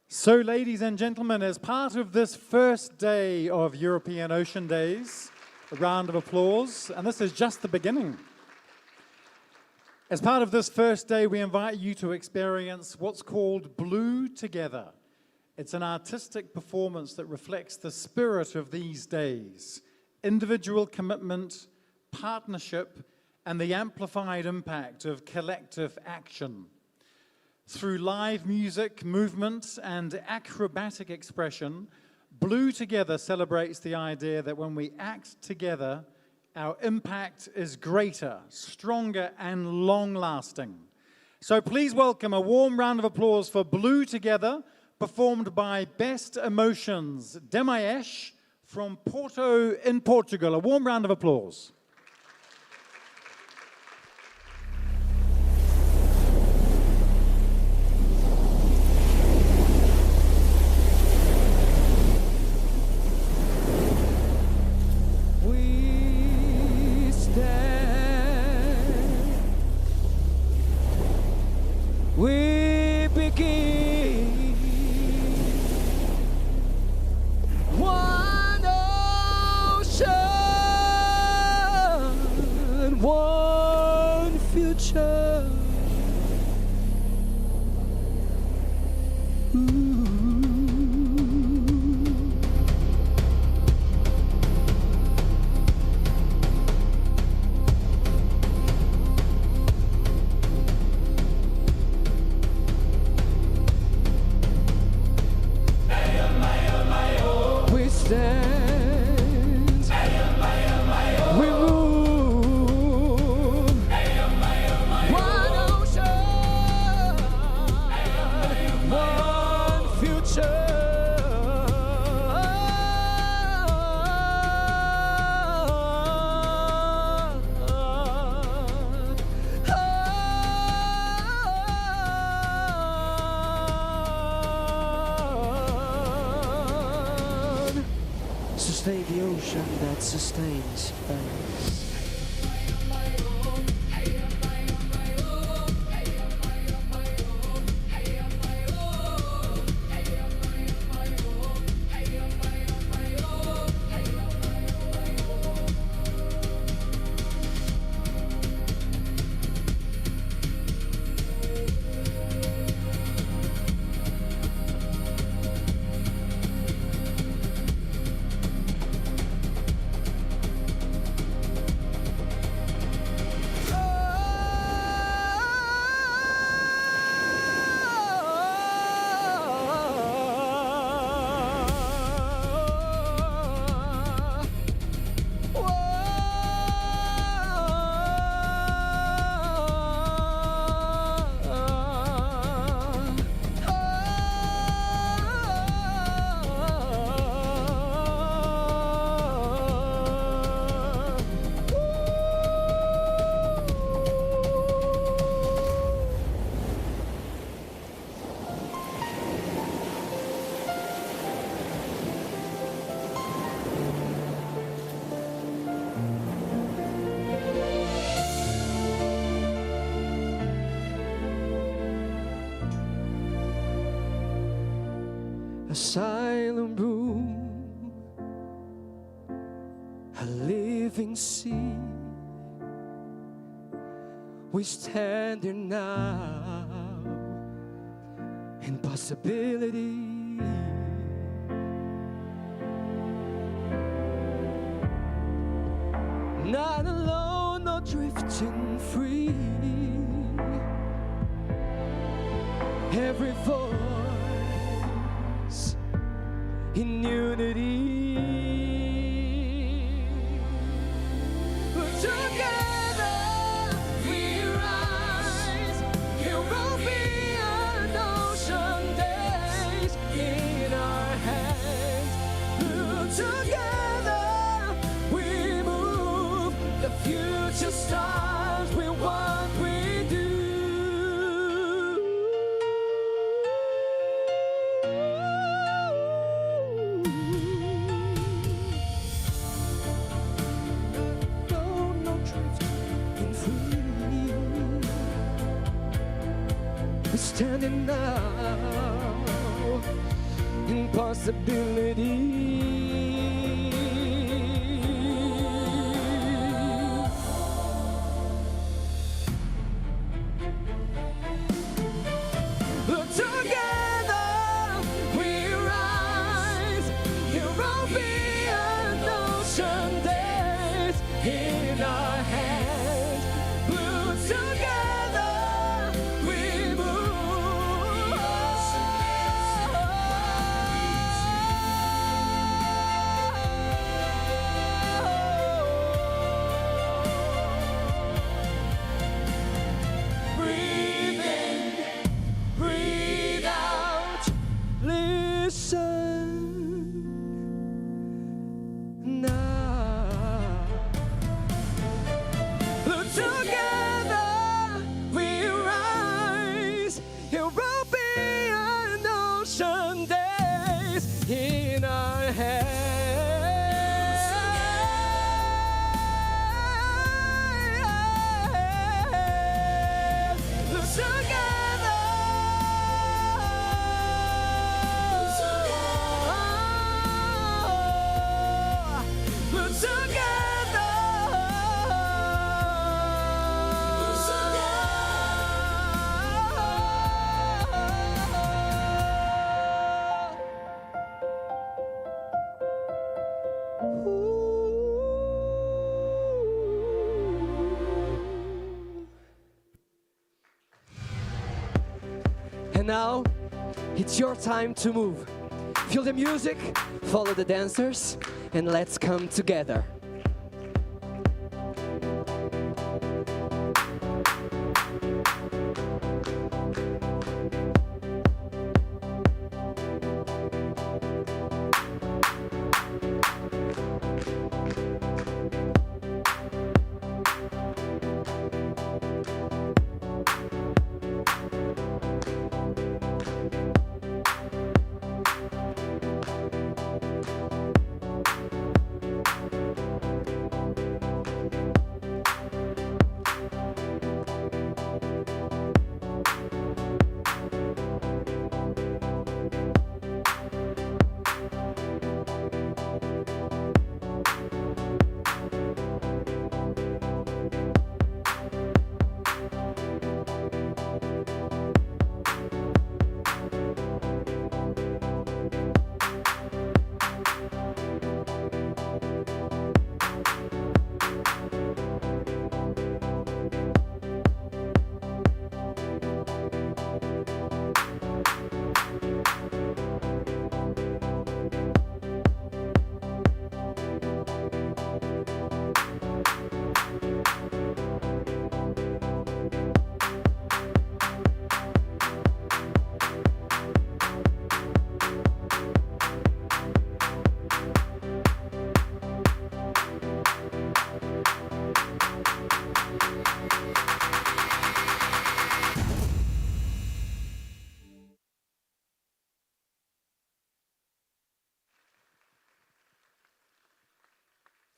So, ladies and gentlemen, as part of this first day of European Ocean Days, a round of applause, and this is just the beginning. As part of this first day, we invite you to experience what's called Blue Together. It's an artistic performance that reflects the spirit of these days: individual commitment, partnership, and the amplified impact of collective action. Through live music, movement, and acrobatic expression, Blue Together celebrates the idea that when we act together, our impact is greater, stronger, and long-lasting. So please welcome a warm round of applause for Blue Together, performed by Best Emotions, Demaesh from Porto in Portugal. A warm round of applause. We begin one ocean, one future. We move one ocean, one future. Sustain the ocean that sustains us. A silent room, a living sea. We stand here now in possibility. Not alone, no drifting free. Every voice in unity. Together we rise, European Ocean Days in our hands. Together we move, the future stars with what we do. Standing now Look together, we rise. European ocean days in our hands. Blue together, we move. Breathe in, breathe out, listen now. Look together, we rise. European ocean days in our hands. Look together. Look And now, it's your time to move. Feel the music, follow the dancers, and let's come together.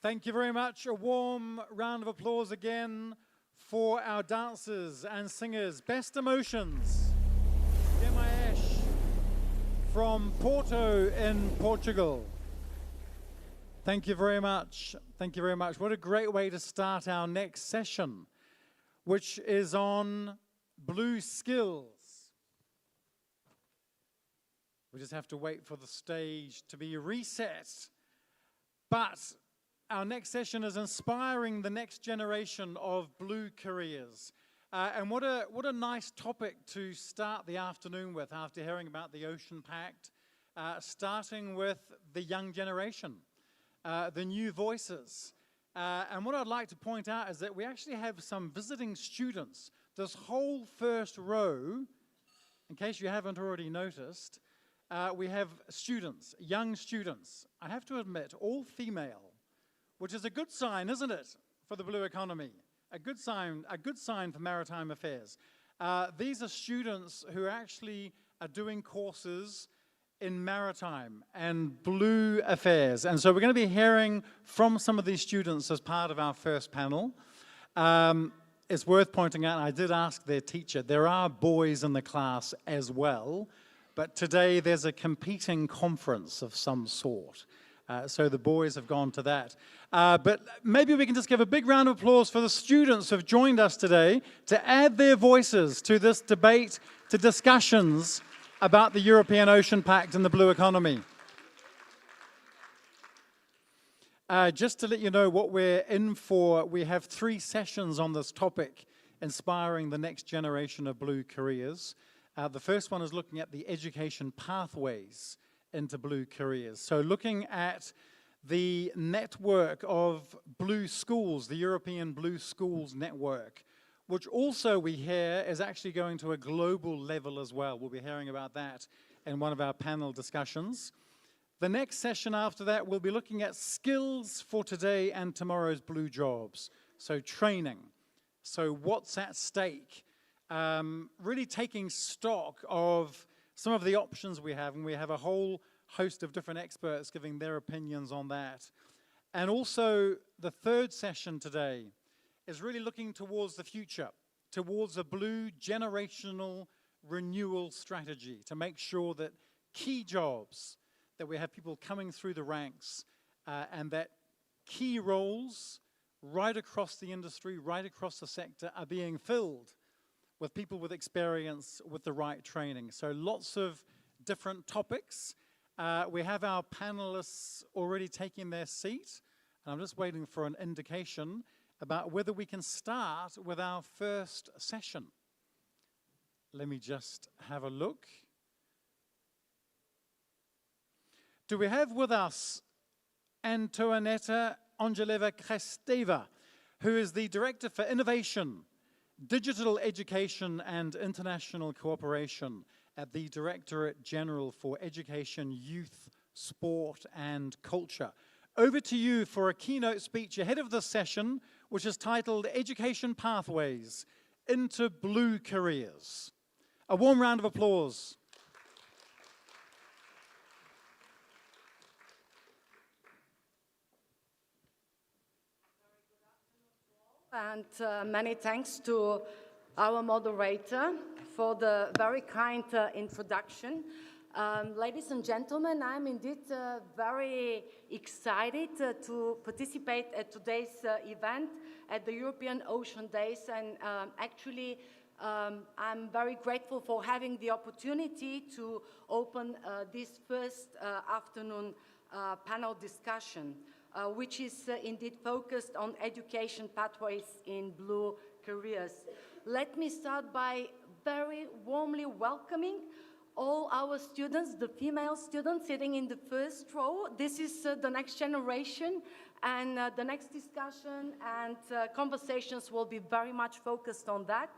Thank you very much. A warm round of applause again for our dancers and singers. Best Emotions, Gemaesh from Porto in Portugal. Thank you very much. Thank you very much. What a great way to start our next session, which is on blue skills. We just have to wait for the stage to be reset. But our next session is inspiring the next generation of blue careers. And what a nice topic to start the afternoon with after hearing about the Ocean Pact, starting with the young generation, the new voices. And what I'd like to point out is that we actually have some visiting students. This whole first row, in case you haven't already noticed, we have students, young students. I have to admit, all female, which is a good sign, isn't it, for the blue economy? A good sign for maritime affairs. These are students who actually are doing courses in maritime and blue affairs. And so we're going to be hearing from some of these students as part of our first panel. It's worth pointing out, I did ask their teacher, there are boys in the class as well, but today there's a competing conference of some sort. So the boys have gone to that. But maybe we can just give a big round of applause for the students who have joined us today to add their voices to this debate, to discussions about the European Ocean Pact and the blue economy. Just to let you know what we're in for, we have 3 sessions on this topic, inspiring the next generation of blue careers. The first one is looking at the education pathways into blue careers. So looking at the network of blue schools, the European Blue Schools Network, which also we hear is actually going to a global level as well. We'll be hearing about that in one of our panel discussions. The next session after that, we'll be looking at skills for today and tomorrow's blue jobs. So training. So what's at stake? Really taking stock of some of the options we have, and we have a whole host of different experts giving their opinions on that. And also, the third session today is really looking towards the future, towards a blue generational renewal strategy to make sure that key jobs, that we have people coming through the ranks, and that key roles right across the industry, right across the sector are being filled with people with experience, with the right training. So lots of different topics. We have our panelists already taking their seat, and I'm just waiting for an indication about whether we can start with our first session. Let me just have a look. Do we have with us Antoaneta Angeleva-Kresteva, who is the Director for Innovation, Digital Education and International Cooperation at the Directorate General for Education, Youth, Sport and Culture. Over to you for a keynote speech ahead of this session, which is titled Education Pathways into Blue Careers. A warm round of applause. And many thanks to our moderator for the very kind introduction. Ladies and gentlemen, I'm indeed very excited to participate at today's event at the European Ocean Days, and actually I'm very grateful for having the opportunity to open this first afternoon panel discussion. Which is indeed focused on education pathways in blue careers. Let me start by very warmly welcoming all our students, the female students sitting in the first row. This is the next generation, and the next discussion and conversations will be very much focused on that.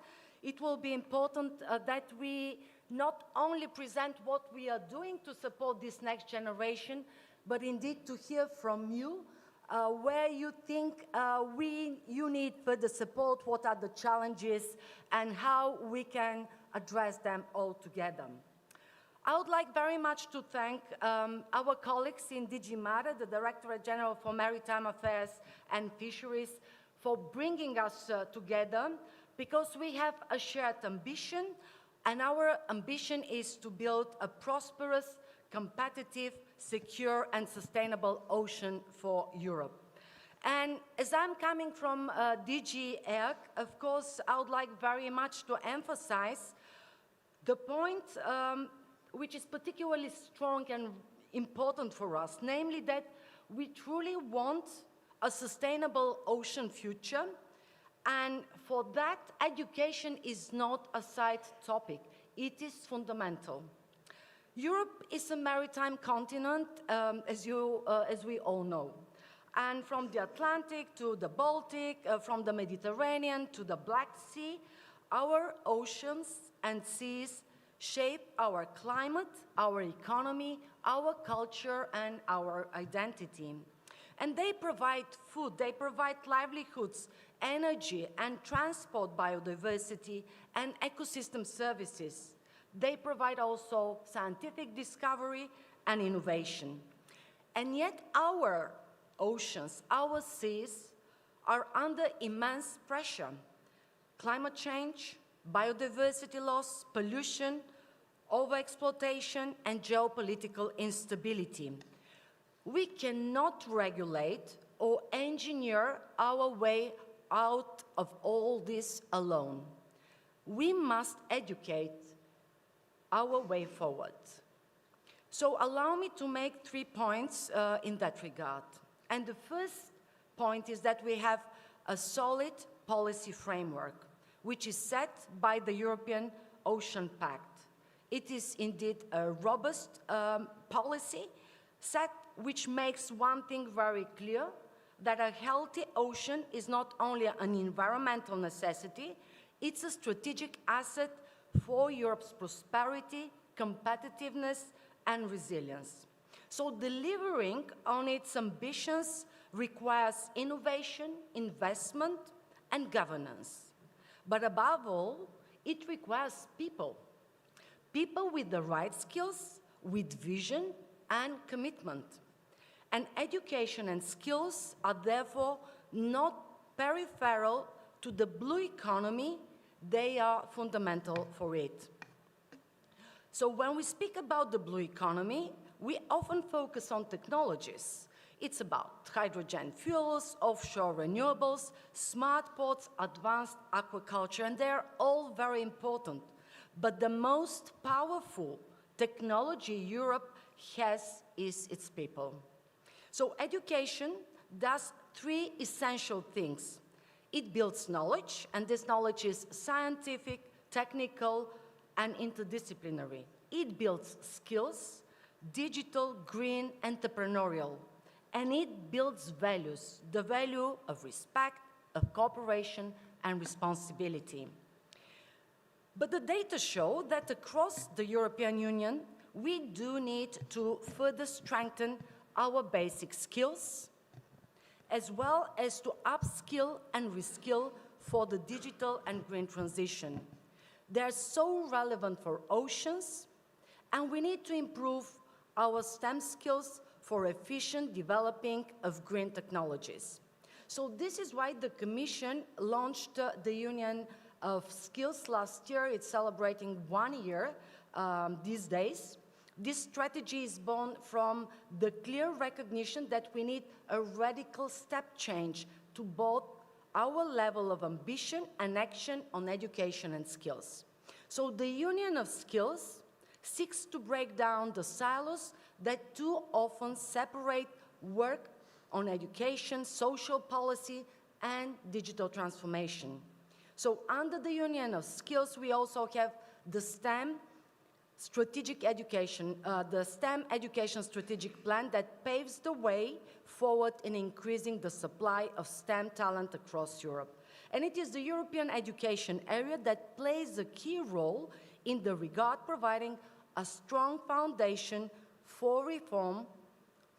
It will be important that we not only present what we are doing to support this next generation, but indeed to hear from you where you think you need further support, what are the challenges, and how we can address them all together. I would like very much to thank our colleagues in DG Mare, the Directorate General for Maritime Affairs and Fisheries, for bringing us together, because we have a shared ambition, and our ambition is to build a prosperous, competitive, secure and sustainable ocean for Europe. And as I'm coming from DG ERC, of course, I would like very much to emphasize the point which is particularly strong and important for us, namely that we truly want a sustainable ocean future, and for that, education is not a side topic, it is fundamental. Europe is a maritime continent, as we all know. And from the Atlantic to the Baltic, from the Mediterranean to the Black Sea, our oceans and seas shape our climate, our economy, our culture, and our identity. And they provide food, they provide livelihoods, energy, and transport, biodiversity, and ecosystem services. They provide also scientific discovery and innovation. And yet our oceans, our seas, are under immense pressure. Climate change, biodiversity loss, pollution, overexploitation, and geopolitical instability. We cannot regulate or engineer our way out of all this alone. We must educate our way forward. So allow me to make 3 points in that regard. And the first point is that we have a solid policy framework, which is set by the European Ocean Pact. It is indeed a robust policy set which makes one thing very clear, that a healthy ocean is not only an environmental necessity, it's a strategic asset for Europe's prosperity, competitiveness, and resilience. So delivering on its ambitions requires innovation, investment, and governance. But above all, it requires people. People with the right skills, with vision and commitment. And education and skills are therefore not peripheral to the blue economy, they are fundamental for it. So when we speak about the blue economy, we often focus on technologies. It's about hydrogen fuels, offshore renewables, smart ports, advanced aquaculture, and they're all very important. But the most powerful technology Europe has is its people. So education does 3 essential things. It builds knowledge, and this knowledge is scientific, technical, and interdisciplinary. It builds skills, digital, green, entrepreneurial, and it builds values, the value of respect, of cooperation, and responsibility. But the data show that across the European Union, we do need to further strengthen our basic skills, as well as to upskill and reskill for the digital and green transition. They're so relevant for oceans, and we need to improve our STEM skills for efficient developing of green technologies. So this is why the Commission launched the Union of Skills last year. It's celebrating 1 year these days. This strategy is born from the clear recognition that we need a radical step change to both our level of ambition and action on education and skills. So the Union of Skills seeks to break down the silos that too often separate work on education, social policy, and digital transformation. So under the Union of Skills, we also have the STEM strategic education, the STEM education strategic plan that paves the way forward in increasing the supply of STEM talent across Europe. And it is the European education area that plays a key role in the regard, providing a strong foundation for reform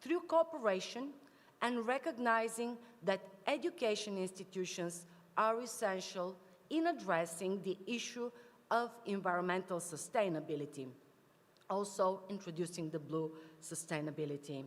through cooperation and recognizing that education institutions are essential in addressing the issue of environmental sustainability, also introducing the blue sustainability.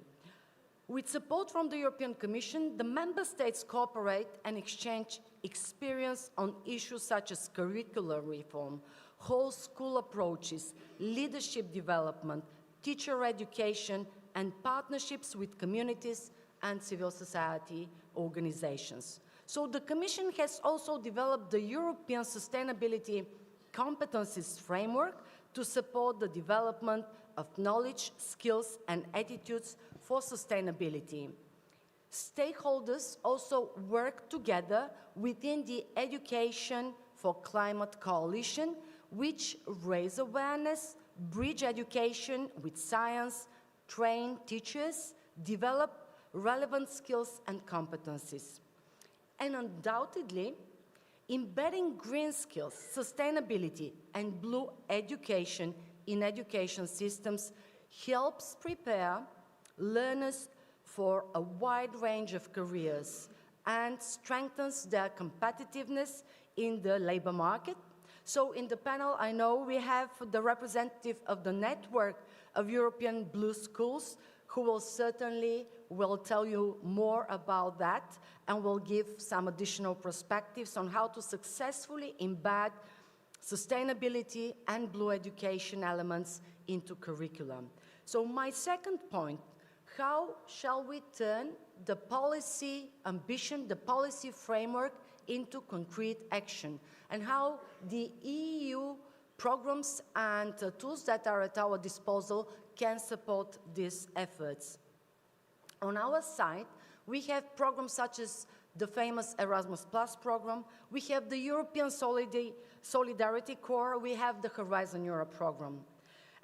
With support from the European Commission, the Member States cooperate and exchange experience on issues such as curricular reform, whole school approaches, leadership development, teacher education, and partnerships with communities and civil society organizations. So the Commission has also developed the European Sustainability Competencies Framework to support the development of knowledge, skills, and attitudes for sustainability. Stakeholders also work together within the Education for Climate Coalition, which raise awareness, bridge education with science, train teachers, develop relevant skills and competencies. And undoubtedly, embedding green skills, sustainability, and blue education in education systems helps prepare learners for a wide range of careers and strengthens their competitiveness in the labor market. So in the panel, I know we have the representative of the network of European Blue Schools, who will certainly tell you more about that and will give some additional perspectives on how to successfully embed sustainability and blue education elements into curriculum. So my second point, how shall we turn the policy ambition, the policy framework into concrete action, and how the EU programs and tools that are at our disposal can support these efforts. On our side, we have programs such as the famous Erasmus Plus program, we have the European Solidarity Corps, we have the Horizon Europe program.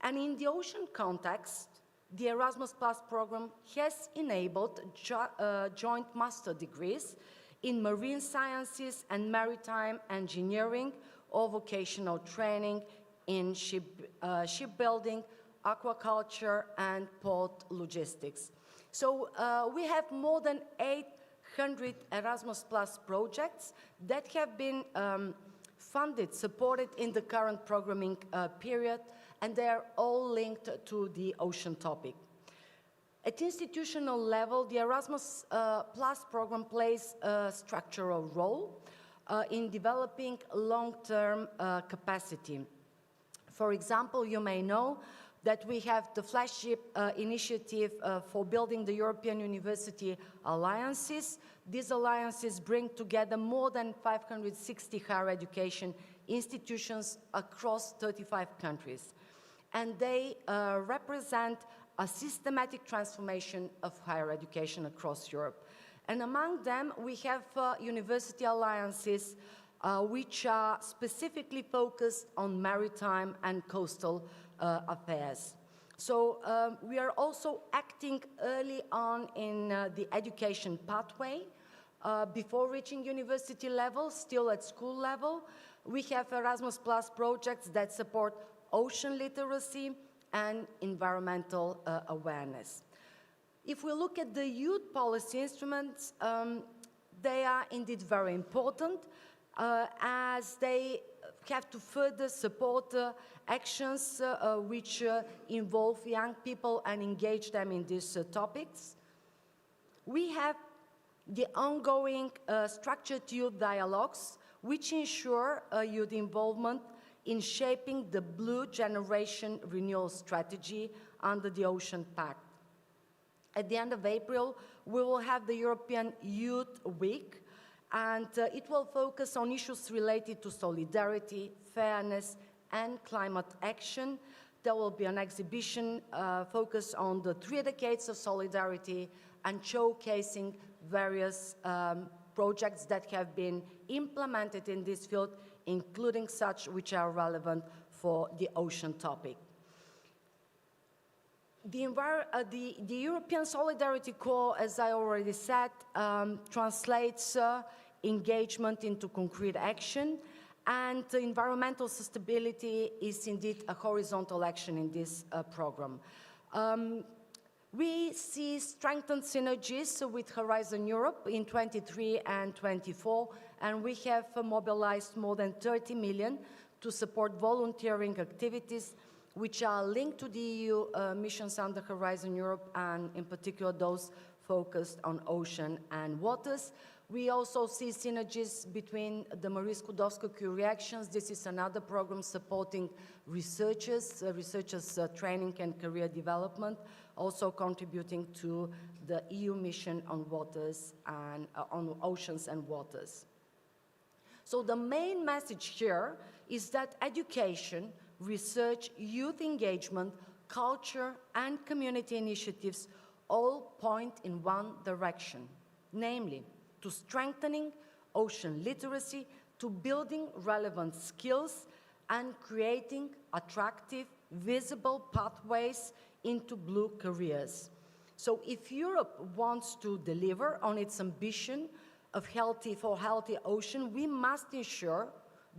And in the ocean context, the Erasmus Plus program has enabled joint master degrees in marine sciences and maritime engineering or vocational training in shipbuilding, aquaculture, and port logistics. So we have more than 800 Erasmus Plus projects that have been funded, supported in the current programming period, and they are all linked to the ocean topic. At institutional level, the Erasmus Plus program plays a structural role in developing long-term capacity. For example, you may know that we have the flagship initiative for building the European University Alliances. These alliances bring together more than 560 higher education institutions across 35 countries. And they represent a systematic transformation of higher education across Europe. And among them, we have university alliances which are specifically focused on maritime and coastal affairs. So we are also acting early on in the education pathway before reaching university level, still at school level. We have Erasmus Plus projects that support ocean literacy and environmental awareness. If we look at the youth policy instruments, they are indeed very important as they have to further support actions which involve young people and engage them in these topics. We have the ongoing structured youth dialogues which ensure youth involvement in shaping the Blue Generation Renewal Strategy under the Ocean Pact. At the end of April, we will have the European Youth Week, and it will focus on issues related to solidarity, fairness, and climate action. There will be an exhibition focused on the 3 decades of solidarity and showcasing various projects that have been implemented in this field, including such which are relevant for the ocean topic. The European Solidarity Corps, as I already said, translates engagement into concrete action, and environmental sustainability is indeed a horizontal action in this program. We see strengthened synergies with Horizon Europe in 23 and 24, and we have mobilized more than 30 million to support volunteering activities which are linked to the EU missions under Horizon Europe, and in particular those focused on ocean and waters. We also see synergies between the Marie Skłodowska-Curie Actions. This is another program supporting researchers, training and career development, also contributing to the EU mission on waters and on oceans and waters. So the main message here is that education, research, youth engagement, culture, and community initiatives all point in one direction, namely to strengthening ocean literacy, to building relevant skills, and creating attractive, visible pathways into blue careers. So if Europe wants to deliver on its ambition of healthy ocean, we must ensure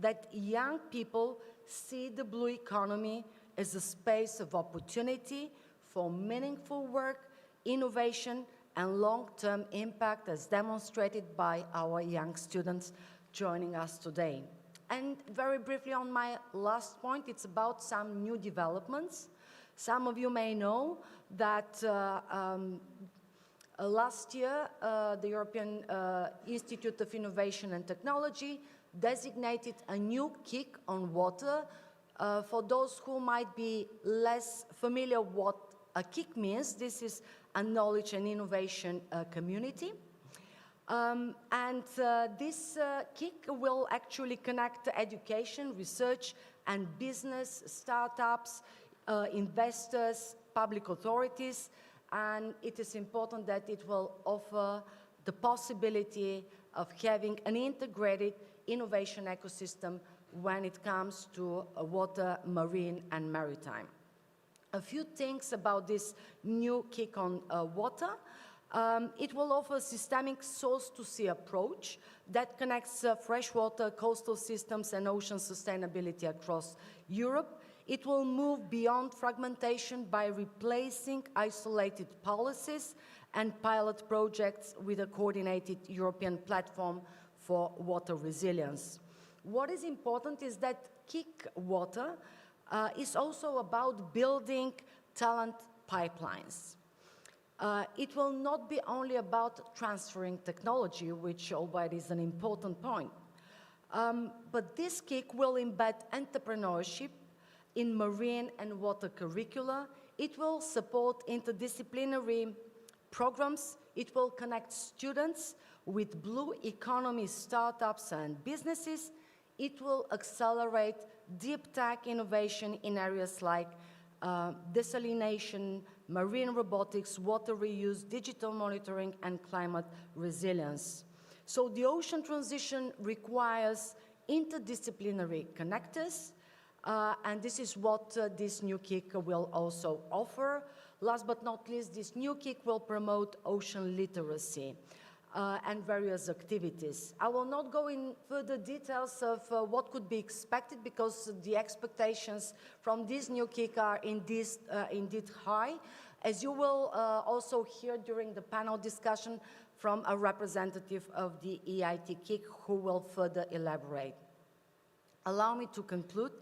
that young people see the blue economy as a space of opportunity for meaningful work, innovation, and long-term impact, as demonstrated by our young students joining us today. And very briefly on my last point, it's about some new developments. Some of you may know that last year, the European Institute of Innovation and Technology designated a new kick on water. For those who might be less familiar what a kick means, this is a knowledge and innovation community. This kick will actually connect education, research, and business, startups, investors, public authorities, and it is important that it will offer the possibility of having an integrated innovation ecosystem when it comes to water, marine, and maritime. A few things about this new kick on water. It will offer a systemic source-to-sea approach that connects freshwater, coastal systems, and ocean sustainability across Europe. It will move beyond fragmentation by replacing isolated policies and pilot projects with a coordinated European platform for water resilience. What is important is that Kick Water is also about building talent pipelines. It will not be only about transferring technology, which already is an important point, but this kick will embed entrepreneurship in marine and water curricula. It will support interdisciplinary programs. It will connect students with blue economy startups and businesses. It will accelerate deep tech innovation in areas like desalination, marine robotics, water reuse, digital monitoring, and climate resilience. So the ocean transition requires interdisciplinary connectors, and this is what this new kick will also offer. Last but not least, this new kick will promote ocean literacy and various activities. I will not go in further details of what could be expected because the expectations from this new kick are indeed high, as you will also hear during the panel discussion from a representative of the EIT kick who will further elaborate. Allow me to conclude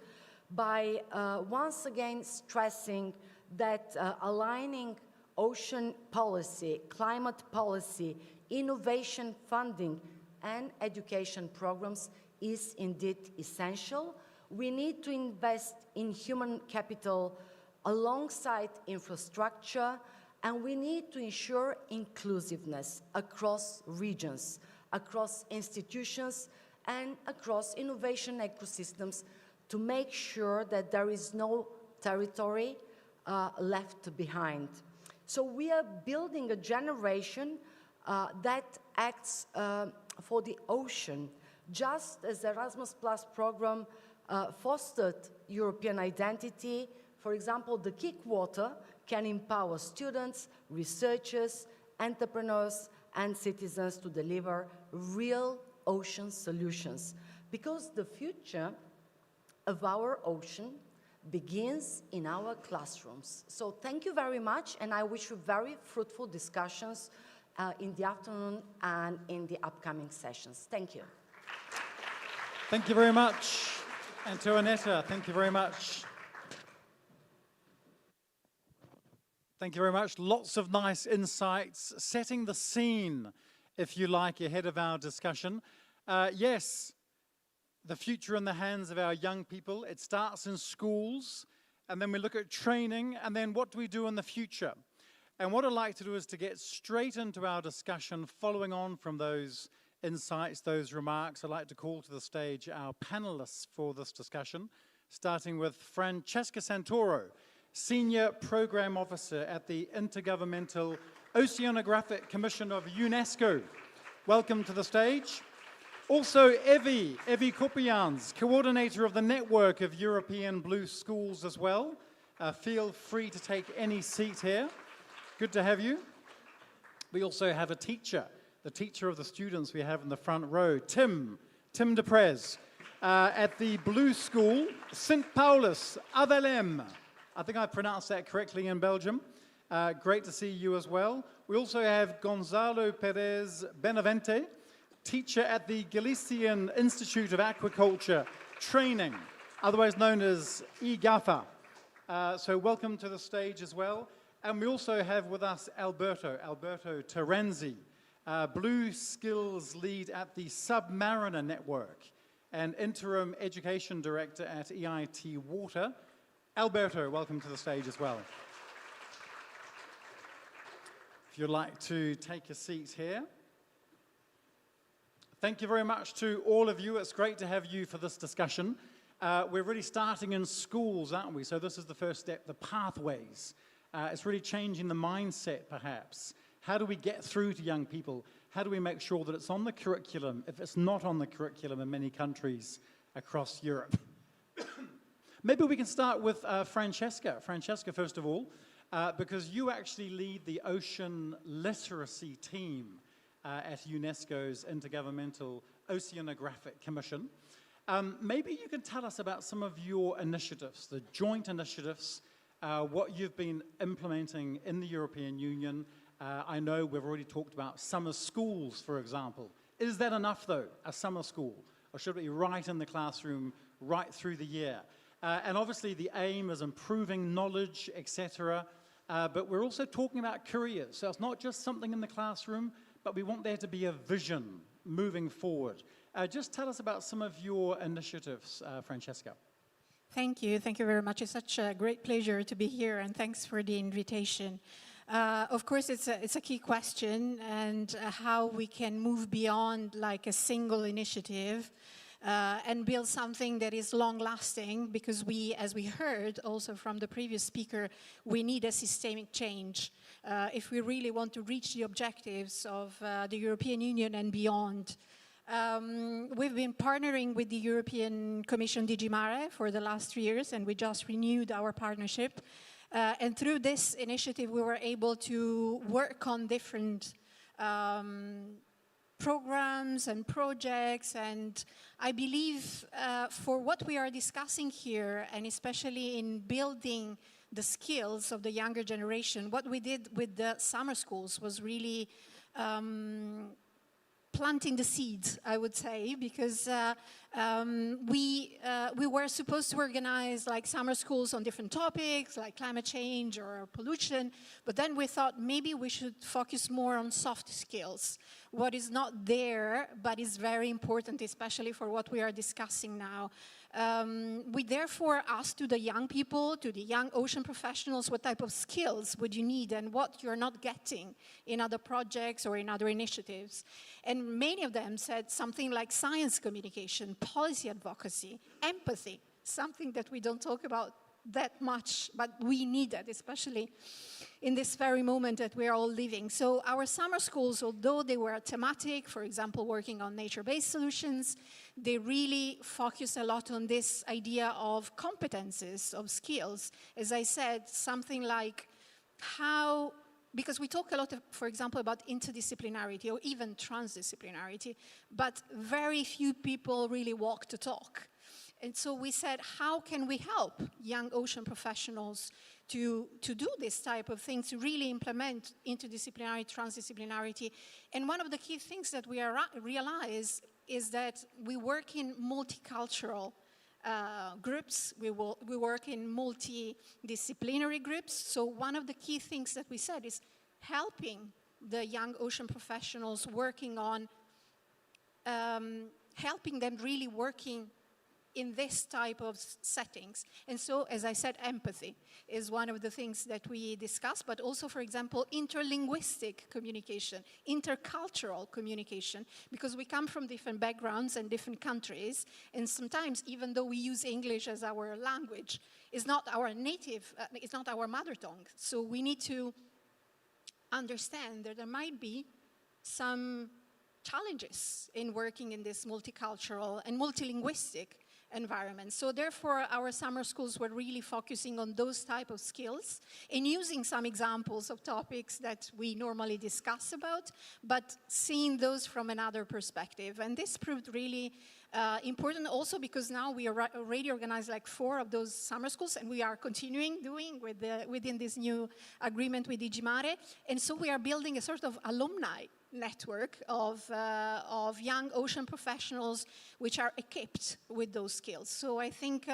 by once again stressing that aligning ocean policy, climate policy, innovation funding, and education programs is indeed essential. We need to invest in human capital alongside infrastructure, and we need to ensure inclusiveness across regions, across institutions, and across innovation ecosystems to make sure that there is no territory left behind. So we are building a generation that acts for the ocean, just as the Erasmus Plus program fostered European identity. For example, the Kick Water can empower students, researchers, entrepreneurs, and citizens to deliver real ocean solutions, because the future of our ocean begins in our classrooms. So thank you very much, and I wish you very fruitful discussions in the afternoon and in the upcoming sessions. Thank you. Thank you very much. Antoinetta, thank you very much. Thank you very much. Lots of nice insights, setting the scene, if you like, ahead of our discussion. Yes, the future in the hands of our young people. It starts in schools, and then we look at training, and then what do we do in the future? And what I'd like to do is to get straight into our discussion following on from those insights, those remarks. I'd like to call to the stage our panelists for this discussion, starting with Francesca Santoro, Senior Program Officer at the Intergovernmental Oceanographic Commission of UNESCO. Welcome to the stage. Also, Evie Kopians, Coordinator of the Network of European Blue Schools as well. Feel free to take any seat here. Good to have you. We also have a teacher, the teacher of the students we have in the front row, Tim Deprez, at the Blue School, St. Paulus, Avelem. I think I pronounced that correctly in Belgium. Great to see you as well. We also have Gonzalo Perez Benavente, teacher at the Galician Institute of Aquaculture Training, otherwise known as EGAFA. So welcome to the stage as well. And we also have with us Alberto Terenzi, Blue Skills Lead at the Submariner Network. and Interim Education Director at EIT Water. Alberto, welcome to the stage as well. If you'd like to take a seat here. Thank you very much to all of you. It's great to have you for this discussion. We're really starting in schools, aren't we? So this is the first step, the pathways. It's really changing the mindset, perhaps. How do we get through to young people? How do we make sure that it's on the curriculum if it's not on the curriculum in many countries across Europe? Maybe we can start with Francesca. Francesca, first of all, because you actually lead the ocean literacy team at UNESCO's Intergovernmental Oceanographic Commission. Maybe you can tell us about some of your initiatives, the joint initiatives, what you've been implementing in the European Union. I know we've already talked about summer schools, for example. Is that enough, though, a summer school? Or should it be right in the classroom, right through the year? And obviously, the aim is improving knowledge, etc. But we're also talking about careers. So it's not just something in the classroom, but we want there to be a vision moving forward. Just tell us about some of your initiatives, Francesca. Thank you. Thank you very much. It's such a great pleasure to be here, and thanks for the invitation. Of course, it's a key question, and how we can move beyond like a single initiative and build something that is long-lasting, because we, as we heard also from the previous speaker, we need a systemic change if we really want to reach the objectives of the European Union and beyond. We've been partnering with the European Commission DG Mare for the last 3 years, and we just renewed our partnership. And through this initiative, we were able to work on different programs and projects, and I believe for what we are discussing here, and especially in building the skills of the younger generation, what we did with the summer schools was really planting the seeds, I would say, because we were supposed to organize like summer schools on different topics, like climate change or pollution, but then we thought maybe we should focus more on soft skills, what is not there, but is very important, especially for what we are discussing now. We therefore asked to the young people, to the young ocean professionals, what type of skills would you need and what you're not getting in other projects or in other initiatives. And many of them said something like science communication, policy advocacy, empathy, something that we don't talk about that much, but we need that, especially in this very moment that we are all living. So our summer schools, although they were thematic, for example, working on nature-based solutions, they really focus a lot on this idea of competences, of skills. As I said, something like how, because we talk a lot, for example, about interdisciplinarity or even transdisciplinarity, but very few people really walk the talk. And so we said, how can we help young ocean professionals to do this type of thing, to really implement interdisciplinarity, transdisciplinarity? And one of the key things that we realize is that we work in multicultural groups, we work in multidisciplinary groups. So one of the key things that we said is helping the young ocean professionals working on, helping them really working in this type of settings. And so, as I said, empathy is one of the things that we discuss, but also, for example, interlinguistic communication, intercultural communication, because we come from different backgrounds and different countries, and sometimes, even though we use English as our language, it's not our native, it's not our mother tongue. So we need to understand that there might be some challenges in working in this multicultural and multilinguistic environment. So therefore, our summer schools were really focusing on those type of skills and using some examples of topics that we normally discuss about, but seeing those from another perspective. And this proved really important also because now we are already organized like 4 of those summer schools, and we are continuing doing within this new agreement with DG Mare. And so we are building a sort of alumni network of young ocean professionals which are equipped with those skills. So I think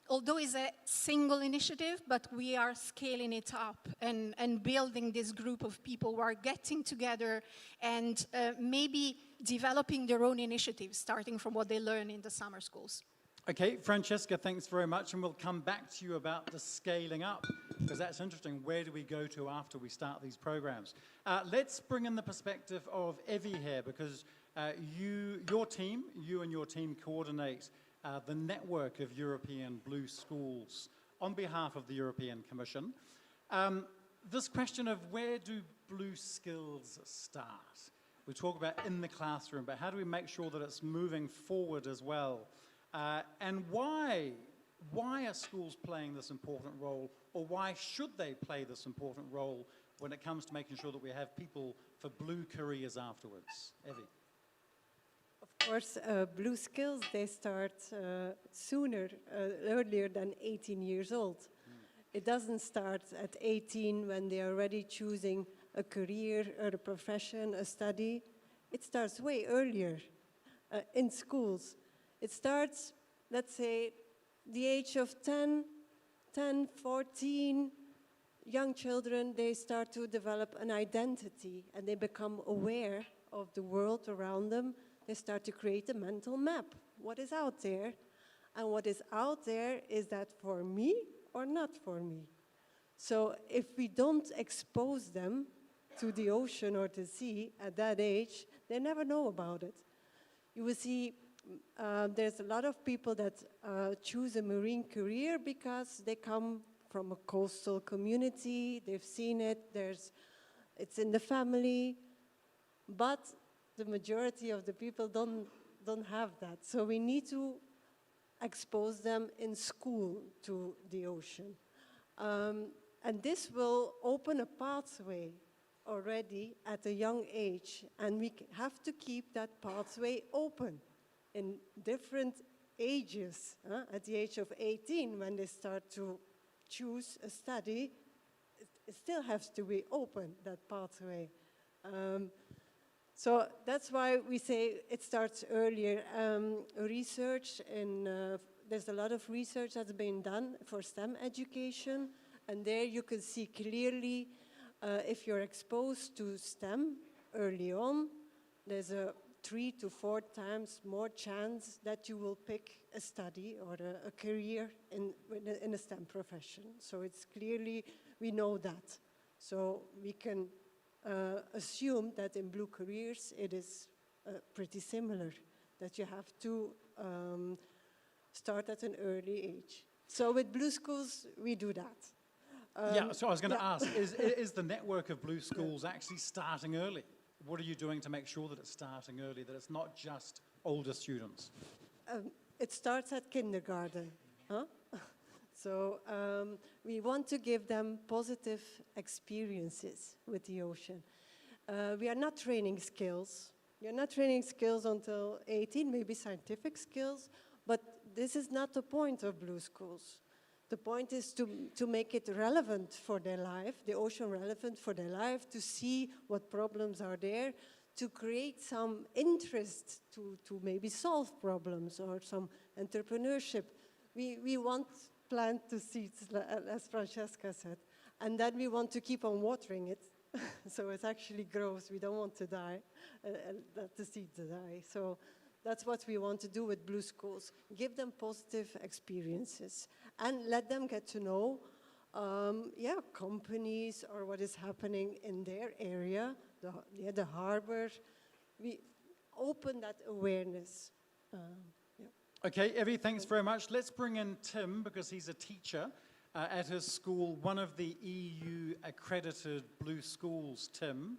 although it's a single initiative, but we are scaling it up and building this group of people who are getting together and maybe developing their own initiatives, starting from what they learn in the summer schools. Okay, Francesca, thanks very much, and we'll come back to you about the scaling up, because that's interesting. Where do we go to after we start these programs? Let's bring in the perspective of Evie here, because you and your team coordinate the network of European Blue Schools on behalf of the European Commission. This question of where do blue skills start? We talk about in the classroom, but how do we make sure that it's moving forward as well? And why are schools playing this important role, or why should they play this important role when it comes to making sure that we have people for blue careers afterwards? Evie. Of course, blue skills, they start earlier than 18 years old. It doesn't start at 18 when they are already choosing a career or a profession, a study. It starts way earlier in schools. It starts, let's say, the age of 10, 14, young children, they start to develop an identity and they become aware of the world around them. They start to create a mental map. What is out there? And what is out there, is that for me or not for me? So if we don't expose them to the ocean or the sea at that age, they never know about it. You will see there's a lot of people that choose a marine career because they come from a coastal community, they've seen it, it's in the family, but the majority of the people don't have that. So we need to expose them in school to the ocean. And this will open a pathway already at a young age, and we have to keep that pathway open in different ages. At the age of 18, when they start to choose a study, it still has to be open, that pathway. So that's why we say it starts earlier. Research, there's a lot of research that's been done for STEM education, and there you can see clearly if you're exposed to STEM early on, there's a 3 to 4 times more chance that you will pick a study or a career in a STEM profession. So it's clearly, we know that. So we can assume that in blue careers it is pretty similar, that you have to start at an early age. So with blue schools, we do that. Yeah, so I was going to ask, is the network of blue schools actually starting early? What are you doing to make sure that it's starting early, that it's not just older students? It starts at kindergarten. So we want to give them positive experiences with the ocean. We are not training skills. We are not training skills until 18, maybe scientific skills, but this is not the point of blue schools. The point is to make it relevant for their life, the ocean relevant for their life, to see what problems are there, to create some interest to maybe solve problems or some entrepreneurship. We want plant the seeds, as Francesca said, and then we want to keep on watering it so it actually grows. We don't want to die, that the seeds die. So that's what we want to do with blue schools. Give them positive experiences and let them get to know companies or what is happening in their area, the harbor. We open that awareness. Okay, Evie, thanks very much. Let's bring in Tim, because he's a teacher at his school, one of the EU-accredited blue schools, Tim,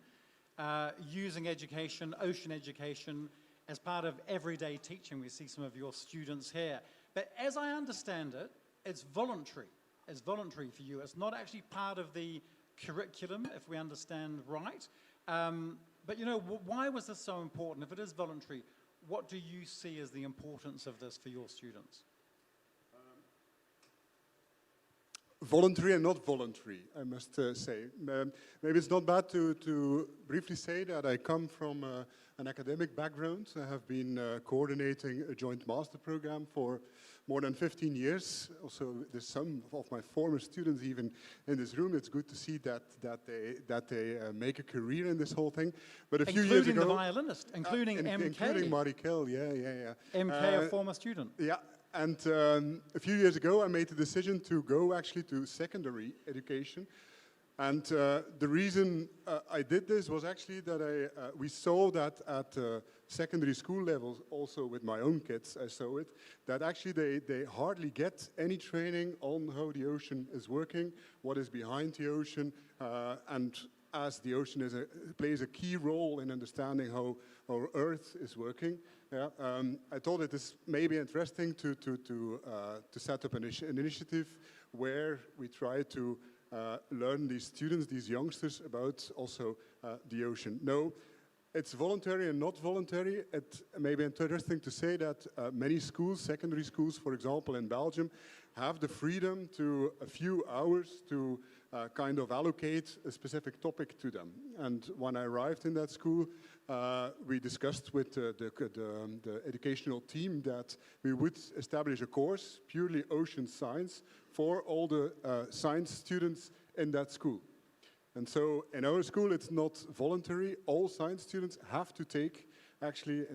using education, ocean education, as part of everyday teaching. We see some of your students here. But as I understand it, it's voluntary. It's voluntary for you. It's not actually part of the curriculum, if we understand right. But you know, why was this so important? If it is voluntary, what do you see as the importance of this for your students? voluntary and not voluntary, I must say. Maybe it's not bad to briefly say that I come from an academic background. I have been coordinating a joint master program for more than 15 years. Also, there's some of my former students even in this room. It's good to see that they make a career in this whole thing. But a few years ago, including the violinist, including MK. Including Marikel, yeah. MK, a former student. Yeah. And a few years ago, I made the decision to go actually to secondary education. And the reason I did this was actually that we saw that at secondary school levels, also with my own kids, I saw it, that actually they hardly get any training on how the ocean is working, what is behind the ocean, and as the ocean plays a key role in understanding how our Earth is working. Yeah, I thought it is maybe interesting to set up an initiative where we try to learn these students, these youngsters, about also the ocean. No, it's voluntary and not voluntary. It may be interesting to say that many schools, secondary schools, for example, in Belgium, have the freedom to a few hours to kind of allocate a specific topic to them. And when I arrived in that school, we discussed with the educational team that we would establish a course, purely ocean science, for all the science students in that school. And so in our school, it's not voluntary. All science students have to take, actually,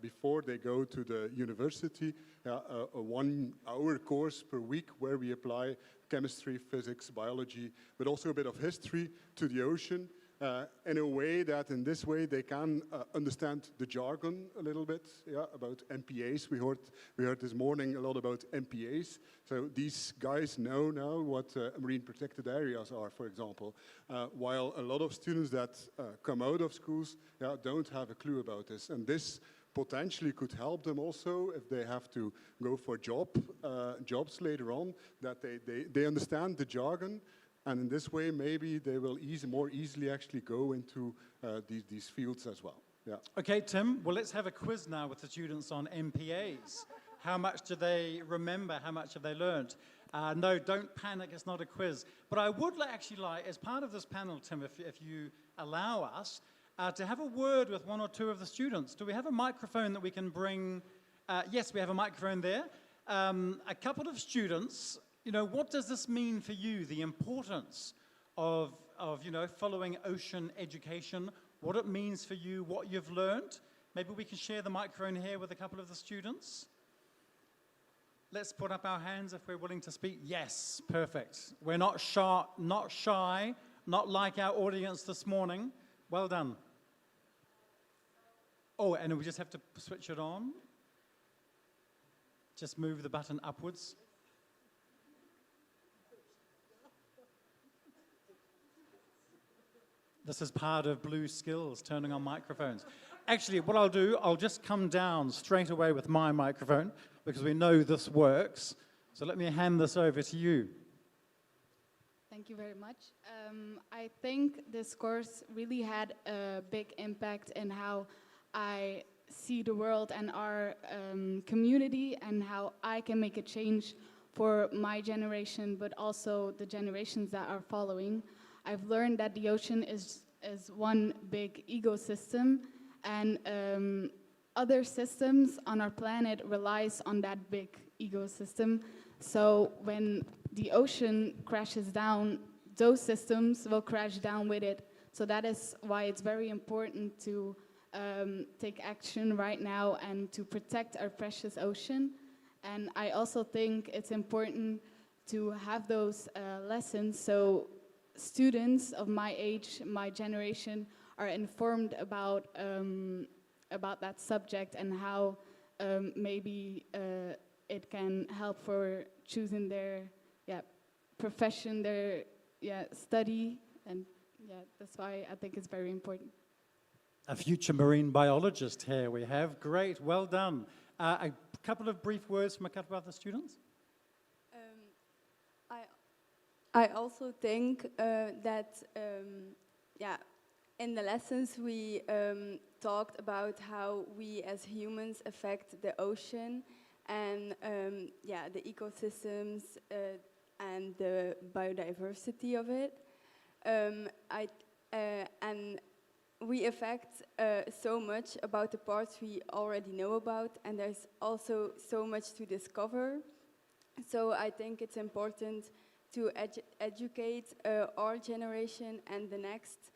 before they go to the university, a 1 hour course per week where we apply chemistry, physics, biology, but also a bit of history to the ocean in a way that in this way they can understand the jargon a little bit, about MPAs. We heard this morning a lot about MPAs. So these guys know now what marine protected areas are, for example, while a lot of students that come out of schools don't have a clue about this. And this potentially could help them also if they have to go for jobs later on, that they understand the jargon, and in this way maybe they will more easily actually go into these fields as well. Yeah. Okay, Tim, well, let's have a quiz now with the students on MPAs. How much do they remember? How much have they learned? No, don't panic, it's not a quiz. But I would actually like, as part of this panel, Tim, if you allow us, to have a word with one or two of the students. Do we have a microphone that we can bring? Yes, we have a microphone there. A couple of students, what does this mean for you, the importance of following ocean education, what it means for you, what you've learned? Maybe we can share the microphone here with a couple of the students. Let's put up our hands if we're willing to speak. Yes, perfect. We're not shy, not like our audience this morning. Well done. Oh, and we just have to switch it on. Just move the button upwards. This is part of Blue skills, turning on microphones. Actually, what I'll do, I'll just come down straight away with my microphone, because we know this works. So let me hand this over to you. Thank you very much. I think this course really had a big impact in how I see the world and our community, and how I can make a change for my generation, but also the generations that are following. I've learned that the ocean is one big ecosystem, and other systems on our planet relies on that big ecosystem. So when the ocean crashes down, those systems will crash down with it. So that is why it's very important to take action right now and to protect our precious ocean. And I also think it's important to have those lessons so students of my age, my generation, are informed about that subject and how maybe it can help for choosing their profession, their study, and that's why I think it's very important. A future marine biologist here we have. Great, well done. A couple of brief words from a couple of other students? I also think that, in the lessons we talked about how we as humans affect the ocean and the ecosystems and the biodiversity of it. And we affect so much about the parts we already know about, and there's also so much to discover. So I think it's important to educate our generation and the next,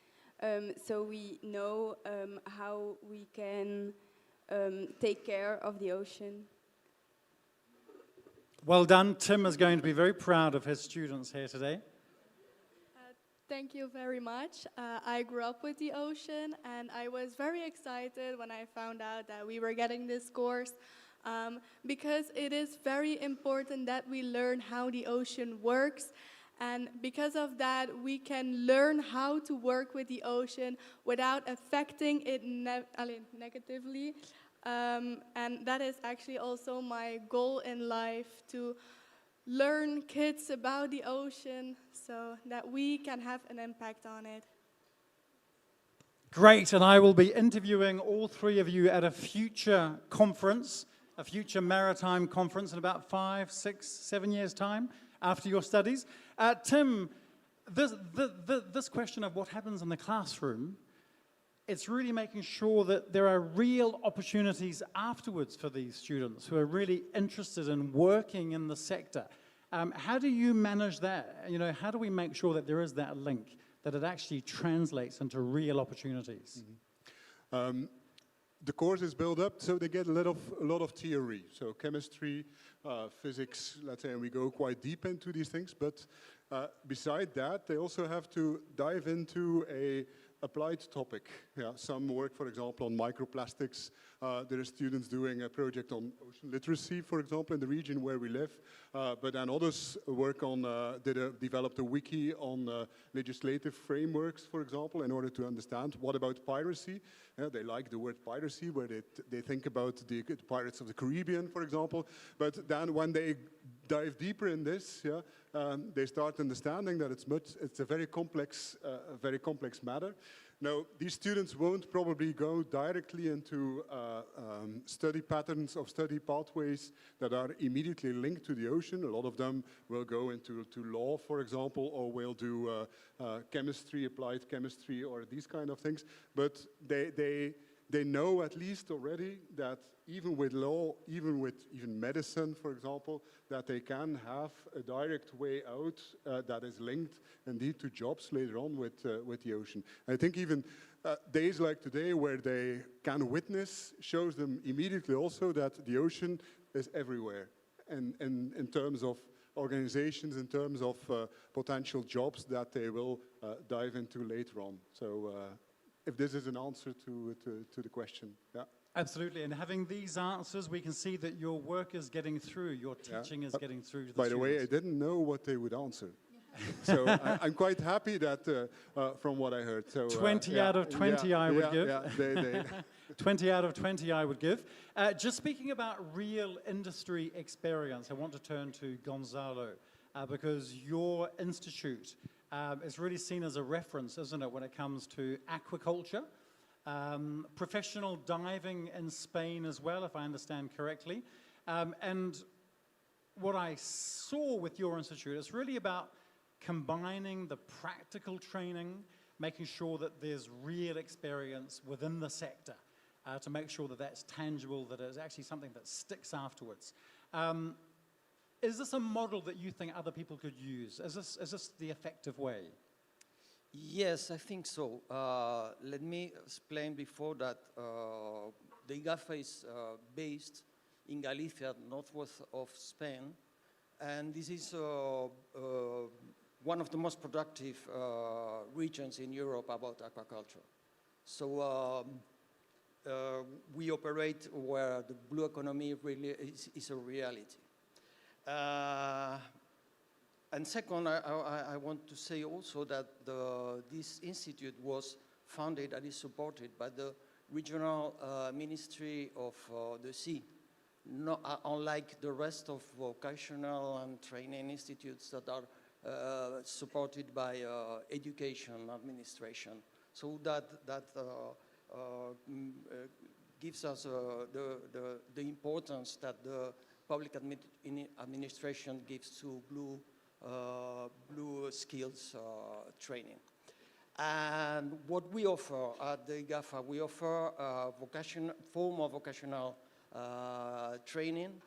so we know how we can take care of the ocean. Well done. Tim is going to be very proud of his students here today. Thank you very much. I grew up with the ocean, and I was very excited when I found out that we were getting this course, because it is very important that we learn how the ocean works, and because of that we can learn how to work with the ocean without affecting it negatively. And that is actually also my goal in life, to learn kids about the ocean so that we can have an impact on it. Great, and I will be interviewing all three of you at a future conference, a future maritime conference in about 5, 6, 7 years' time after your studies. Tim, this question of what happens in the classroom, it's really making sure that there are real opportunities afterwards for these students who are really interested in working in the sector. How do you manage that? You know, how do we make sure that there is that link, that it actually translates into real opportunities? Mm-hmm. The course is built up so they get a lot of theory. So chemistry, physics, let's say, and we go quite deep into these things. But beside that, they also have to dive into a applied topic. Yeah, some work, for example, on microplastics. There are students doing a project on ocean literacy, for example, in the region where we live. But then others work on, developed a wiki on legislative frameworks, for example, in order to understand what about piracy. They like the word piracy, where they think about the Pirates of the Caribbean, for example. But then when they dive deeper in this, they start understanding that it's a very complex matter. Now, these students won't probably go directly into study patterns or study pathways that are immediately linked to the ocean. A lot of them will go into law, for example, or will do chemistry, applied chemistry, or these kind of things. But they know at least already that even with law, even medicine, for example, that they can have a direct way out that is linked indeed to jobs later on with the ocean. I think even days like today where they can witness shows them immediately also that the ocean is everywhere. And in terms of organizations, in terms of potential jobs that they will dive into later on. So if this is an answer to the question, yeah. Absolutely, and having these answers, we can see that your work is getting through, your teaching is getting through to the By the way, I didn't know what they would answer. So I'm quite happy that from what I heard. So 20 out of 20 I would give. They 20 out of 20 I would give. Just speaking about real industry experience, I want to turn to Gonzalo, because your institute is really seen as a reference, isn't it, when it comes to aquaculture. Professional diving in Spain as well, if I understand correctly. And what I saw with your institute is really about combining the practical training, making sure that there's real experience within the sector, to make sure that that's tangible, that it's actually something that sticks afterwards. Is this a model that you think other people could use? Is this the effective way? Yes, I think so. Let me explain before that the IGAFA is based in Galicia, northwest of Spain, and this is one of the most productive regions in Europe about aquaculture. So we operate where the blue economy really is a reality. And second, I want to say also that this institute was founded and is supported by the regional Ministry of the Sea, unlike the rest of vocational and training institutes that are supported by education administration. So that gives us the importance that the public administration gives to blue blue skills training. And what we offer at the IGAFA, we offer formal vocational training.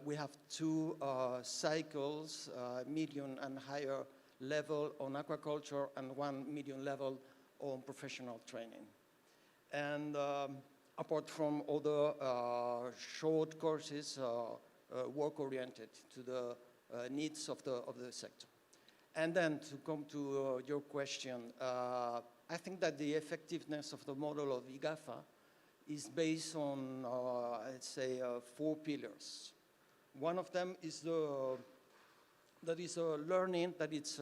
We have two cycles, medium and higher level on aquaculture and one medium level on professional training. And apart from other short courses, work-oriented to the needs of the sector. And then to come to your question, I think that the effectiveness of the model of IGAFA is based on, let's say, 4 pillars. One of them is learning that it's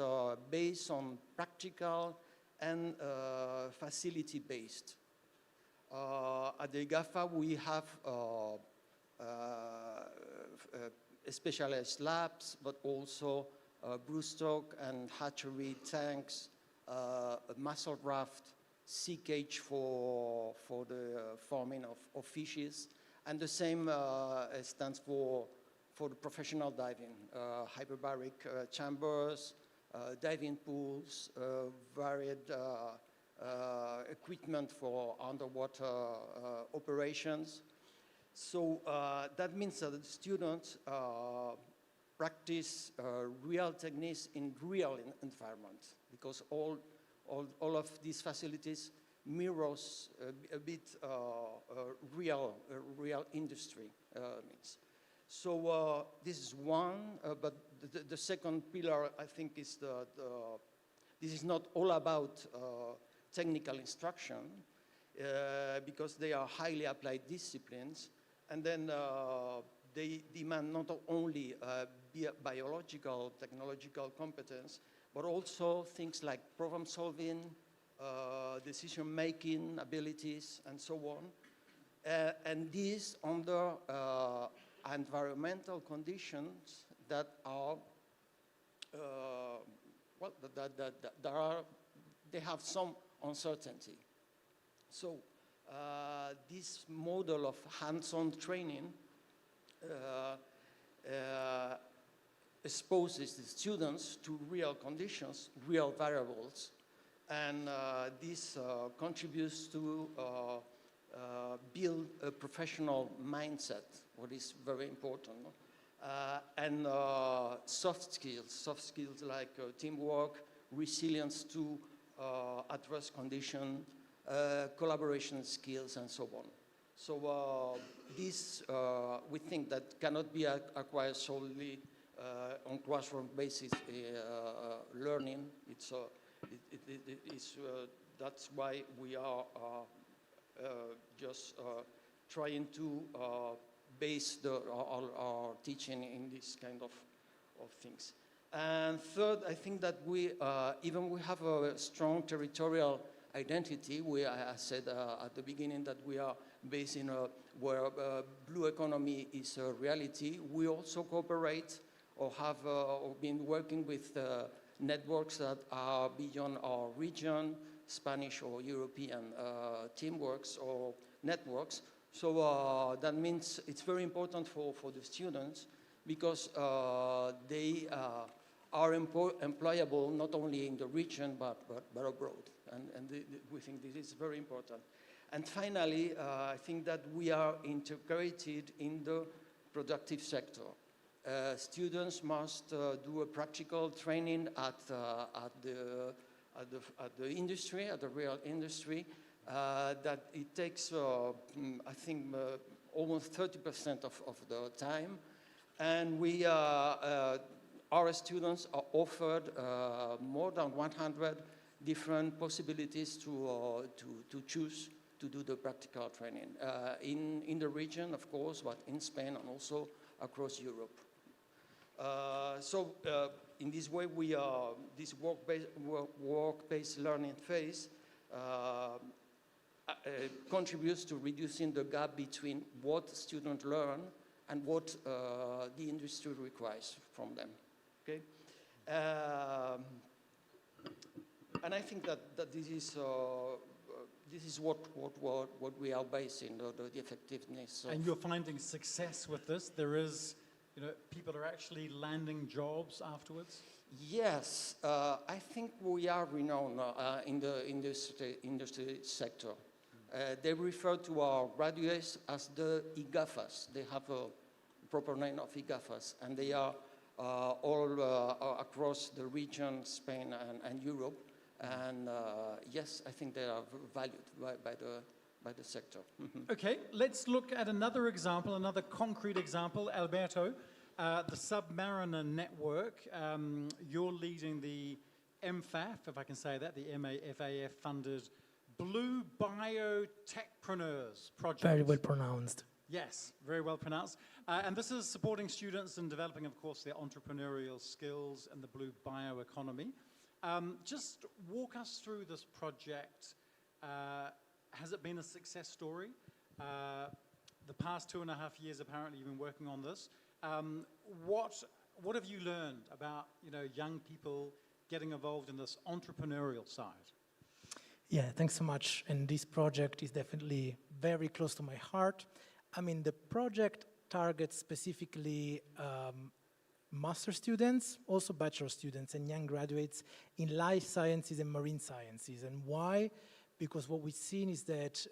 based on practical and facility-based. At the IGAFA, we have specialized labs, but also broodstock and hatchery tanks, a mussel raft, sea cage for the farming of fishes, and the same stands for the professional diving, hyperbaric chambers, diving pools, varied equipment for underwater operations. So that means that the students practice real techniques in real environment, because all of these facilities mirrors a bit real industry needs. So this is one, but the second pillar, I think, is this is not all about technical instruction, because they are highly applied disciplines, and then they demand not only biological, technological competence, but also things like problem solving, decision-making abilities, and so on. And these under environmental conditions that are, they have some uncertainty. So this model of hands-on training exposes the students to real conditions, real variables, and this contributes to build a professional mindset, what is very important, and soft skills like teamwork, resilience to adverse conditions, collaboration skills, and so on. So this, we think that cannot be acquired solely on classroom basis learning. That's why we are just trying to base our teaching in this kind of things. And third, I think that we have a strong territorial identity. I said at the beginning that we are based in where blue economy is a reality. We also cooperate or have been working with networks that are beyond our region, Spanish or European teamworks or networks. So that means it's very important for the students, because they are employable not only in the region but abroad. And we think this is very important. And finally, I think that we are integrated in the productive sector. Students must do a practical training at the industry, at the real industry, that it takes, I think, almost 30% of the time. And our students are offered more than 100 different possibilities to choose to do the practical training in the region, of course, but in Spain and also across Europe. So in this way, this work-based learning phase contributes to reducing the gap between what students learn and what the industry requires from them. Okay, and I think that this is what we are basing the effectiveness of. And you're finding success with this. There is people are actually landing jobs afterwards? Yes, I think we are renowned in the industry sector. They refer to our graduates as the IGAFAs. They have a proper name of IGAFAs, and they are all across the region, Spain and Europe. And yes, I think they are valued by the sector. Okay, let's look at another example, another concrete example. Alberto, the Submariner Network. You're leading the MFAF, if I can say that, the MAFAF funded Blue Biotechpreneurs project. Very well pronounced. Yes, very well pronounced. And this is supporting students in developing, of course, their entrepreneurial skills and the blue bioeconomy. Just walk us through this project. Has it been a success story? The past 2.5 years, apparently, you've been working on this. What have you learned about young people getting involved in this entrepreneurial side? Yeah, thanks so much. And this project is definitely very close to my heart. I mean, the project targets specifically master students, also bachelor students and young graduates in life sciences and marine sciences. And why? Because what we've seen is that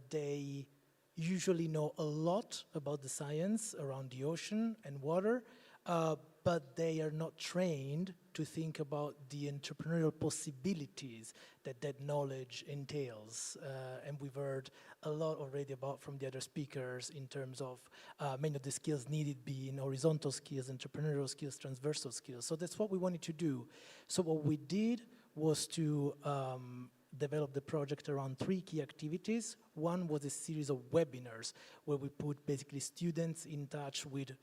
they usually know a lot about the science around the ocean and water, but they are not trained to think about the entrepreneurial possibilities that that knowledge entails. And we've heard a lot already about from the other speakers in terms of many of the skills needed being horizontal skills, entrepreneurial skills, transversal skills. So that's what we wanted to do. So what we did was to developed the project around 3 key activities. One was a series of webinars where we put basically students in touch with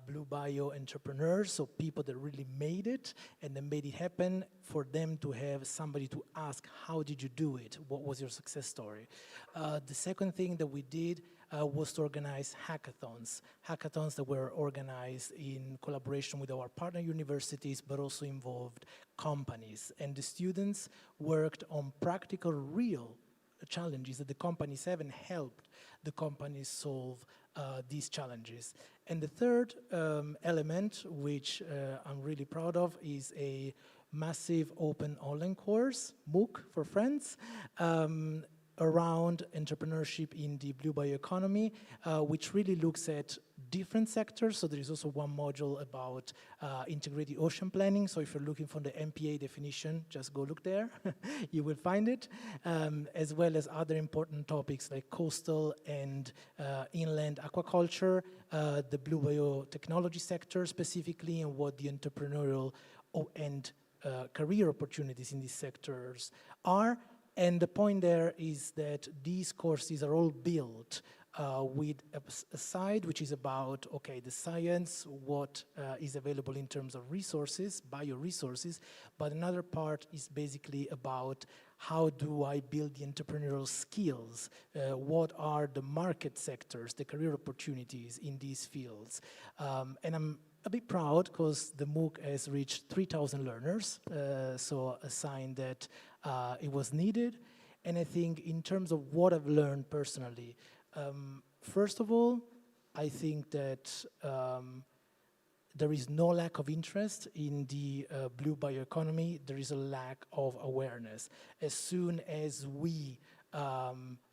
blue bio entrepreneurs, so people that really made it and then made it happen, for them to have somebody to ask, how did you do it? What was your success story? The second thing that we did was to organize hackathons that were organized in collaboration with our partner universities, but also involved companies. And the students worked on practical, real challenges that the companies have and helped the companies solve these challenges. And the third element, which I'm really proud of, is a massive open online course, MOOC for friends, around entrepreneurship in the blue bioeconomy, which really looks at different sectors. So there is also one module about integrated ocean planning. So if you're looking for the MPA definition, just go look there. You will find it, as well as other important topics like coastal and inland aquaculture, the blue biotechnology sector specifically, and what the entrepreneurial and career opportunities in these sectors are. And the point there is that these courses are all built with a side which is about, okay, the science, what is available in terms of resources, bioresources, but another part is basically about how do I build the entrepreneurial skills, what are the market sectors, the career opportunities in these fields. And I'm a bit proud because the MOOC has reached 3,000 learners, so a sign that it was needed. And I think in terms of what I've learned personally, first of all, I think that there is no lack of interest in the blue bioeconomy. There is a lack of awareness. As soon as we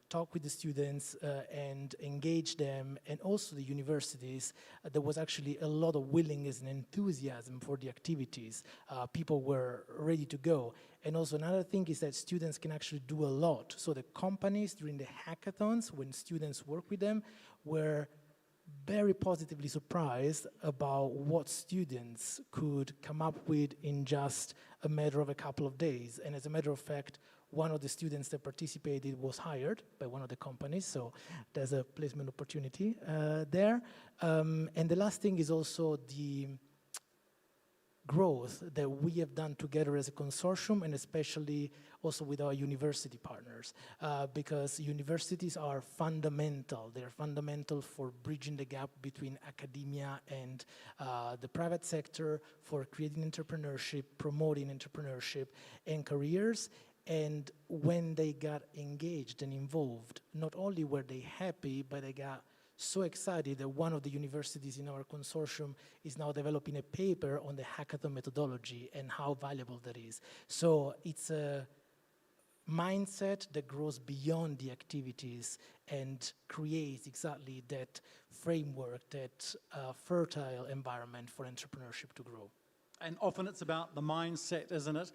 talk with the students and engage them, and also the universities, there was actually a lot of willingness and enthusiasm for the activities. People were ready to go. And also another thing is that students can actually do a lot. So the companies during the hackathons, when students work with them, were very positively surprised about what students could come up with in just a matter of a couple of days. And as a matter of fact, one of the students that participated was hired by one of the companies, so there's a placement opportunity there. And the last thing is also the growth that we have done together as a consortium, and especially also with our university partners, because universities are fundamental. They're fundamental for bridging the gap between academia and the private sector, for creating entrepreneurship, promoting entrepreneurship and careers. And when they got engaged and involved, not only were they happy, but they got so excited that one of the universities in our consortium is now developing a paper on the hackathon methodology and how valuable that is. So it's a mindset that grows beyond the activities and creates exactly that framework, that fertile environment for entrepreneurship to grow. And often it's about the mindset, isn't it?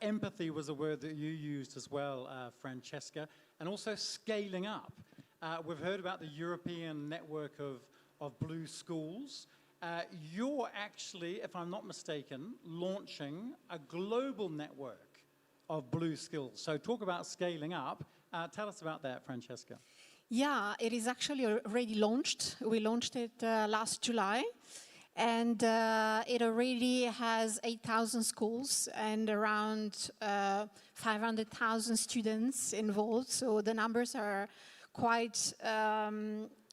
Empathy was a word that you used as well, Francesca, and also scaling up. We've heard about the European network of blue schools. You're actually, if I'm not mistaken, launching a global network of blue skills. So talk about scaling up. Tell us about that, Francesca. Yeah, it is actually already launched. We launched it last July. And it already has 8,000 schools and around 500,000 students involved. So the numbers are quite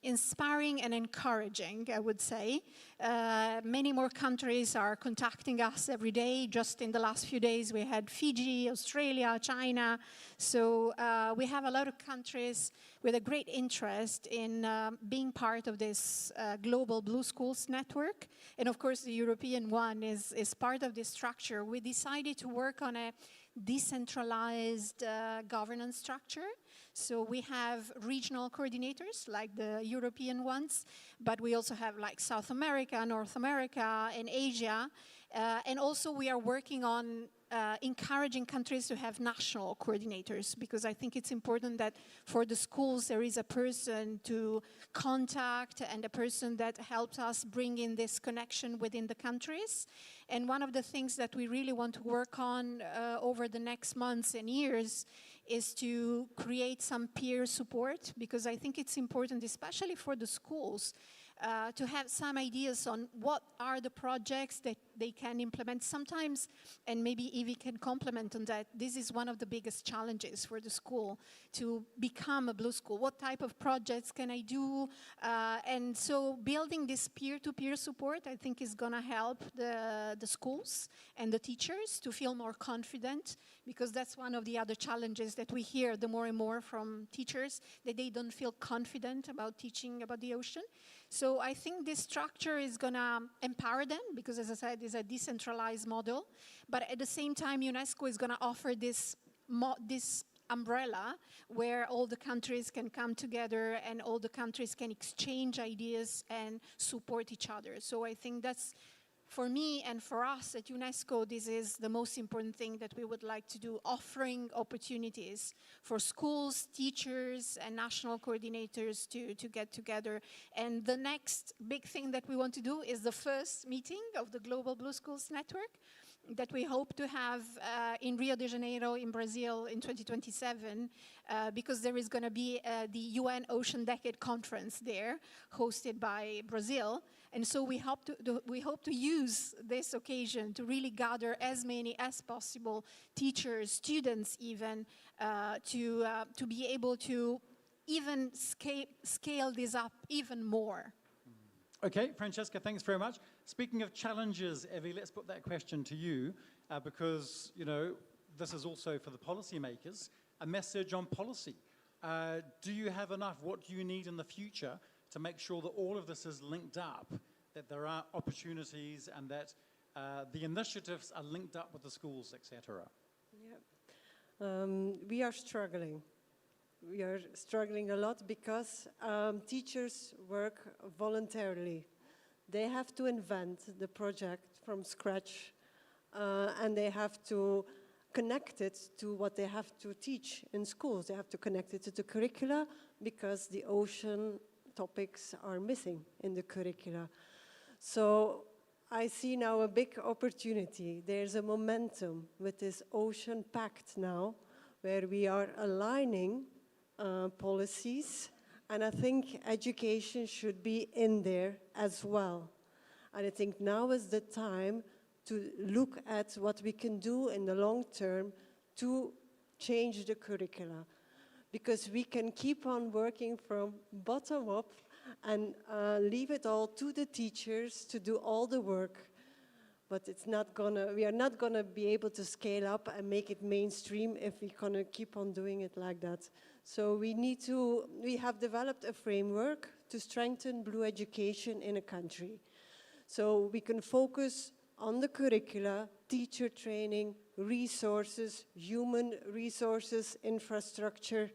inspiring and encouraging, I would say. Many more countries are contacting us every day. Just in the last few days, we had Fiji, Australia, China. So we have a lot of countries with a great interest in being part of this global Blue Schools network. And of course, the European one is part of this structure. We decided to work on a decentralized governance structure. So we have regional coordinators like the European ones, but we also have like South America, North America, and Asia. And also we are working on encouraging countries to have national coordinators, because I think it's important that for the schools there is a person to contact and a person that helps us bring in this connection within the countries. And one of the things that we really want to work on over the next months and years is to create some peer support, because I think it's important, especially for the schools, to have some ideas on what are the projects that they can implement. Sometimes, and maybe Evie can comment on that, this is one of the biggest challenges for the school to become a blue school. What type of projects can I do? And so building this peer-to-peer support, I think, is going to help the schools and the teachers to feel more confident, because that's one of the other challenges that we hear the more and more from teachers, that they don't feel confident about teaching about the ocean. So I think this structure is going to empower them, because, as I said, it's a decentralized model. But at the same time, UNESCO is going to offer this umbrella where all the countries can come together and all the countries can exchange ideas and support each other. So I think that's, for me and for us at UNESCO, this is the most important thing that we would like to do, offering opportunities for schools, teachers, and national coordinators to get together. And the next big thing that we want to do is the first meeting of the Global Blue Schools Network that we hope to have in Rio de Janeiro in Brazil in 2027, because there is going to be the UN Ocean Decade Conference there, hosted by Brazil. And so we hope to use this occasion to really gather as many as possible teachers, students even, to be able to even scale this up even more. Okay, Francesca, thanks very much. Speaking of challenges, Evie, let's put that question to you, because, you know, this is also for the policymakers, a message on policy. Do you have enough? What do you need in the future to make sure that all of this is linked up, that there are opportunities and that the initiatives are linked up with the schools, etc.? Yeah. We are struggling. We are struggling a lot because teachers work voluntarily. They have to invent the project from scratch, and they have to connect it to what they have to teach in schools. They have to connect it to the curricula, because the ocean topics are missing in the curricula. So I see now a big opportunity. There's a momentum with this Ocean Pact now, where we are aligning policies, and I think education should be in there as well. And I think now is the time to look at what we can do in the long term to change the curricula, because we can keep on working from bottom up and leave it all to the teachers to do all the work. but we are not gonna be able to scale up and make it mainstream if we're gonna keep on doing it like that. So we have developed a framework to strengthen Blue education in a country. So we can focus on the curricula, teacher training, resources, human resources, infrastructure.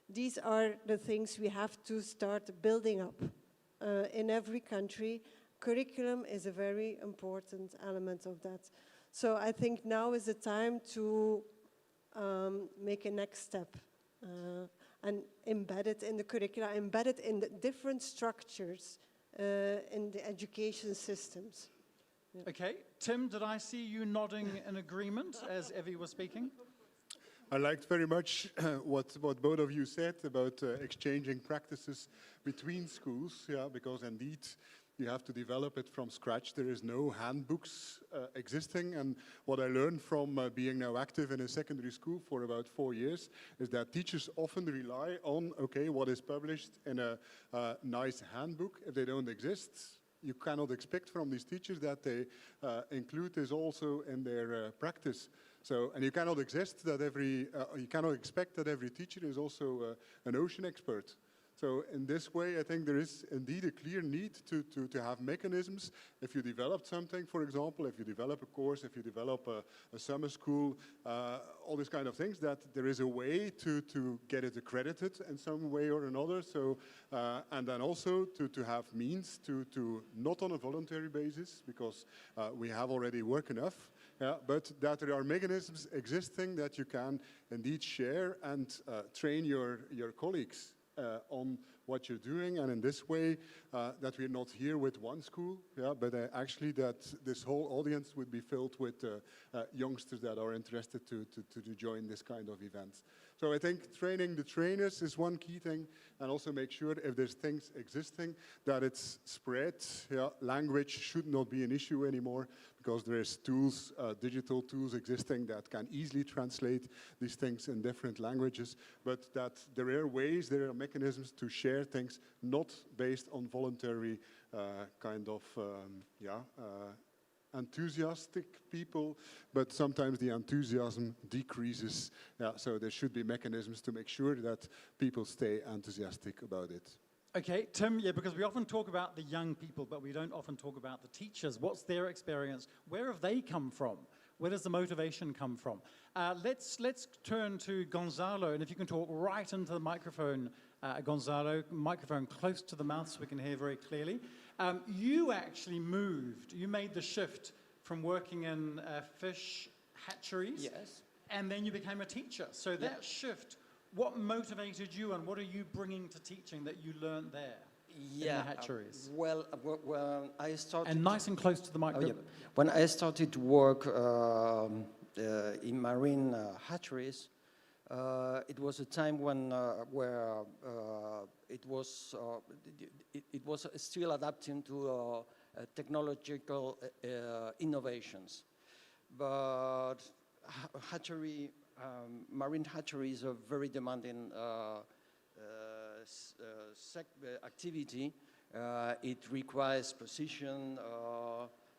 These are the things we have to start building up in every country. Curriculum is a very important element of that. So I think now is the time to make a next step and embed it in the curricula, embed it in the different structures in the education systems. Yeah. Okay, Tim, did I see you nodding in agreement as Evie was speaking? I liked very much what both of you said about exchanging practices between schools, yeah, because indeed you have to develop it from scratch. There is no handbooks existing, and what I learned from being now active in a secondary school for about 4 years is that teachers often rely on, okay, what is published in a nice handbook. If they don't exist, you cannot expect from these teachers that they include this also in their practice. So, and you cannot expect that every teacher is also an ocean expert. So in this way, I think there is indeed a clear need to have mechanisms. If you develop something, for example, if you develop a course, if you develop a summer school, all these kind of things, that there is a way to get it accredited in some way or another. So, and then also to have means to not on a voluntary basis, because we have already work enough, yeah, but that there are mechanisms existing that you can indeed share and train your colleagues on what you're doing, and in this way that we're not here with one school, yeah, but actually that this whole audience would be filled with youngsters that are interested to join this kind of events. So I think training the trainers is one key thing, and also make sure if there's things existing that it's spread. Yeah, language should not be an issue anymore, because there is tools, digital tools existing that can easily translate these things in different languages, but that there are ways, there are mechanisms to share things not based on voluntary kind of, enthusiastic people, but sometimes the enthusiasm decreases. Yeah, so there should be mechanisms to make sure that people stay enthusiastic about it. Okay, Tim, yeah, because we often talk about the young people, but we don't often talk about the teachers. What's their experience? Where have they come from? Where does the motivation come from? Let's turn to Gonzalo, and if you can talk right into the microphone, Gonzalo, microphone close to the mouth so we can hear very clearly. You actually you made the shift from working in fish hatcheries, Yes. and then you became a teacher. So that shift, what motivated you, and what are you bringing to teaching that you learned there in the hatcheries? Well, I started... And nice and close to the microphone. When I started to work in marine hatcheries, it was a time when where it was still adapting to technological innovations, but marine hatcheries are very demanding activity. It requires precision,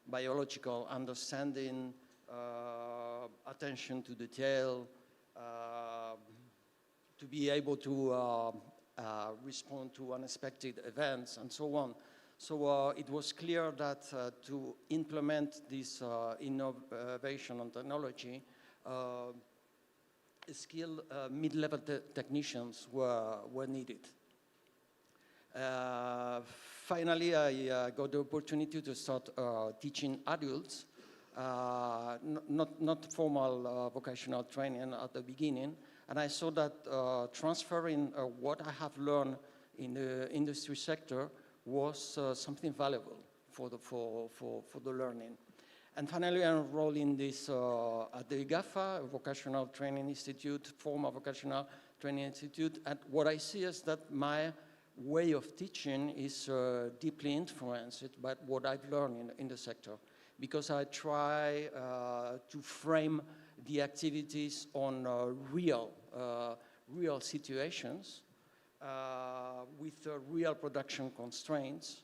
biological understanding, attention to detail, to be able to respond to unexpected events and so on. So it was clear that to implement this innovation and technology, skilled mid-level technicians were needed. Finally, I got the opportunity to start teaching adults, not formal vocational training at the beginning, and I saw that transferring what I have learned in the industry sector was something valuable for the learning. And finally, I enrolled in this at the IGAFA, Vocational Training Institute, former Vocational Training Institute, and what I see is that my way of teaching is deeply influenced by what I've learned in the sector, because I try to frame the activities on real situations with real production constraints,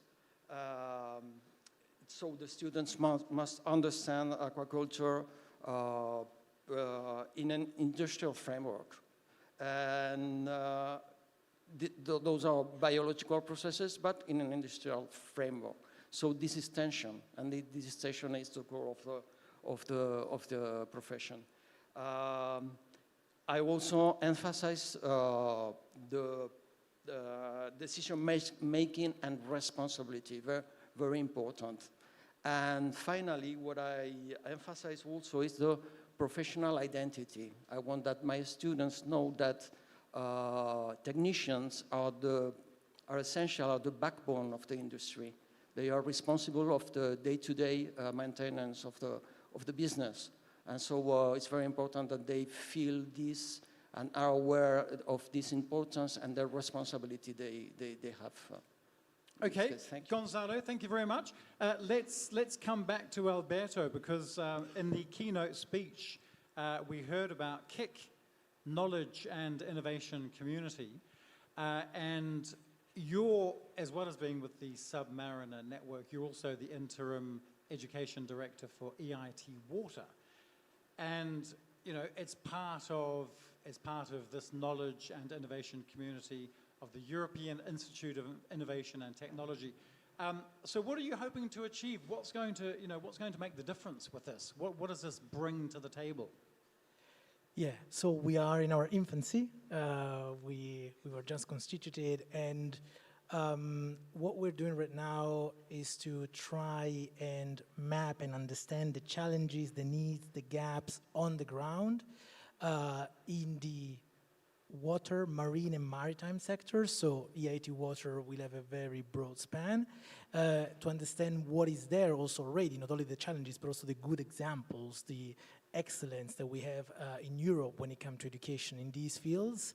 so the students must understand aquaculture in an industrial framework. And those are biological processes, but in an industrial framework. So this is tension, and this tension is the core of the profession. I also emphasize the decision making and responsibility, very, very important. And finally, what I emphasize also is the professional identity. I want that my students know that technicians are essential, are the backbone of the industry. They are responsible of the day-to-day maintenance of the business. And so it's very important that they feel this and are aware of this importance and the responsibility they have. Okay, Thank you. Gonzalo, thank you very much. Let's come back to Alberto, because in the keynote speech, we heard about KIC, Knowledge and Innovation Community, and you're, as well as being with the Submariner Network, you're also the interim education director for EIT Water. And, you know, it's part of this knowledge and innovation community of the European Institute of Innovation and Technology. So what are you hoping to achieve? What's going to make the difference with this? What does this bring to the table? Yeah, so we are in our infancy. We were just constituted, and what we're doing right now is to try and map and understand the challenges, the needs, the gaps on the ground in the water, marine and maritime sectors. So EIT Water will have a very broad span to understand what is there also already, not only the challenges, but also the good examples, the excellence that we have in Europe when it comes to education in these fields,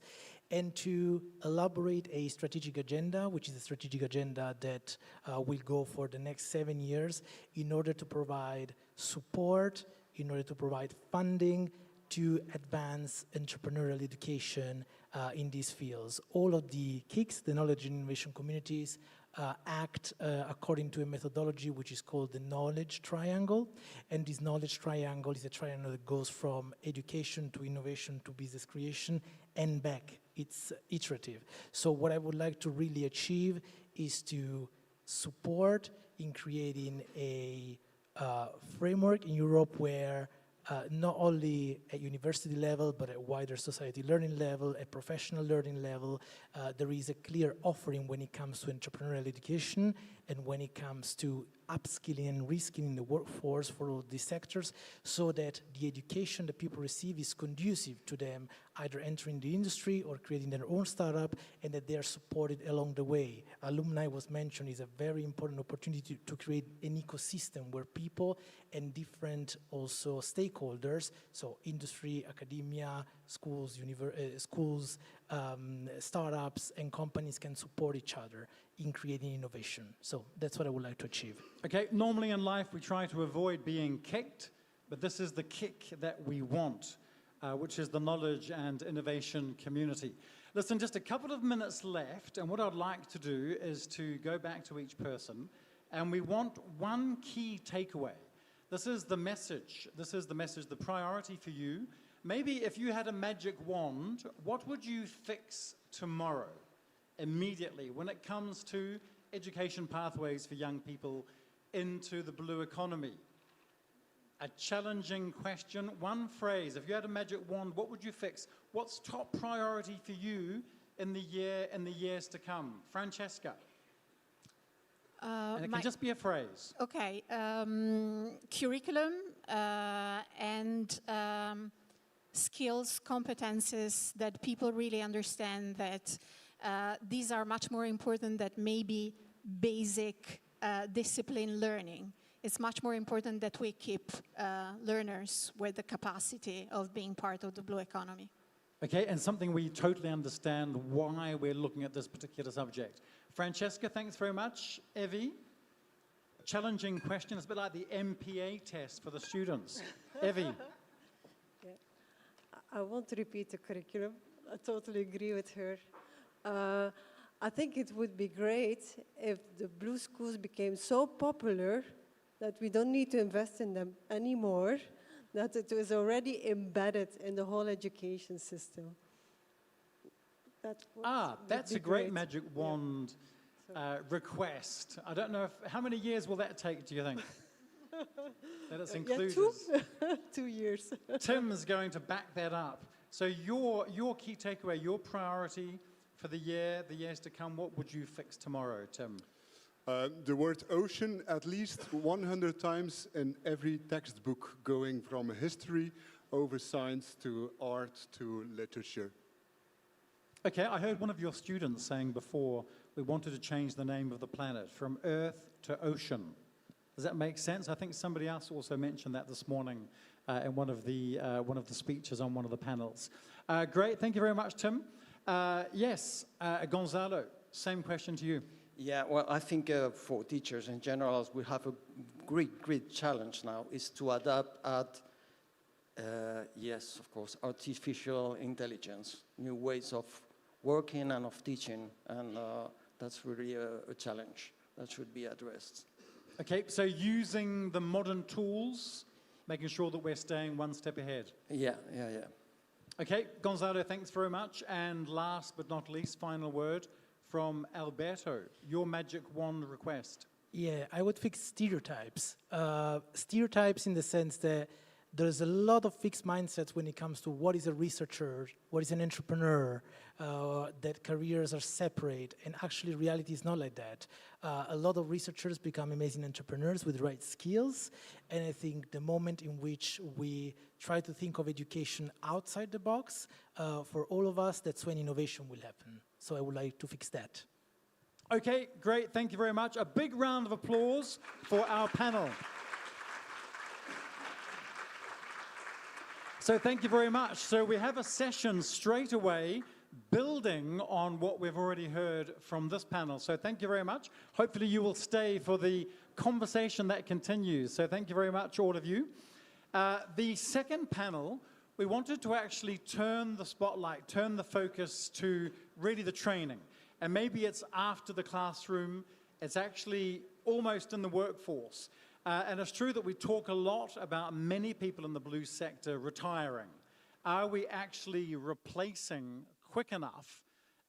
and to elaborate a strategic agenda, which is a strategic agenda that will go for the next 7 years in order to provide support, in order to provide funding to advance entrepreneurial education in these fields. All of the KICs, the Knowledge and Innovation Communities, act according to a methodology which is called the Knowledge Triangle. And this Knowledge Triangle is a triangle that goes from education to innovation to business creation and back. It's iterative. So what I would like to really achieve is to support in creating a framework in Europe where not only at university level, but at wider society learning level, at professional learning level, there is a clear offering when it comes to entrepreneurial education and when it comes to upskilling and reskilling the workforce for all these sectors, so that the education that people receive is conducive to them either entering the industry or creating their own startup, and that they are supported along the way. Alumni was mentioned is a very important opportunity to create an ecosystem where people and different also stakeholders, so industry, academia, schools, startups and companies can support each other in creating innovation. So that's what I would like to achieve. Okay, normally in life we try to avoid being kicked, but this is the kick that we want, which is the knowledge and innovation community. Listen, just a couple of minutes left, and what I'd like to do is to go back to each person, and we want one key takeaway. This is the message, the priority for you. Maybe if you had a magic wand, what would you fix tomorrow, immediately, when it comes to education pathways for young people into the blue economy? A challenging question, one phrase. If you had a magic wand, what would you fix? What's top priority for you in the years to come? Francesca. And it can just be a phrase. Okay, curriculum and skills, competences that people really understand that these are much more important than maybe basic discipline learning. It's much more important that we keep learners with the capacity of being part of the blue economy. Okay, and something we totally understand why we're looking at this particular subject. Francesca, thanks very much. Evie, challenging question. It's a bit like the MPA test for the students. Evie. Yeah. I won't repeat the curriculum. I totally agree with her. I think it would be great if the blue schools became so popular that we don't need to invest in them anymore, that it is already embedded in the whole education system. That's a great magic wand request. I don't know how many years will that take, do you think? That it's included. 2 years. Tim is going to back that up. So your key takeaway, your priority for the years to come, what would you fix tomorrow, Tim? The word ocean at least 100 times in every textbook, going from history over science to art to literature. Okay, I heard one of your students saying before we wanted to change the name of the planet from Earth to Ocean. Does that make sense? I think somebody else also mentioned that this morning in one of the speeches on one of the panels. Great, thank you very much, Tim. Yes, Gonzalo, same question to you. Yeah, well, I think for teachers in general, we have a great challenge now is to adapt at, yes, of course, artificial intelligence, new ways of working and of teaching, and that's really a challenge that should be addressed. Okay, so using the modern tools, making sure that we're staying one step ahead. Yeah. Okay, Gonzalo, thanks very much. And last but not least, final word from Alberto, your magic wand request. Yeah, I would fix stereotypes. Stereotypes in the sense that there's a lot of fixed mindsets when it comes to what is a researcher, what is an entrepreneur, that careers are separate, and actually reality is not like that. A lot of researchers become amazing entrepreneurs with the right skills, and I think the moment in which we try to think of education outside the box, for all of us, that's when innovation will happen. So I would like to fix that. Okay, great, thank you very much. A big round of applause for our panel. So thank you very much. So we have a session straight away building on what we've already heard from this panel. So thank you very much. Hopefully you will stay for the conversation that continues. So thank you very much, all of you. The second panel, we wanted to actually turn the spotlight, turn the focus to really the training. And maybe it's after the classroom, it's actually almost in the workforce. And it's true that we talk a lot about many people in the blue sector retiring. Are we actually replacing quick enough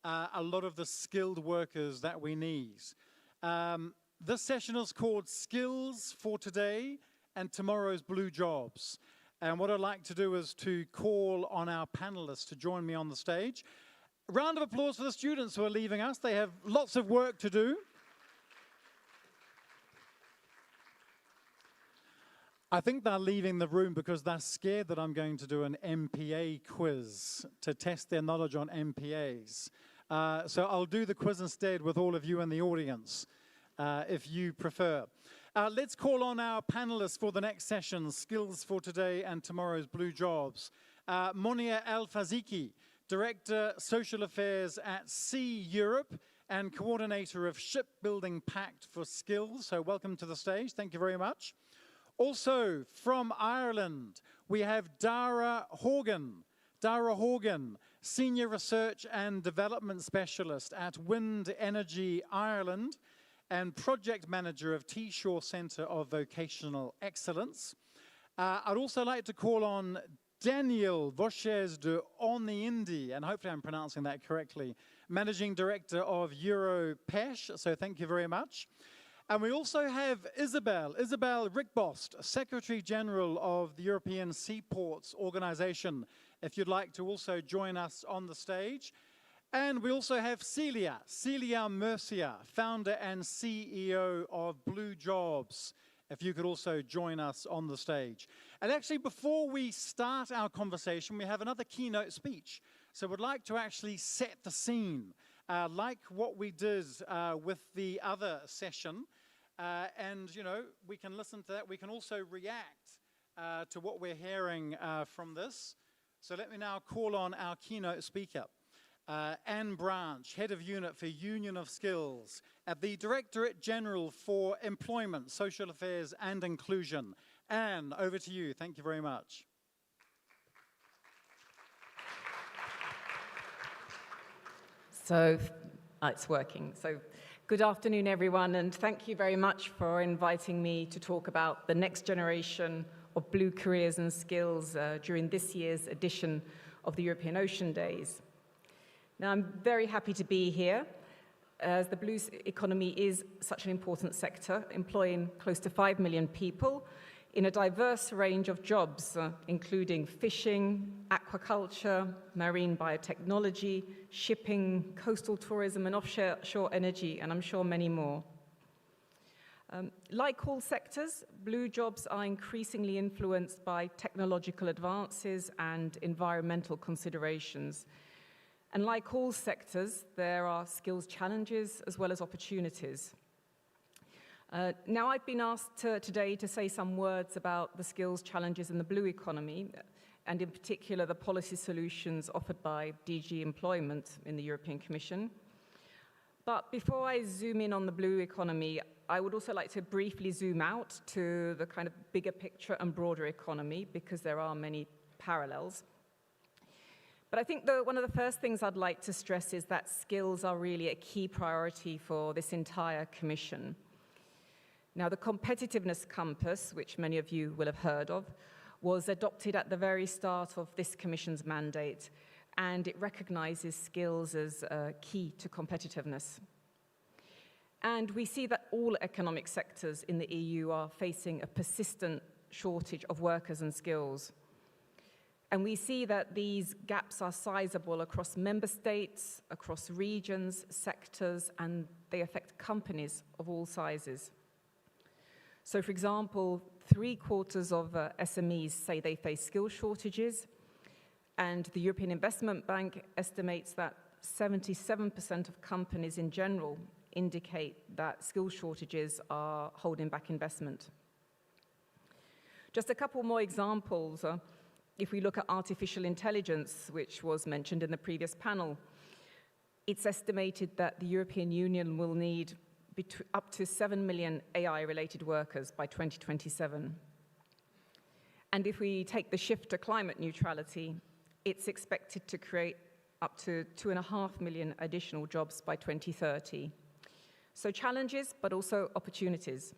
a lot of the skilled workers that we need? This session is called Skills for Today and Tomorrow's Blue Jobs. And what I'd like to do is to call on our panelists to join me on the stage. A round of applause for the students who are leaving us. They have lots of work to do. I think they're leaving the room because they're scared that I'm going to do an MPA quiz to test their knowledge on MPAs. So I'll do the quiz instead with all of you in the audience, if you prefer. Let's call on our panelists for the next session, Skills for Today and Tomorrow's Blue Jobs. Monia El-Faziki, Director, Social Affairs at Sea Europe and Coordinator of Shipbuilding Pact for Skills. So welcome to the stage. Thank you very much. Also, from Ireland, we have Dara Horgan. Dara Horgan, Senior Research and Development Specialist at Wind Energy Ireland and Project Manager of T-Shore Centre of Vocational Excellence. I'd also like to call on Daniel Voches de Onindi, and hopefully I'm pronouncing that correctly, Managing Director of EuroPesh, so thank you very much. And we also have Isabel Rickbost, Secretary General of the European Seaports Organization, if you'd like to also join us on the stage. And we also have Celia Murcia, Founder and CEO of Blue Jobs, if you could also join us on the stage. And actually, before we start our conversation, we have another keynote speech. So we'd like to actually set the scene, like what we did with the other session. And, you know, we can listen to that. We can also react to what we're hearing from this. So let me now call on our keynote speaker, Anne Branch, Head of Unit for Union of Skills at the Directorate General for Employment, Social Affairs and Inclusion. Anne, over to you. Thank you very much. So, it's working. So, Good afternoon, everyone, and thank you very much for inviting me to talk about the next generation of blue careers and skills during this year's edition of the European Ocean Days. Now, I'm very happy to be here, as the blue economy is such an important sector, employing close to 5 million people in a diverse range of jobs, including fishing, aquaculture, marine biotechnology, shipping, coastal tourism, and offshore energy, and I'm sure many more. Like all sectors, blue jobs are increasingly influenced by technological advances and environmental considerations. And like all sectors, there are skills challenges as well as opportunities. Now, I've been asked today to say some words about the skills challenges in the blue economy, and in particular, the policy solutions offered by DG Employment in the European Commission. But before I zoom in on the blue economy, I would also like to briefly zoom out to the kind of bigger picture and broader economy, because there are many parallels. But I think one of the first things I'd like to stress is that skills are really a key priority for this entire Commission. Now, the competitiveness compass, which many of you will have heard of, was adopted at the very start of this Commission's mandate, and it recognizes skills as key to competitiveness. And we see that all economic sectors in the EU are facing a persistent shortage of workers and skills. And we see that these gaps are sizable across member states, across regions, sectors, and they affect companies of all sizes. So, for example, 3/4 of SMEs say they face skill shortages, and the European Investment Bank estimates that 77% of companies in general indicate that skill shortages are holding back investment. Just a couple more examples. If we look at artificial intelligence, which was mentioned in the previous panel, it's estimated that the European Union will need up to 7 million AI-related workers by 2027. And if we take the shift to climate neutrality, it's expected to create up to 2.5 million additional jobs by 2030. So challenges, but also opportunities.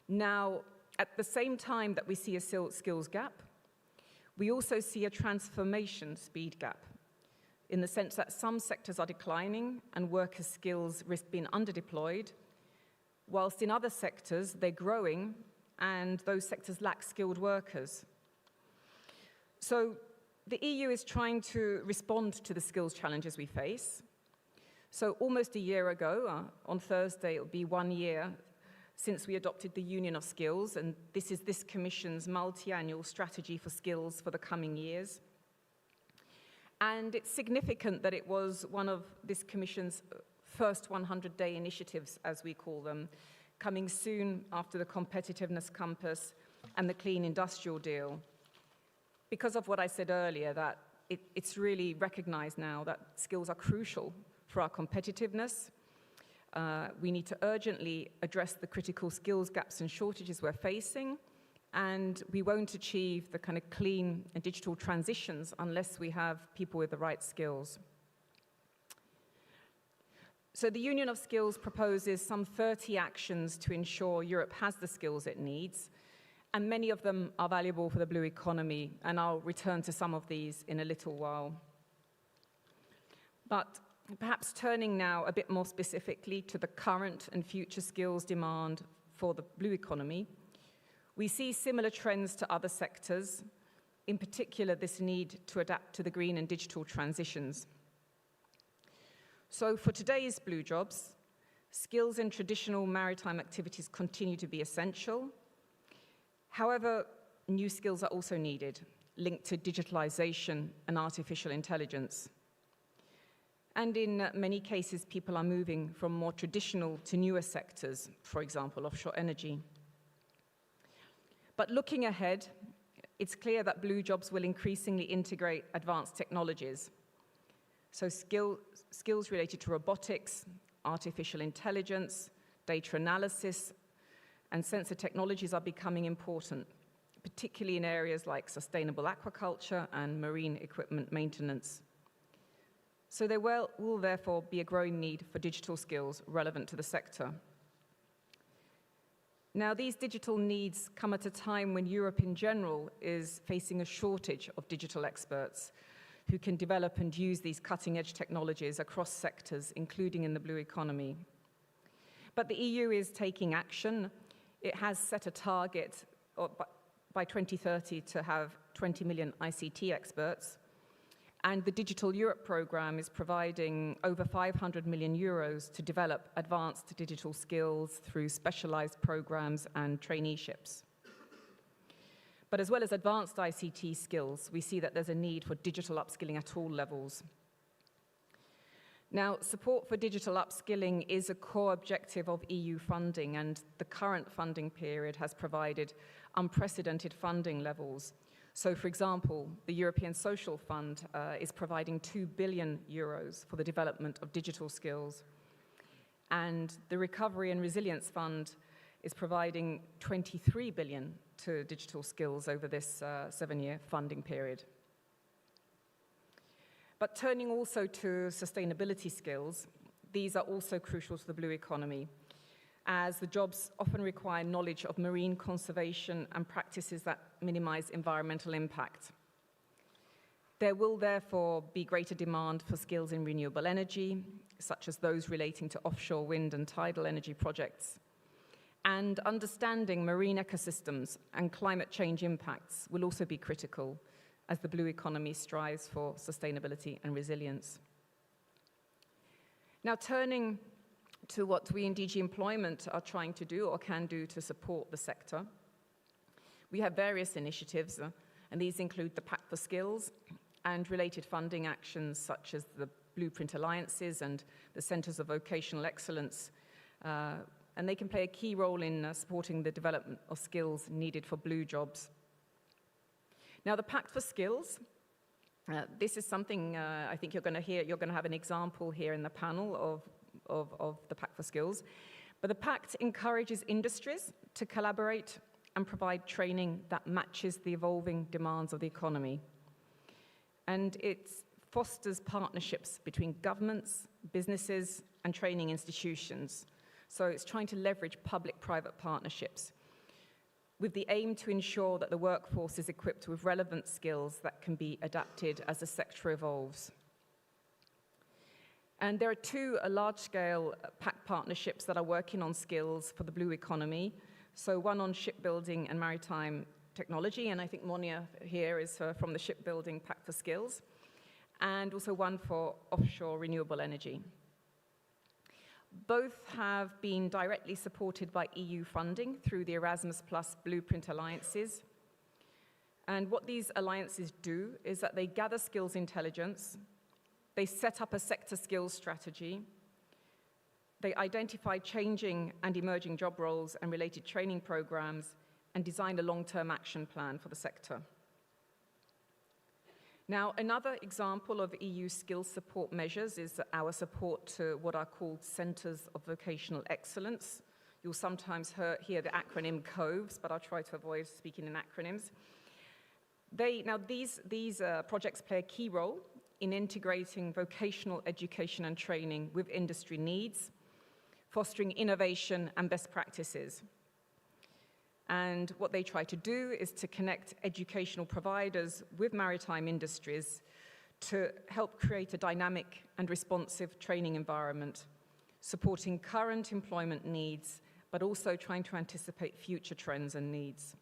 Now, at the same time that we see a skills gap, we also see a transformation speed gap, in the sense that some sectors are declining and workers' skills risk being underdeployed, whilst in other sectors they're growing and those sectors lack skilled workers. So the EU is trying to respond to the skills challenges we face. So almost a year ago, on Thursday, it will be 1 year since we adopted the Union of Skills, and this is this Commission's multi-annual strategy for skills for the coming years. And it's significant that it was one of this Commission's first 100-day initiatives, as we call them, coming soon after the competitiveness compass and the clean industrial deal. Because of what I said earlier, that it's really recognized now that skills are crucial for our competitiveness. We need to urgently address the critical skills gaps and shortages we're facing, and we won't achieve the kind of clean and digital transitions unless we have people with the right skills. So the Union of Skills proposes some 30 actions to ensure Europe has the skills it needs, and many of them are valuable for the blue economy, and I'll return to some of these in a little while. But perhaps turning now a bit more specifically to the current and future skills demand for the blue economy, we see similar trends to other sectors, in particular this need to adapt to the green and digital transitions. So for today's blue jobs, skills in traditional maritime activities continue to be essential. However, new skills are also needed, linked to digitalization and artificial intelligence. And in many cases, people are moving from more traditional to newer sectors, for example, offshore energy. But looking ahead, it's clear that blue jobs will increasingly integrate advanced technologies. So skills related to robotics, artificial intelligence, data analysis, and sensor technologies are becoming important, particularly in areas like sustainable aquaculture and marine equipment maintenance. So there will therefore be a growing need for digital skills relevant to the sector. Now, these digital needs come at a time when Europe in general is facing a shortage of digital experts who can develop and use these cutting-edge technologies across sectors, including in the blue economy. But the EU is taking action. It has set a target by 2030 to have 20 million ICT experts. And the Digital Europe programme is providing over 500 million euros to develop advanced digital skills through specialised programmes and traineeships. But as well as advanced ICT skills, we see that there's a need for digital upskilling at all levels. Now, support for digital upskilling is a core objective of EU funding, and the current funding period has provided unprecedented funding levels. So, for example, the European Social Fund is providing 2 billion euros for the development of digital skills. And the Recovery and Resilience Fund is providing 23 billion to digital skills over this 7-year funding period. But turning also to sustainability skills, these are also crucial to the blue economy, as the jobs often require knowledge of marine conservation and practices that minimize environmental impact. There will therefore be greater demand for skills in renewable energy, such as those relating to offshore wind and tidal energy projects. And understanding marine ecosystems and climate change impacts will also be critical as the blue economy strives for sustainability and resilience. Now, turning to what we in DG Employment are trying to do or can do to support the sector. We have various initiatives, and these include the Pact for Skills and related funding actions such as the Blueprint Alliances and the Centres of Vocational Excellence, and they can play a key role in supporting the development of skills needed for blue jobs. Now, the Pact for Skills, this is something I think you're going to have an example here in the panel of the Pact for Skills. But the Pact encourages industries to collaborate and provide training that matches the evolving demands of the economy. And it fosters partnerships between governments, businesses, and training institutions. So it's trying to leverage public-private partnerships with the aim to ensure that the workforce is equipped with relevant skills that can be adapted as the sector evolves. And there are two large-scale Pact partnerships that are working on skills for the blue economy. So one on shipbuilding and maritime technology, and I think Monia here is from the Shipbuilding Pact for Skills, and also one for offshore renewable energy. Both have been directly supported by EU funding through the Erasmus Plus Blueprint Alliances. And what these alliances do is that they gather skills intelligence, they set up a sector skills strategy, they identify changing and emerging job roles and related training programs, and design a long-term action plan for the sector. Now, another example of EU skills support measures is our support to what are called Centres of Vocational Excellence. You'll sometimes hear the acronym COVES, but I'll try to avoid speaking in acronyms. These projects play a key role in integrating vocational education and training with industry needs, fostering innovation and best practices. And what they try to do is to connect educational providers with maritime industries to help create a dynamic and responsive training environment, supporting current employment needs, but also trying to anticipate future trends and needs.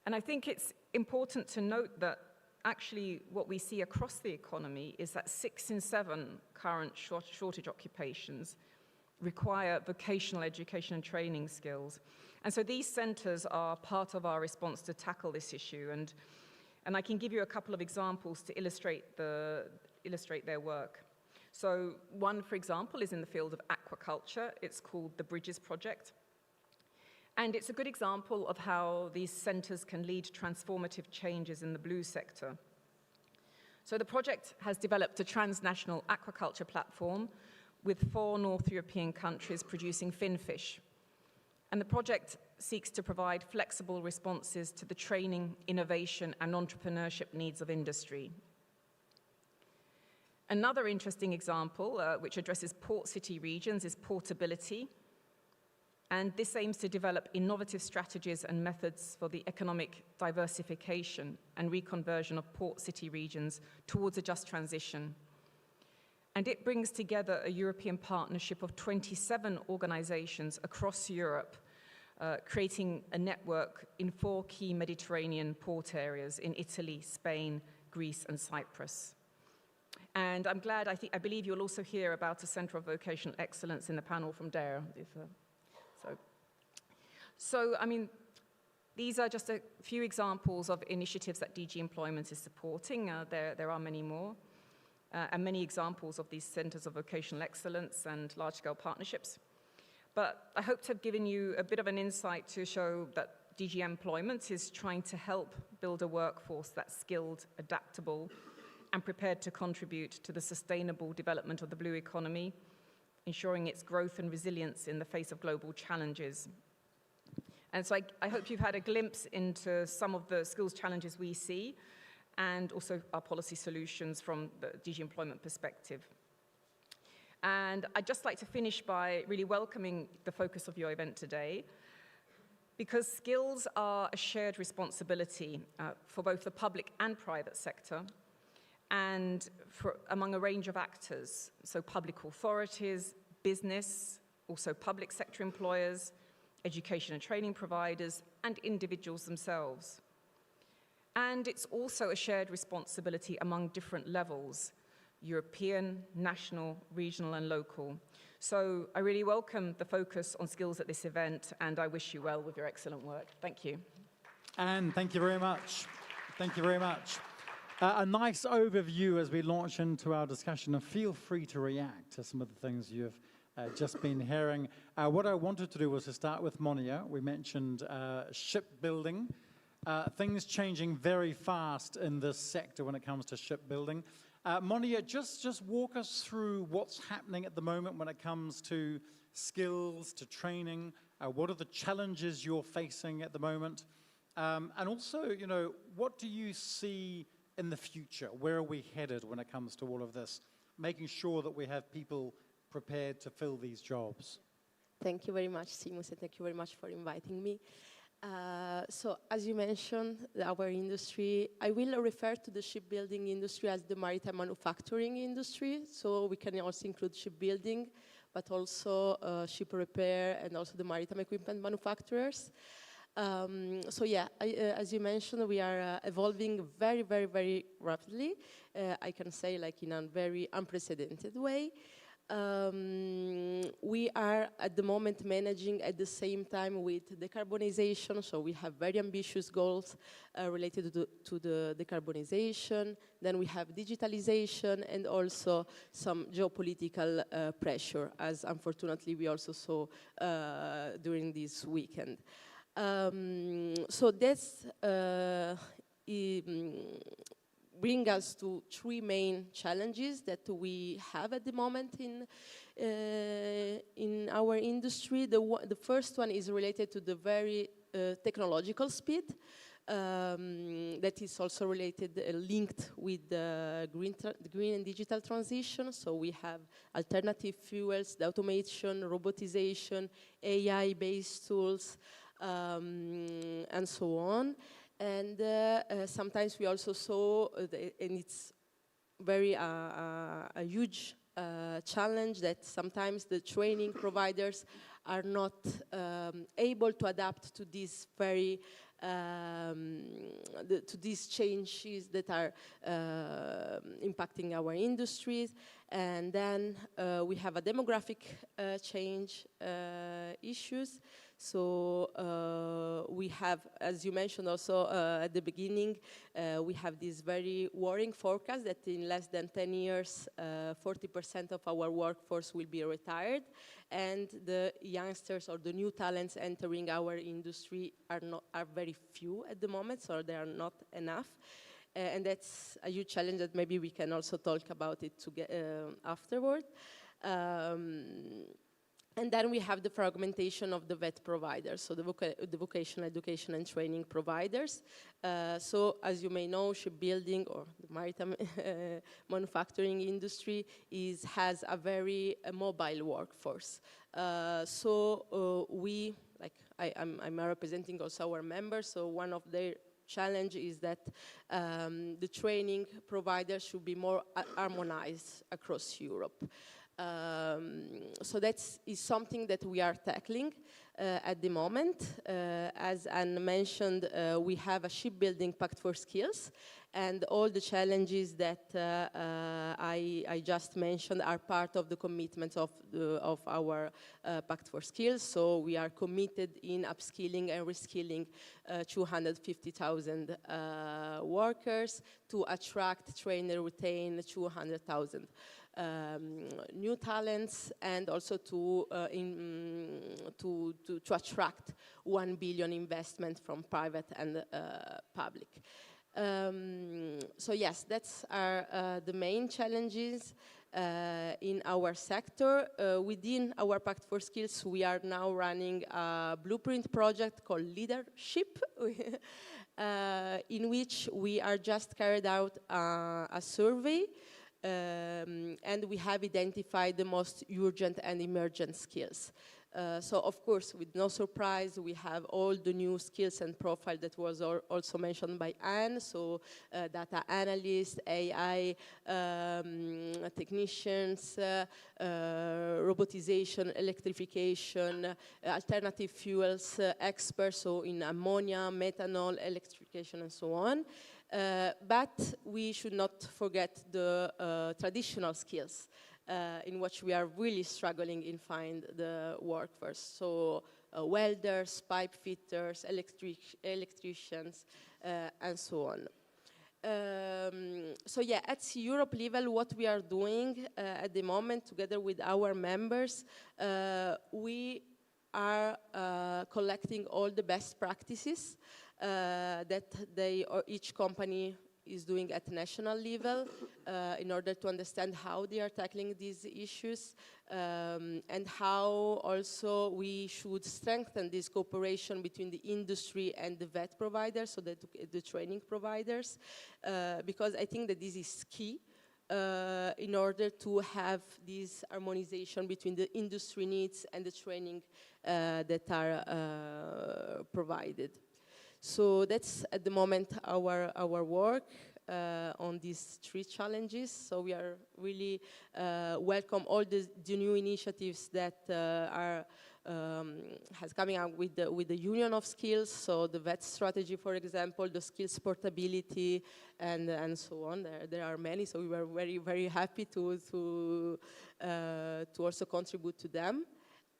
And I think it's important to note that actually what we see across the economy is that 6 in 7 current shortage occupations require vocational education and training skills. And so these centres are part of our response to tackle this issue. And I can give you a couple of examples to illustrate their work. So one, for example, is in the field of aquaculture. It's called the Bridges Project. And it's a good example of how these centres can lead to transformative changes in the blue sector. So the project has developed a transnational aquaculture platform with 4 North European countries producing finfish. And the project seeks to provide flexible responses to the training, innovation, and entrepreneurship needs of industry. Another interesting example, which addresses port city regions, is portability. And this aims to develop innovative strategies and methods for the economic diversification and reconversion of port city regions towards a just transition. And it brings together a European partnership of 27 organizations across Europe, creating a network in 4 key Mediterranean port areas in Italy, Spain, Greece, and Cyprus. And I'm glad, I believe you'll also hear about a Center of Vocational Excellence in the panel from DARE. So, I mean, these are just a few examples of initiatives that DG Employment is supporting. There are many more, and many examples of these centers of vocational excellence and large-scale partnerships. But I hope to have given you a bit of an insight to show that DG Employment is trying to help build a workforce that's skilled, adaptable, and prepared to contribute to the sustainable development of the blue economy, ensuring its growth and resilience in the face of global challenges. And so I hope you've had a glimpse into some of the skills challenges we see, and also our policy solutions from the DG Employment perspective. And I'd just like to finish by really welcoming the focus of your event today, because skills are a shared responsibility for both the public and private sector, and among a range of actors, so public authorities, business, also public sector employers, education and training providers, and individuals themselves. And it's also a shared responsibility among different levels, European, national, regional, and local. So I really welcome the focus on skills at this event, and I wish you well with your excellent work. Thank you. Anne, thank you very much. Thank you very much. A nice overview as we launch into our discussion, and feel free to react to some of the things you've just been hearing. What I wanted to do was to start with Monia. We mentioned shipbuilding. Things changing very fast in this sector when it comes to shipbuilding. Monia, just walk us through what's happening at the moment when it comes to skills, to training. What are the challenges you're facing at the moment? And also, you know, what do you see in the future? Where are we headed when it comes to all of this? Making sure that we have people prepared to fill these jobs. Thank you very much, Seamus, and thank you very much for inviting me. So, as you mentioned, our industry, I will refer to the shipbuilding industry as the maritime manufacturing industry, so we can also include shipbuilding, but also ship repair and also the maritime equipment manufacturers. So yeah, as you mentioned, we are evolving very, very, very rapidly. I can say like in a very unprecedented way. We are at the moment managing at the same time with decarbonization, so we have very ambitious goals related to the decarbonization. Then we have digitalization and also some geopolitical pressure, as unfortunately we also saw during this weekend. So this bring us to 3 main challenges that we have at the moment in our industry. The first one is related to the very technological speed. That is also related, linked with the green and digital transition. So we have alternative fuels, the automation, robotization, AI-based tools, and so on. And sometimes we also saw, and it's very a huge challenge, that sometimes the training providers are not able to adapt to these very to these changes that are impacting our industries. And then we have a demographic change issues. So we have, as you mentioned also at the beginning, we have this very worrying forecast that in less than 10 years, 40% of our workforce will be retired, and the youngsters or the new talents entering our industry are very few at the moment, so they are not enough. And that's a huge challenge that maybe we can also talk about it afterward. And then we have the fragmentation of the VET providers, so the vocational education and training providers. So as you may know, shipbuilding or the maritime manufacturing industry has a very mobile workforce. We, like I'm representing also our members, so one of their challenge is that the training providers should be more harmonized across Europe. So that is something that we are tackling at the moment. As Anne mentioned, we have a shipbuilding pact for skills, and all the challenges that I just mentioned are part of the commitments of our pact for skills. So we are committed in upskilling and reskilling 250,000 workers to attract, train, and retain 200,000 new talents, and also to attract 1 billion investment from private and public. So yes, that's the main challenges in our sector. Within our Pact for Skills, we are now running a blueprint project called Leadership, in which we are just carried out a survey. And we have identified the most urgent and emergent skills. So of course, with no surprise, we have all the new skills and profile that was also mentioned by Anne. So data analysts, AI technicians, robotization, electrification, alternative fuels experts, so in ammonia, methanol, electrification, and so on. But we should not forget the traditional skills in which we are really struggling in find the workforce. So welders, pipe fitters, electricians, and so on. So yeah, at Europe level, what we are doing at the moment, together with our members, we are collecting all the best practices that each company is doing at national level in order to understand how they are tackling these issues and how also we should strengthen this cooperation between the industry and the VET providers, so that the training providers, because I think that this is key in order to have this harmonization between the industry needs and the training that are provided. So that's at the moment our work on these three challenges. So we are really welcome all the new initiatives that has coming out with the Union of Skills. So the VET strategy, for example, the skills portability, and so on. There are many. So we were very happy to also contribute to them.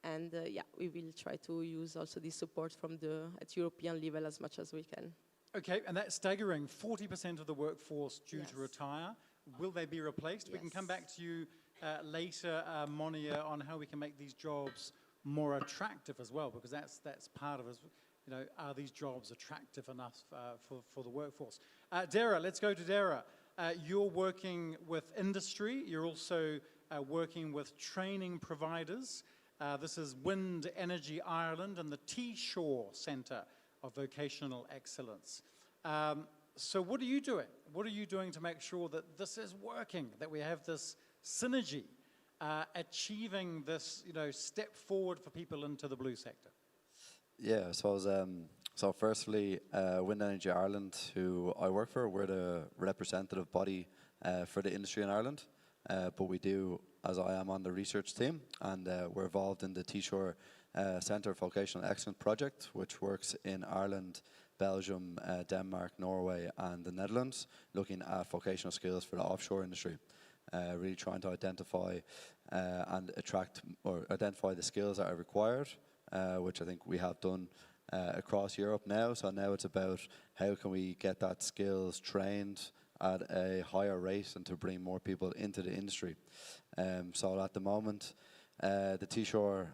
And yeah, we will try to use also this support from at European level as much as we can. Okay, and that's staggering. 40% of the workforce due to retire. Will they be replaced? Yes. We can come back to you later, Monia, on how we can make these jobs more attractive as well, because that's part of us. You know, are these jobs attractive enough for the workforce? Dara, let's go to Dara. You're working with industry. You're also working with training providers. This is Wind Energy Ireland and the T-Shore Centre of Vocational Excellence. So what are you doing? What are you doing to make sure that this is working, that we have this synergy, achieving this, step forward for people into the blue sector? Yeah, I suppose, so firstly, Wind Energy Ireland, who I work for, we're the representative body for the industry in Ireland. But we do, as I am on the research team, and we're involved in the T-Shore Centre of Vocational Excellence project, which works in Ireland, Belgium, Denmark, Norway, and the Netherlands, looking at vocational skills for the offshore industry. Really trying to identify and attract or identify the skills that are required, which I think we have done across Europe now. So now it's about how can we get that skills trained at a higher rate and to bring more people into the industry. So at the moment, the T-Shore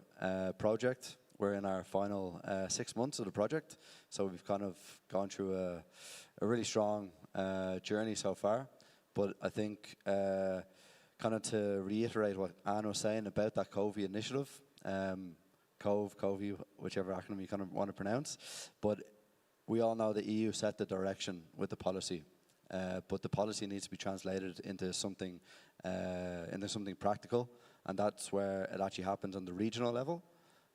project, we're in our final 6 months of the project. So we've kind of gone through a really strong journey so far. But I think kind of to reiterate what Anne was saying about that COVI initiative, COVE, whichever acronym you kind of want to pronounce. But we all know the EU set the direction with the policy, but the policy needs to be translated into something practical, and that's where it actually happens on the regional level,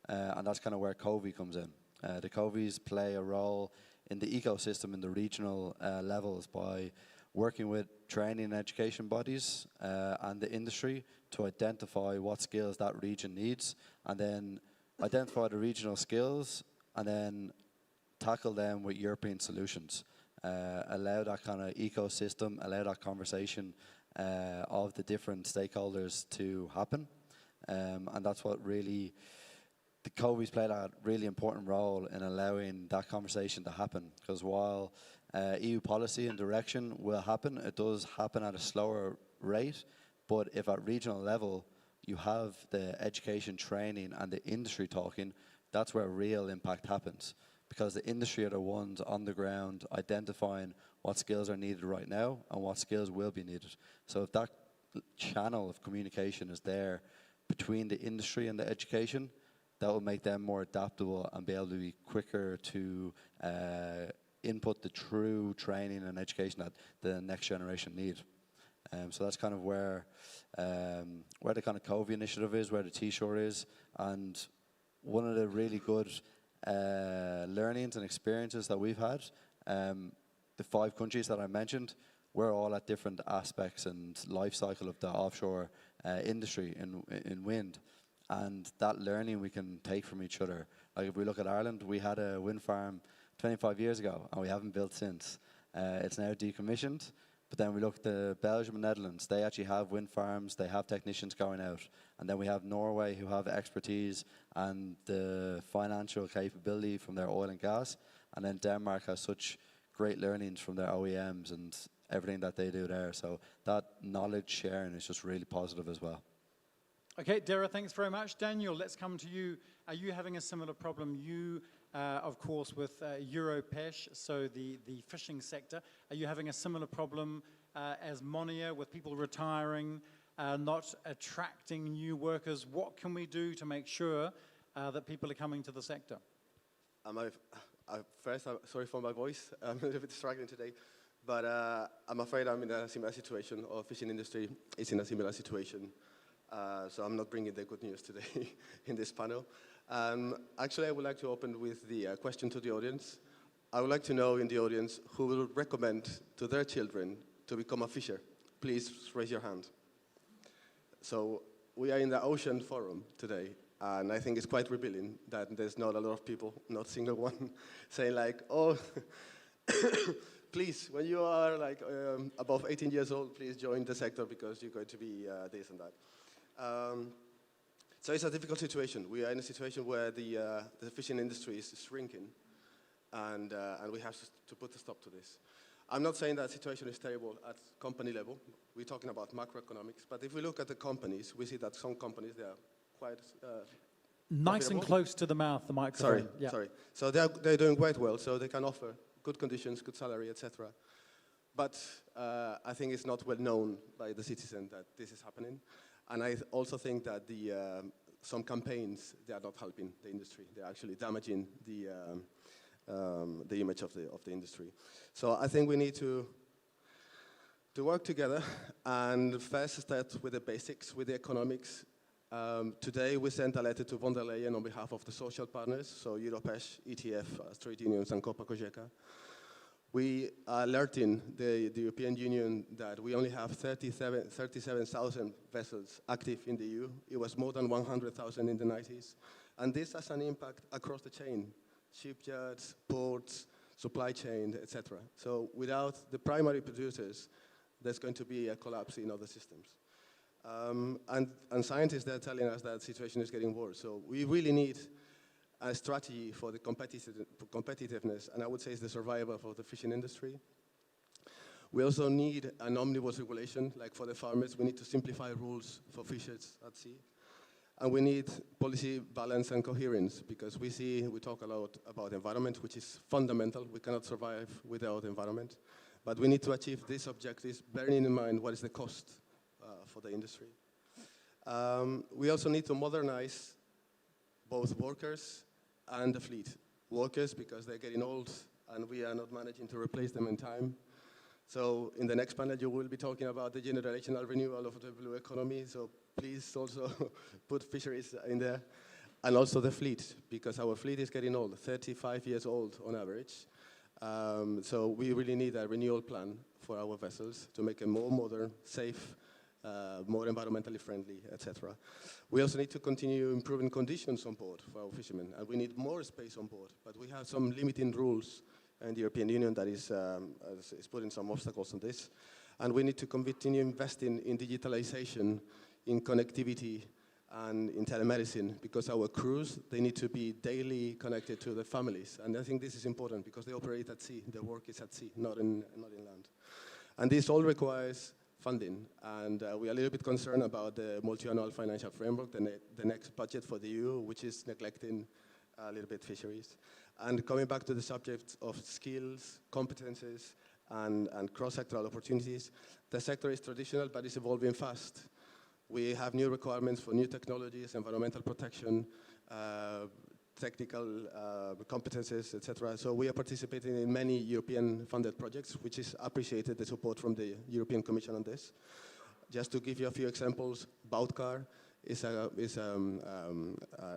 and that's kind of where COVE comes in. The COVEs play a role in the ecosystem in the regional levels by working with training and education bodies and the industry to identify what skills that region needs, and then identify the regional skills, and then tackle them with European solutions. Allow that kind of ecosystem, allow that conversation of the different stakeholders to happen. And that's what really, the COVEs play that really important role in allowing that conversation to happen. Because while EU policy and direction will happen, it does happen at a slower rate. But if at regional level you have the education, training, and the industry talking, that's where real impact happens. Because the industry are the ones on the ground identifying what skills are needed right now and what skills will be needed. So if that channel of communication is there between the industry and the education, that will make them more adaptable and be able to be quicker to input the true training and education that the next generation need. So that's kind of where the kind of COVE initiative is, where the T-Shore is, and one of the really good learnings and experiences that we've had, the 5 countries that I mentioned, we're all at different aspects and life cycle of the offshore industry in wind, and that learning we can take from each other. Like if we look at Ireland, we had a wind farm 25 years ago and we haven't built since. It's now decommissioned. But then we look at Belgium and Netherlands. They actually have wind farms. They have technicians going out. And then we have Norway, who have expertise and the financial capability from their oil and gas. And then Denmark has such great learnings from their OEMs and everything that they do there. So that knowledge sharing is just really positive as well. Okay, Dara, thanks very much. Daniel, let's come to you. Are you having a similar problem? You, of course, with Europesh, so the fishing sector, are you having a similar problem as Monia with people retiring, not attracting new workers? What can we do to make sure that people are coming to the sector? First, I'm sorry for my voice. I'm a little bit struggling today. But I'm afraid I'm in a similar situation, or fishing industry is in a similar situation. So I'm not bringing the good news today in this panel. Actually, I would like to open with the question to the audience. I would like to know in the audience who will recommend to their children to become a fisher. Please raise your hand. So we are in the Ocean Forum today, and I think it's quite revealing that there's not a lot of people, not a single one, saying like, oh, please, when you are like above 18 years old, please join the sector because you're going to be this and that. So it's a difficult situation. We are in a situation where the fishing industry is shrinking, and we have to put a stop to this. I'm not saying that the situation is terrible at company level. We're talking about macroeconomics. But if we look at the companies, we see that some companies, they are quite nice and close to the mouth, the microphone. Sorry, yeah. Sorry. So they're doing quite well, so they can offer good conditions, good salary, etc. But I think it's not well known by the citizen that this is happening. And I also think that some campaigns, they are not helping the industry. They're actually damaging the image of the industry. So I think we need to work together and first start with the basics, with the economics. Today we sent a letter to von der Leyen on behalf of the social partners, so Europesh, ETF, trade unions, and Copa Cogeca. We are alerting the European Union that we only have 37,000 vessels active in the EU. It was more than 100,000 in the 90s. And this has an impact across the chain, shipyards, ports, supply chain, etc. So without the primary producers, there's going to be a collapse in other systems. And scientists, they're telling us that the situation is getting worse. So we really need a strategy for the competitiveness, and I would say it's the survival of the fishing industry. We also need an omnibus regulation, like for the farmers. We need to simplify rules for fishers at sea. And we need policy balance and coherence, because we talk a lot about environment, which is fundamental. We cannot survive without environment. But we need to achieve these objectives, bearing in mind what is the cost for the industry. We also need to modernize both workers and the fleet. Workers because they're getting old and we are not managing to replace them in time. So in the next panel, you will be talking about the generational renewal of the blue economy. So please also put fisheries in there. And also the fleet, because our fleet is getting old, 35 years old on average. So we really need a renewal plan for our vessels to make them more modern, safe, more environmentally friendly, etc. We also need to continue improving conditions on board for our fishermen, and we need more space on board. But we have some limiting rules in the European Union that is putting some obstacles on this. And we need to continue investing in digitalization, in connectivity, and in telemedicine, because our crews, they need to be daily connected to their families. And I think this is important because they operate at sea. Their work is at sea, not in land. And this all requires funding. And we are a little bit concerned about the multi-annual financial framework, the next budget for the EU, which is neglecting a little bit fisheries. And coming back to the subject of skills, competences, and cross-sectoral opportunities, the sector is traditional, but it's evolving fast. We have new requirements for new technologies, environmental protection, technical competences, etc. So we are participating in many European-funded projects, which is appreciated, the support from the European Commission on this. Just to give you a few examples, Boutcar is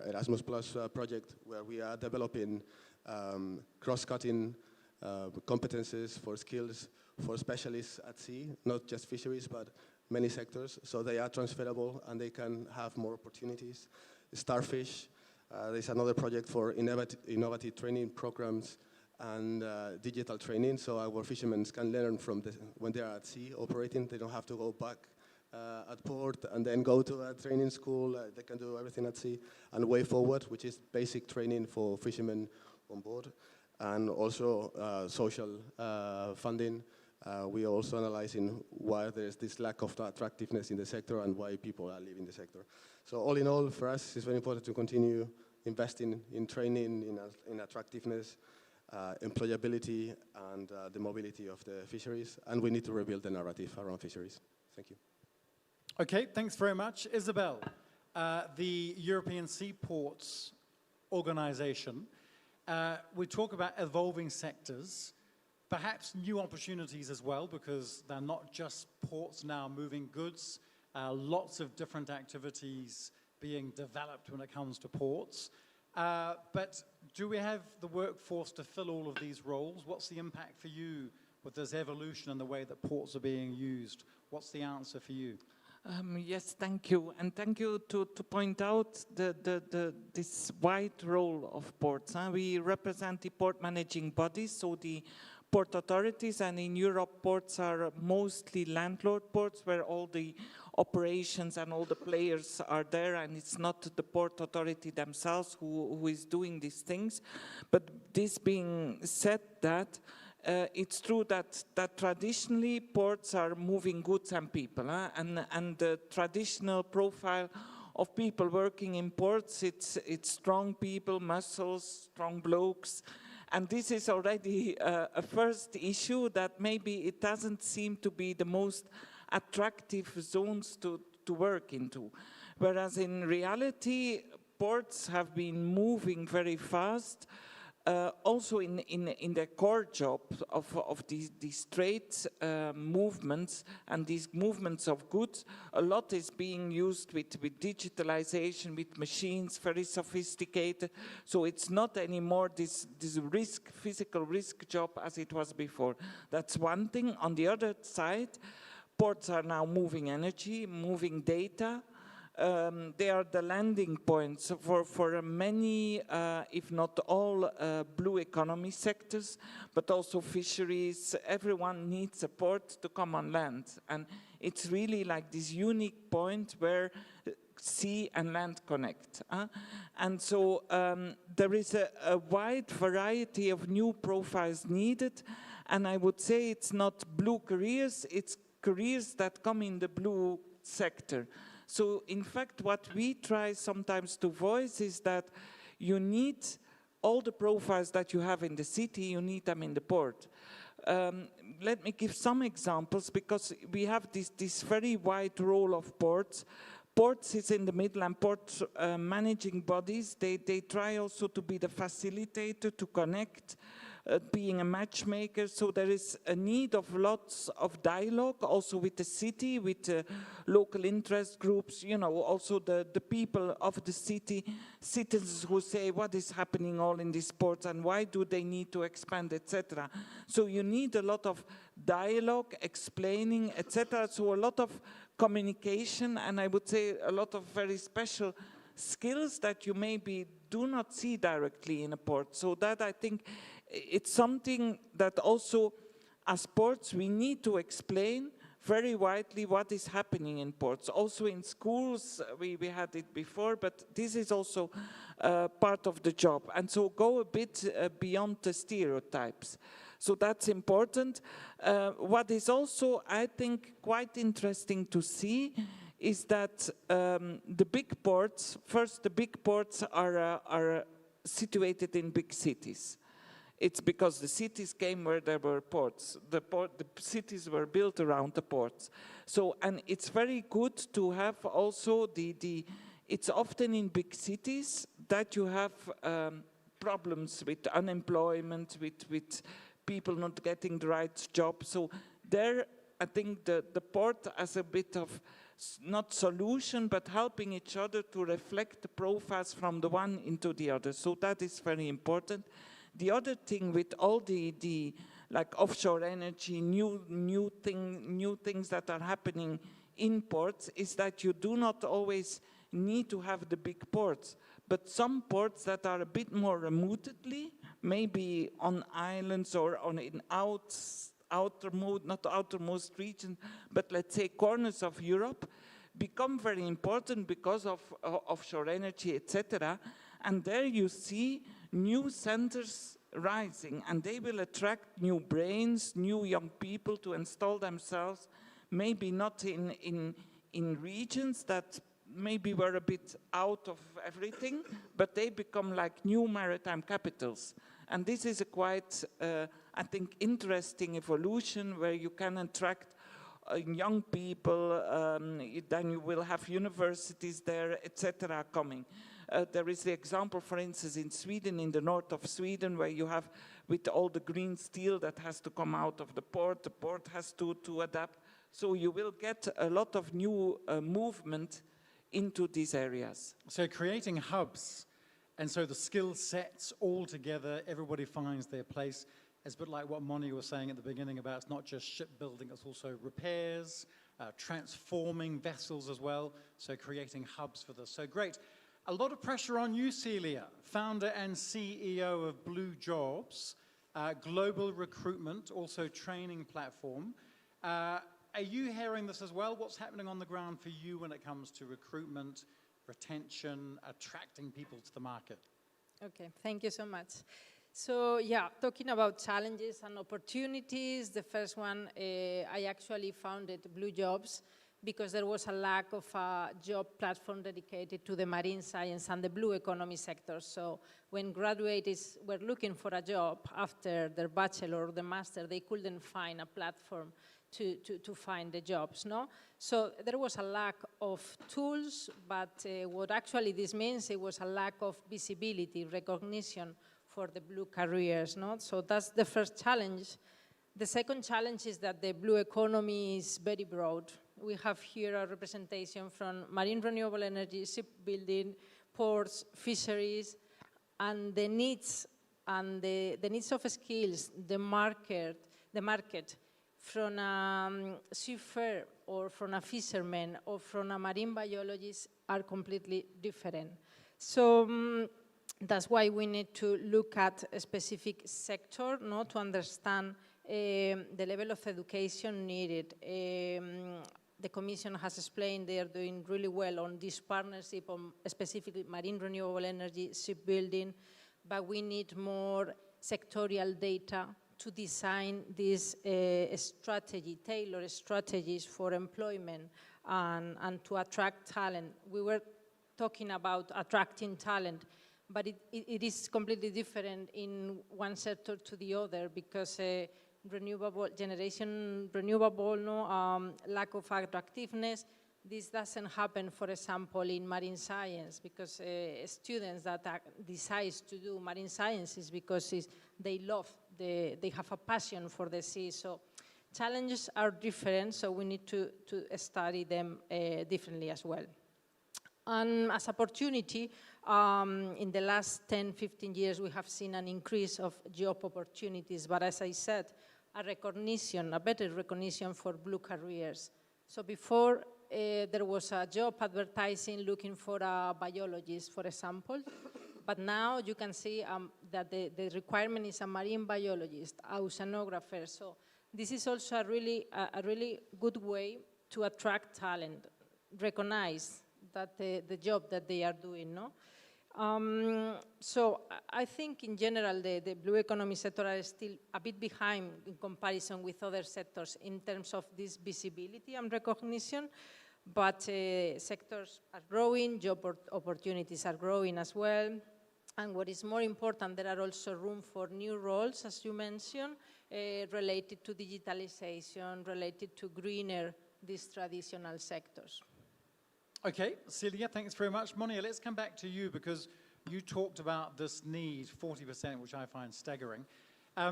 Erasmus Plus project where we are developing cross-cutting competences for skills for specialists at sea, not just fisheries, but many sectors, so they are transferable and they can have more opportunities. Starfish, there's another project for innovative training programs and digital training, so our fishermen can learn from when they are at sea operating. They don't have to go back at port and then go to a training school. They can do everything at sea. And Way Forward, which is basic training for fishermen on board, and also social funding. We are also analyzing why there's this lack of attractiveness in the sector and why people are leaving the sector. So all in all, for us, it's very important to continue investing in training, in attractiveness, employability, and the mobility of the fisheries. And we need to rebuild the narrative around fisheries. Thank you. Okay, thanks very much. Isabel, the European Seaports Organization, we talk about evolving sectors, perhaps new opportunities as well, because they're not just ports now moving goods, lots of different activities being developed when it comes to ports. But do we have the workforce to fill all of these roles? What's the impact for you with this evolution in the way that ports are being used? What's the answer for you? Yes, thank you. And thank you to point out this wide role of ports. We represent the port managing bodies, so the port authorities, and in Europe, ports are mostly landlord ports where all the operations and all the players are there, and it's not the port authority themselves who is doing these things. But this being said, that it's true that traditionally ports are moving goods and people, and the traditional profile of people working in ports, it's strong people, muscles, strong blokes. And this is already a first issue, that maybe it doesn't seem to be the most attractive zones to work into. Whereas in reality, ports have been moving very fast, also in the core job of these trade movements and these movements of goods. A lot is being used with digitalization, with machines, very sophisticated. So it's not anymore this physical risk job as it was before. That's one thing. On the other side, ports are now moving energy, moving data. They are the landing points for many, if not all, blue economy sectors, but also fisheries. Everyone needs a port to come on land. And it's really like this unique point where sea and land connect. And so there is a wide variety of new profiles needed. And I would say it's not blue careers, it's careers that come in the blue sector. So in fact, what we try sometimes to voice is that you need all the profiles that you have in the city, you need them in the port. Let me give some examples, because we have this very wide role of ports. ports is in the middle, and port managing bodies, they try also to be the facilitator, to connect, being a matchmaker. So there is a need of lots of dialogue, also with the city, with local interest groups, you know, also the people of the city, citizens who say what is happening all in these ports and why do they need to expand, etc. So you need a lot of dialogue, explaining, etc. So a lot of communication, and I would say a lot of very special skills that you maybe do not see directly in a port. So that, I think, it's something that also as ports we need to explain very widely what is happening in ports. Also in schools, we had it before, but this is also part of the job. And so go a bit beyond the stereotypes. So that's important. What is also, I think, quite interesting to see is that the big ports, first the big ports are situated in big cities. It's because the cities came where there were ports. The cities were built around the ports. So, and it's very good to have also it's often in big cities that you have problems with unemployment, with people not getting the right job. So there, I think the port as a bit of, not solution, but helping each other to reflect the profiles from the one into the other. So that is very important. The other thing with all the like offshore energy, new things that are happening in ports is that you do not always need to have the big ports, but some ports that are a bit more remotely, maybe on islands or in not outermost regions, but let's say corners of Europe, become very important because of offshore energy, etc. And there you see new centers rising, and they will attract new brains, new young people to install themselves, maybe not in regions that maybe were a bit out of everything, but they become like new maritime capitals. And this is a quite, I think, interesting evolution where you can attract young people, then you will have universities there, etc. coming. There is the example, for instance, in Sweden, in the north of Sweden, where you have, with all the green steel that has to come out of the port has to adapt. So you will get a lot of new movement into these areas. So creating hubs, and so the skill sets all together, everybody finds their place. It's a bit like what Moni was saying at the beginning about it's not just shipbuilding, it's also repairs, transforming vessels as well, so creating hubs for this. So great. A lot of pressure on you, Celia, founder and CEO of Blue Jobs, global recruitment, also training platform. Are you hearing this as well? What's happening on the ground for you when it comes to recruitment, retention, attracting people to the market? Okay, thank you so much. So yeah, talking about challenges and opportunities, the first one, I actually founded Blue Jobs because there was a lack of a job platform dedicated to the marine science and the blue economy sector. So when graduates were looking for a job after their bachelor or the master, they couldn't find a platform to find the jobs, no? So there was a lack of tools, but what actually this means, it was a lack of visibility, recognition for the blue careers, no? So that's the first challenge. The second challenge is that the blue economy is very broad. We have here a representation from marine renewable energy, shipbuilding, ports, fisheries, and the needs of skills, the market from a seafarer or from a fisherman or from a marine biologist are completely different. So that's why we need to look at a specific sector, no, to understand the level of education needed. The Commission has explained they are doing really well on this partnership on specifically marine renewable energy, shipbuilding, but we need more sectorial data to design this strategy, tailored strategies for employment and to attract talent. We were talking about attracting talent, but it is completely different in one sector to the other because renewable generation, lack of attractiveness, This doesn't happen, for example, in marine science, because students that decide to do marine sciences because they love, they have a passion for the sea. So challenges are different, so we need to study them differently as well. And as opportunity, in the last 10, 15 years, we have seen an increase of job opportunities, but as I said, a better recognition for blue careers. So before, there was a job advertising looking for a biologist, for example, but now you can see that the requirement is a marine biologist, a oceanographer. So this is also a really good way to attract talent, recognize that the job that they are doing, no? So I think in general the blue economy sector are still a bit behind in comparison with other sectors in terms of this visibility and recognition, but sectors are growing, job opportunities are growing as well, and what is more important, there are also room for new roles, as you mentioned, related to digitalization, related to greener, these traditional sectors. Okay, Celia, thanks very much. Monia, let's come back to you because you talked about this need, 40%, which I find staggering.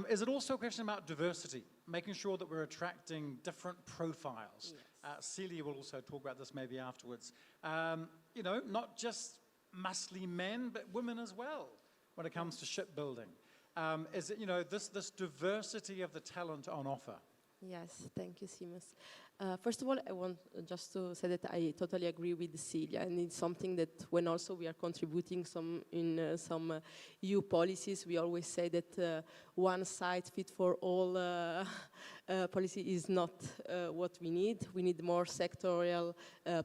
Is it also a question about diversity, making sure that we're attracting different profiles? Yes. Celia will also talk about this maybe afterwards. You know, not just muscly men, but women as well when it comes to shipbuilding. Is it, you know, this diversity of the talent on offer? Yes, thank you, Seamus. First of all, I want just to say that I totally agree with Celia, and it's something that when also we are contributing some EU policies, we always say that one size fits for all policy is not what we need. We need more sectorial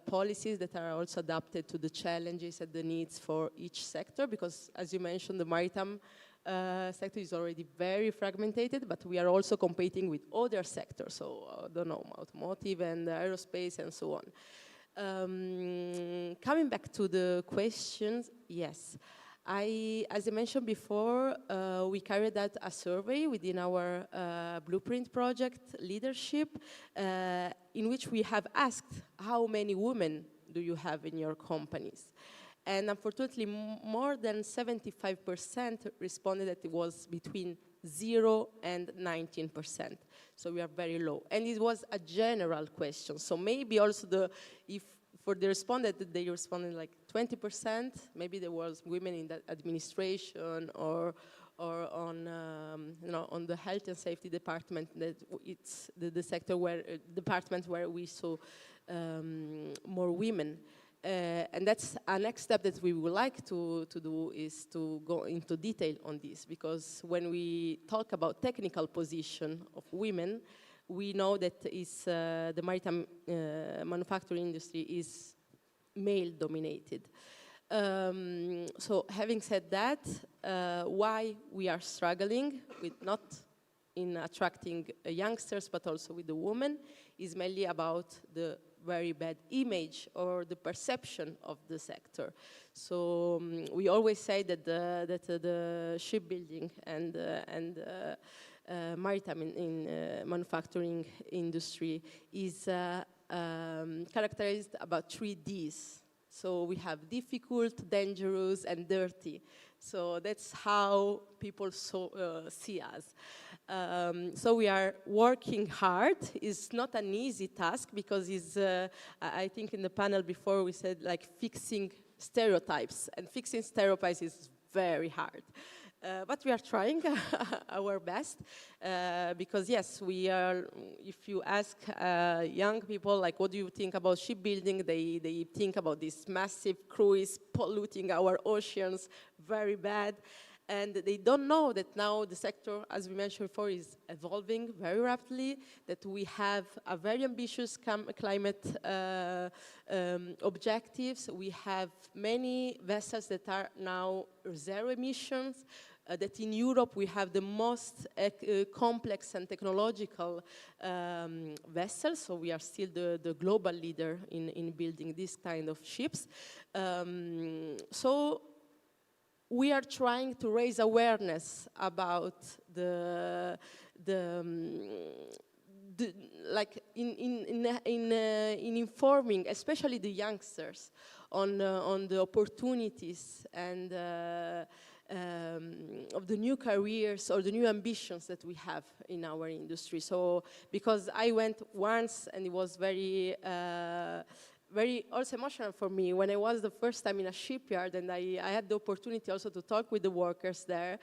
policies that are also adapted to the challenges and the needs for each sector, because as you mentioned, the maritime sector is already very fragmented, but we are also competing with other sectors, so I don't know, automotive and aerospace and so on. Coming back to the questions, yes. As I mentioned before, we carried out a survey within our Blueprint project leadership, in which we have asked how many women do you have in your companies. And unfortunately, more than 75% responded that it was between 0 and 19%. So we are very low. And it was a general question. So maybe also if for the respondent, they responded like 20%, maybe there was women in the administration or on you know, on the health and safety department, that it's the sector where department where we saw more women. And that's a next step that we would like to do, is to go into detail on this, because when we talk about technical position of women, we know that the maritime manufacturing industry is male dominated. So having said that, why we are struggling with not in attracting youngsters but also with the women is mainly about the very bad image or the perception of the sector. So we always say that the shipbuilding and maritime in manufacturing industry is characterized about 3 Ds. So we have difficult, dangerous, and dirty. So that's how people see us. So we are working hard. It's not an easy task because it's, I think in the panel before we said like fixing stereotypes, and fixing stereotypes is very hard. But we are trying our best because yes, we are, if you ask young people like what do you think about shipbuilding, they think about this massive cruise polluting our oceans very bad. And they don't know that now the sector, as we mentioned before, is evolving very rapidly, that we have a very ambitious climate objectives. We have many vessels that are now 0 emissions, that in Europe we have the most complex and technological vessels, so we are still the global leader in building this kind of ships. So we are trying to raise awareness about like in informing, especially the youngsters, on the opportunities and of the new careers or the new ambitions that we have in our industry. So, because I went once and it was very also emotional for me when I was the first time in a shipyard, and I had the opportunity also to talk with the workers there.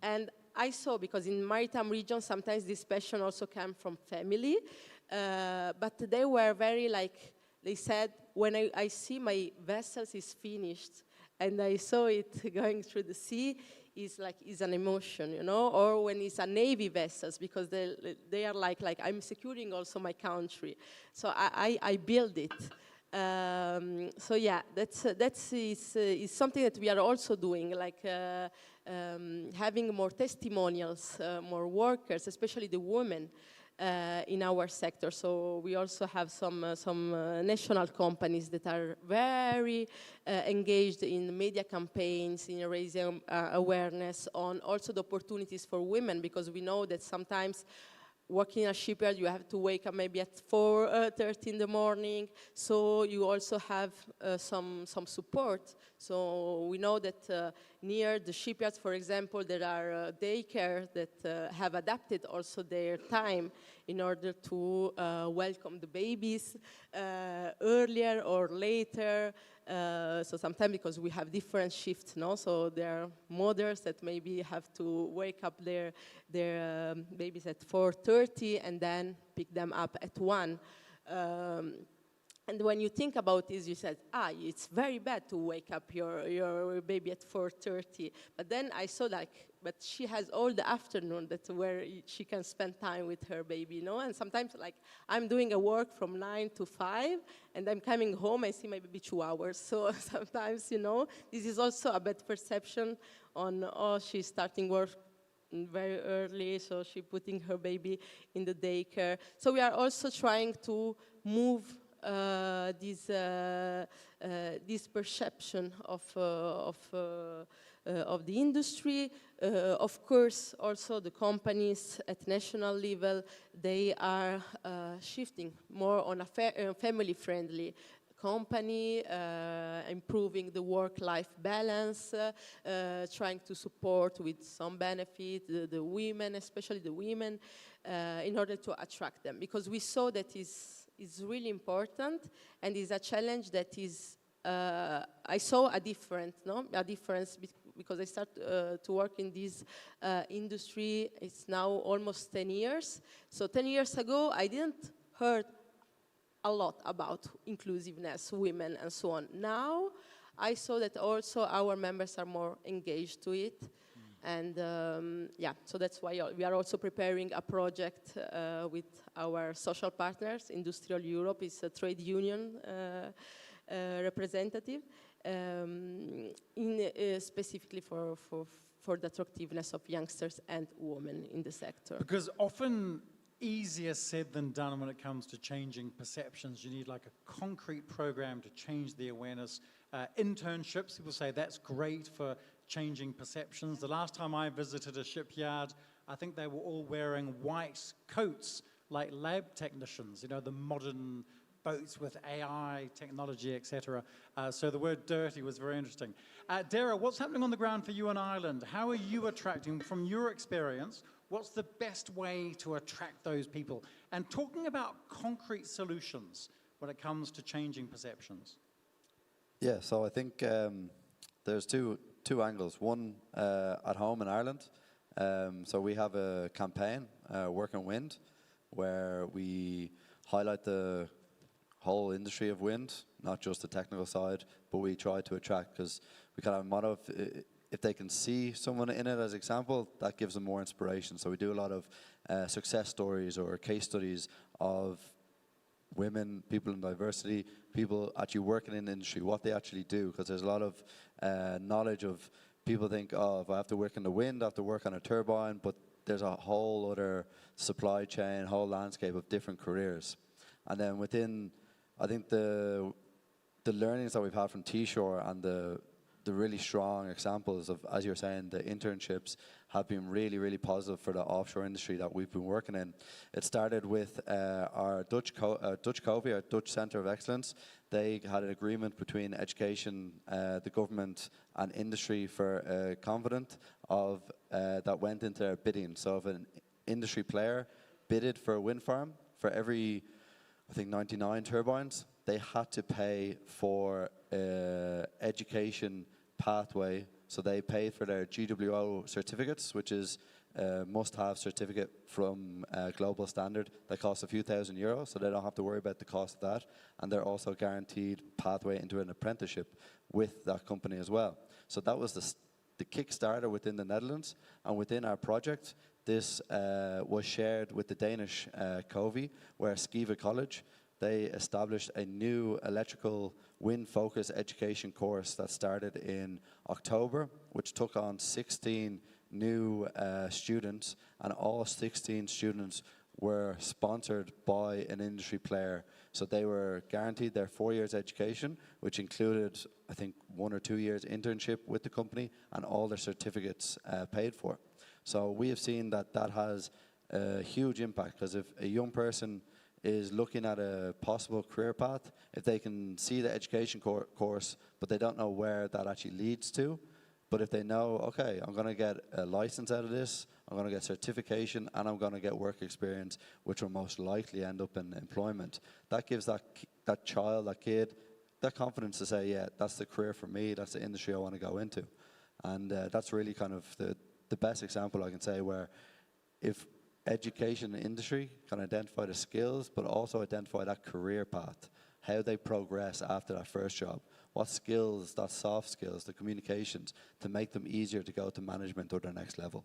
And I saw, because in maritime region, sometimes this passion also came from family, but they were very like, they said, when I see my vessels is finished, and I saw it going through the sea, is an emotion, you know, or when it's a Navy vessels, because they are like I'm securing also my country. So I build it. So yeah, that's is something that we are also doing, like having more testimonials, more workers, especially the women in our sector. So we also have some national companies that are very engaged in media campaigns, in raising awareness on also the opportunities for women, because we know that sometimes working in a shipyard, you have to wake up maybe at 4:30 in the morning. So you also have some support. So we know that near the shipyards, for example, there are daycare that have adapted also their time in order to welcome the babies earlier or later. So sometimes, because we have different shifts, no? So there are mothers that maybe have to wake up their babies at 4:30 and then pick them up at 1. And when you think about this, you said, it's very bad to wake up your baby at 4:30. But then I saw but she has all the afternoon where she can spend time with her baby, you know? And sometimes, I'm doing a work from 9 to 5, and I'm coming home, I see my baby 2 hours. So sometimes, you know, this is also a bad perception on, she's starting work very early, so she's putting her baby in the daycare. So we are also trying to move this perception of the industry. Of course, also the companies at national level, they are shifting more on a family-friendly company, improving the work-life balance, trying to support with some benefit the women, especially the women, in order to attract them. Because we saw that is really important, and is a challenge that is, I saw a difference, because I started to work in this industry, it's now almost 10 years. So 10 years ago, I didn't heard a lot about inclusiveness, women, and so on. Now, I saw that also our members are more engaged to it. And so that's why we are also preparing a project with our social partners. Industrial Europe is a trade union representative, specifically for the attractiveness of youngsters and women in the sector. Because often easier said than done when it comes to changing perceptions. You need like a concrete program to change the awareness. Internships, people say that's great for changing perceptions. The last time I visited a shipyard, I think they were all wearing white coats like lab technicians, you know, the modern boats with AI technology, etc. So the word dirty was very interesting. Dara, what's happening on the ground for you in Ireland? How are you attracting, from your experience, what's the best way to attract those people? And talking about concrete solutions when it comes to changing perceptions. Yeah, so I think there's two angles. One, at home in Ireland. So we have a campaign, Work on Wind, where we highlight the whole industry of wind, not just the technical side, but we try to attract, because we kind of have a motto of, if they can see someone in it as example, that gives them more inspiration. So we do a lot of success stories or case studies of women, people in diversity, people actually working in the industry, what they actually do, because there's a lot of knowledge of people think, if I have to work in the wind, I have to work on a turbine, but there's a whole other supply chain, whole landscape of different careers. And then within, I think the learnings that we've had from T-Shore and the really strong examples of, as you're saying, the internships have been really, really positive for the offshore industry that we've been working in. It started with our Dutch COVI, our Dutch Centre of Excellence. They had an agreement between education, the government and industry for a covenant of that went into their bidding. So if an industry player bidded for a wind farm, for every, I think, 99 turbines, they had to pay for education pathway. So they paid for their GWO certificates, which is a must-have certificate from global standard that costs a few €1,000, so they don't have to worry about the cost of that. And they're also guaranteed pathway into an apprenticeship with that company as well. So that was the Kickstarter within the Netherlands. And within our project, this was shared with the Danish COVI, where Skive College, they established a new electrical wind-focused education course that started in October, which took on 16 new students, and all 16 students were sponsored by an industry player. So they were guaranteed their 4 years education, which included, I think, 1 or 2 years internship with the company, and all their certificates paid for. So we have seen that that has a huge impact, because if a young person is looking at a possible career path, if they can see the education course, but they don't know where that actually leads to, but if they know, okay, I'm going to get a license out of this, I'm going to get certification, and I'm going to get work experience, which will most likely end up in employment, that gives that child, that kid, that confidence to say, yeah, that's the career for me, that's the industry I want to go into. And that's really kind of the best example I can say, where if education and industry can identify the skills, but also identify that career path, how they progress after that first job, what skills, that soft skills, the communications, to make them easier to go to management or the next level.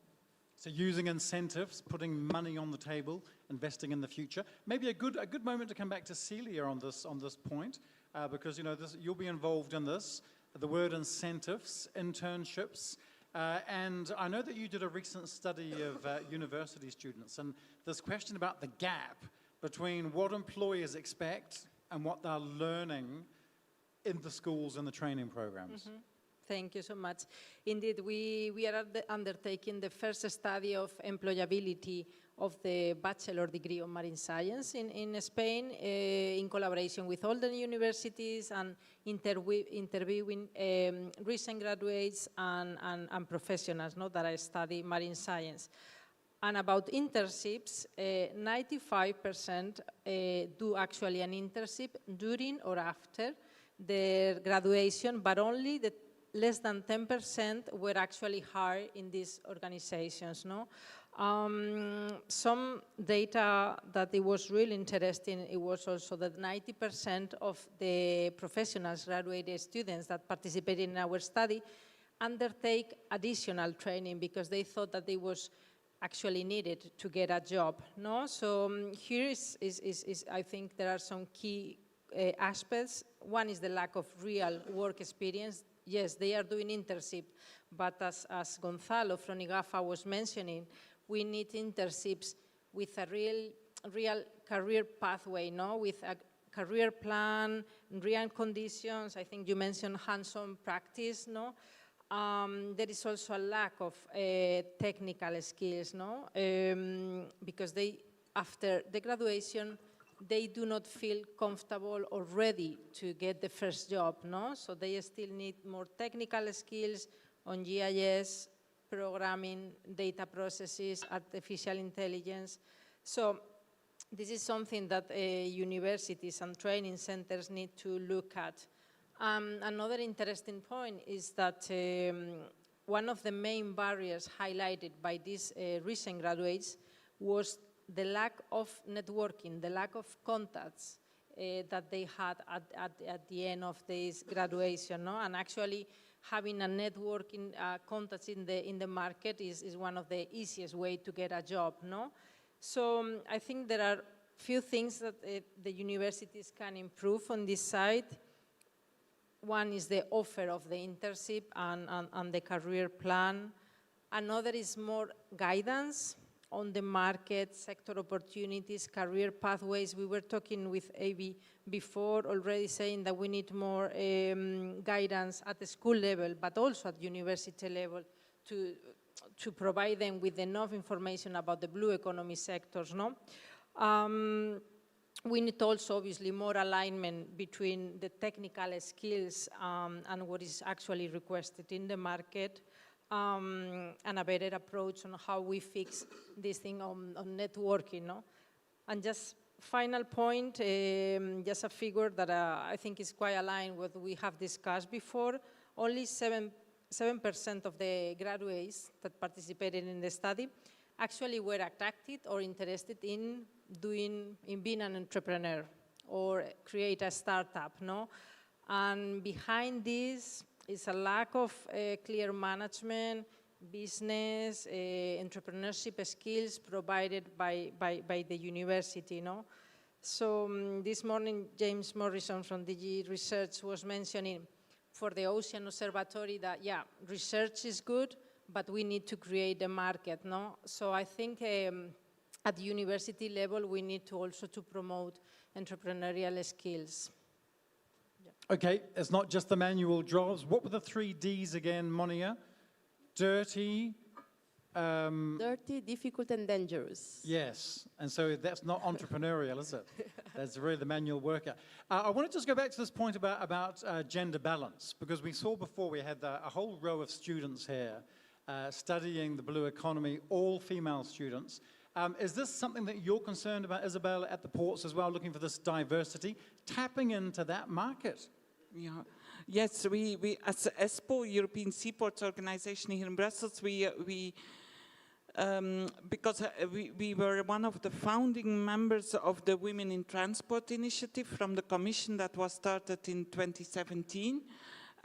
So using incentives, putting money on the table, investing in the future. Maybe a good moment to come back to Celia on this point, because you'll be involved in this. The word incentives, internships. And I know that you did a recent study of university students, and this question about the gap between what employers expect and what they're learning in the schools and the training programs. Mm-hmm. Thank you so much. Indeed, we are undertaking the first study of employability of the bachelor degree of marine science in Spain, in collaboration with all the universities and interviewing recent graduates and professionals that study marine science. And about internships, 95% do actually an internship during or after their graduation, but only less than 10% were actually hired in these organizations. Some data that it was really interesting, it was also that 90% of the professionals, graduated students that participated in our study undertake additional training because they thought that it was actually needed to get a job. So here is I think there are some key aspects. One is the lack of real work experience. Yes, they are doing internship, but as Gonzalo from IGAFA was mentioning, we need internships with a real career pathway, with a career plan, real conditions. I think you mentioned hands-on practice, there is also a lack of technical skills, because after the graduation, they do not feel comfortable or ready to get the first job, So they still need more technical skills on GIS, programming, data processes, artificial intelligence. So this is something that universities and training centers need to look at. Another interesting point is that one of the main barriers highlighted by these recent graduates was the lack of networking, the lack of contacts that they had at the end of this graduation, And actually having a networking contacts in the market is one of the easiest way to get a job, So I think there are few things that the universities can improve on this side. One is the offer of the internship and the career plan. Another is more guidance on the market, sector opportunities, career pathways. We were talking with AB before, already saying that we need more guidance at the school level, but also at university level to provide them with enough information about the blue economy sectors, no? We need also, obviously, more alignment between the technical skills and what is actually requested in the market, and a better approach on how we fix this thing on networking, no? And just final point, just a figure that I think is quite aligned with what we have discussed before. Only 7% of the graduates that participated in the study actually were attracted or interested in being an entrepreneur or create a startup, no? And behind this is a lack of clear management, business, entrepreneurship skills provided by the university, no? So this morning, James Morrison from DG Research was mentioning for the Ocean Observatory that, yeah, research is good, but we need to create a market, no? So I think at the university level, we need to also to promote entrepreneurial skills. Okay, it's not just the manual jobs. What were the 3 Ds again, Monia? Dirty. Dirty, difficult, and dangerous. Yes, and so that's not entrepreneurial, is it? That's really the manual worker. I want to just go back to this point about gender balance, because we saw before we had a whole row of students here studying the blue economy, all female students. Is this something that you're concerned about, Isabel, at the ports as well, looking for this diversity, tapping into that market? Yeah. Yes, we as ESPO, European Seaports Organization here in Brussels, because we were one of the founding members of the Women in Transport initiative from the Commission that was started in 2017.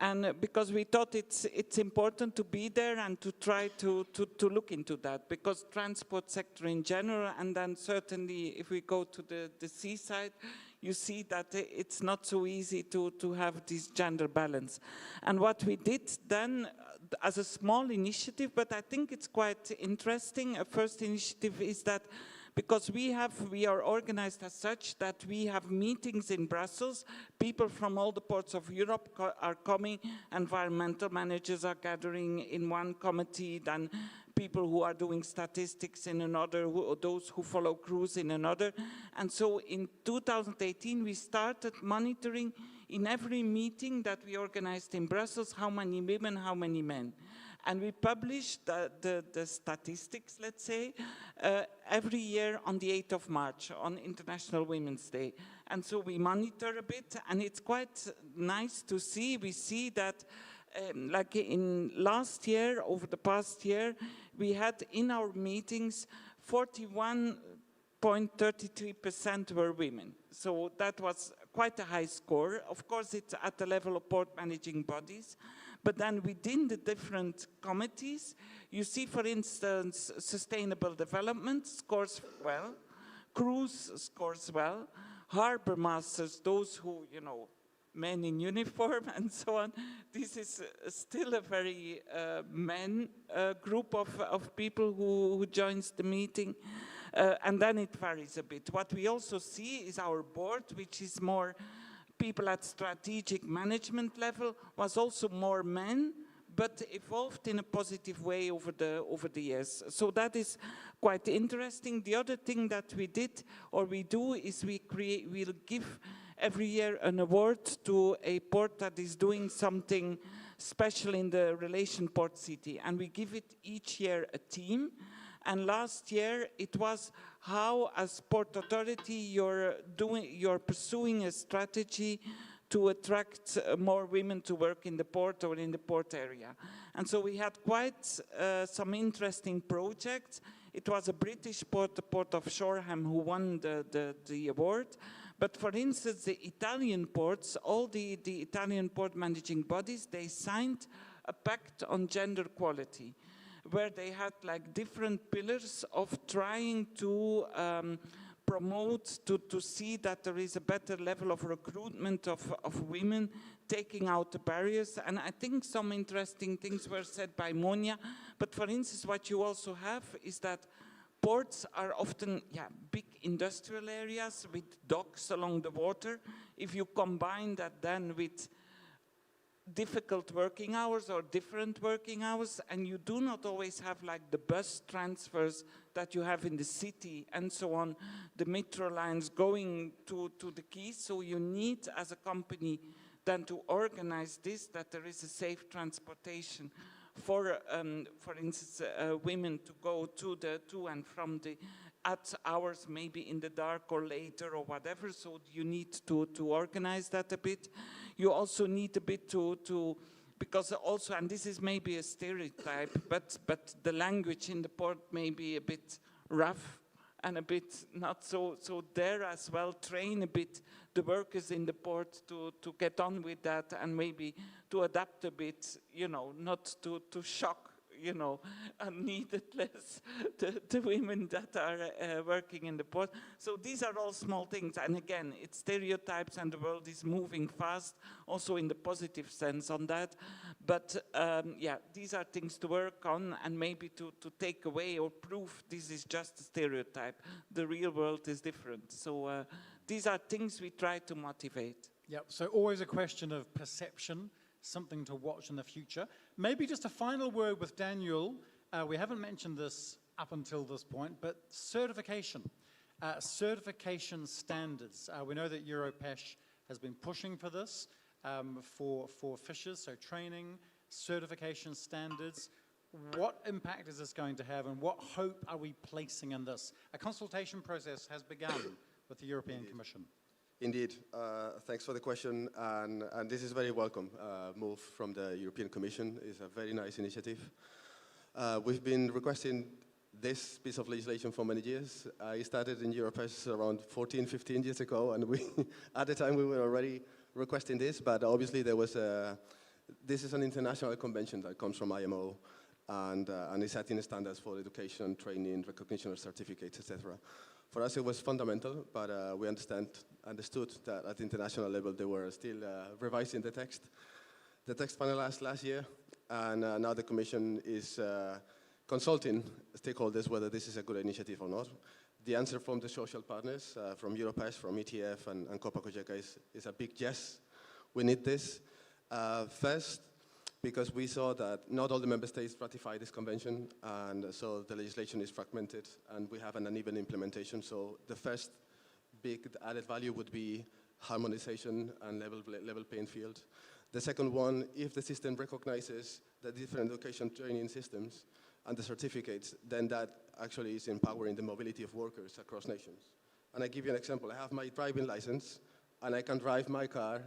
And because we thought it's important to be there and to try to look into that, because transport sector in general, and then certainly if we go to the seaside, you see that it's not so easy to have this gender balance. And what we did then, as a small initiative, but I think it's quite interesting, a first initiative is that because we are organized as such that we have meetings in Brussels, people from all the ports of Europe are coming, environmental managers are gathering in one committee, then people who are doing statistics in another, those who follow cruise in another. And so in 2018 we started monitoring in every meeting that we organized in Brussels, how many women, how many men. And we publish the statistics, let's say, every year on the 8th of March, on International Women's Day. And so we monitor a bit, and it's quite nice to see. We see that, like in last year, over the past year, we had in our meetings 41.33% were women. So that was quite a high score. Of course, it's at the level of port managing bodies. But then within the different committees, you see, for instance, sustainable development scores well, cruise scores well, harbor masters, those who, you know, men in uniform and so on. This is still a very men group of people who joins the meeting. And then it varies a bit. What we also see is our board, which is more people at strategic management level, was also more men, but evolved in a positive way over the years. So that is quite interesting. The other thing that we did, or we do, is we'll give every year an award to a port that is doing something special in the relation port city. And we give it each year a theme. And last year it was how, as Port Authority, you're pursuing a strategy to attract more women to work in the port or in the port area. And so we had quite some interesting projects. It was a British port, the port of Shoreham, who won the award. But for instance, the Italian ports, all the Italian port managing bodies, they signed a pact on gender equality, where they had like different pillars of trying to promote, to see that there is a better level of recruitment of women, taking out the barriers. And I think some interesting things were said by Monia. But for instance, what you also have is that ports are often big industrial areas with docks along the water. If you combine that then with difficult working hours or different working hours, and you do not always have like the bus transfers that you have in the city and so on, the metro lines going to the quays. So you need, as a company, then to organize this, that there is a safe transportation for instance, women to go to and from the at hours, maybe in the dark or later or whatever. So you need to organize that a bit. You also need a bit to because also, and this is maybe a stereotype, but the language in the port may be a bit rough and a bit not so there as well. Train a bit the workers in the port to get on with that, and maybe to adapt a bit, you know, not to shock, you know, needless the women that are working in the port. So these are all small things, and again, it's stereotypes, and the world is moving fast, also in the positive sense on that. But yeah, these are things to work on, and maybe to take away or prove this is just a stereotype. The real world is different. So these are things we try to motivate. Yeah, so always a question of perception, something to watch in the future. Maybe just a final word with Daniel. We haven't mentioned this up until this point, but certification. Certification standards. We know that Europesh has been pushing for this for fishers, so training, certification standards. What impact is this going to have, and what hope are we placing in this? A consultation process has begun with the European Commission. Indeed. Thanks for the question, and this is very welcome move from the European Commission. It's a very nice initiative. We've been requesting this piece of legislation for many years. I started in Europesh around 14, 15 years ago, and at the time we were already requesting this, but obviously there was this is an international convention that comes from IMO, and it's setting standards for education, training, recognition of certificates, etc. For us, it was fundamental, but we understood that at the international level, they were still revising the text. The text finalized last year, and now the Commission is consulting stakeholders whether this is a good initiative or not. The answer from the social partners, from Europass, from ETF, and Copa Cogeca is a big yes. We need this. First, because we saw that not all the member states ratify this convention, and so the legislation is fragmented, and we have an uneven implementation. So the first big added value would be harmonization and level playing field. The second one, if the system recognizes the different education training systems and the certificates, then that actually is empowering the mobility of workers across nations. And I give you an example. I have my driving license, and I can drive my car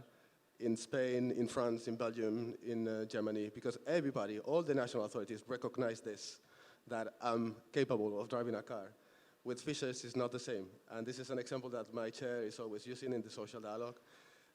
in Spain, in France, in Belgium, in Germany, because everybody, all the national authorities recognize this, that I'm capable of driving a car. With fishers, it's not the same. And this is an example that my chair is always using in the social dialogue.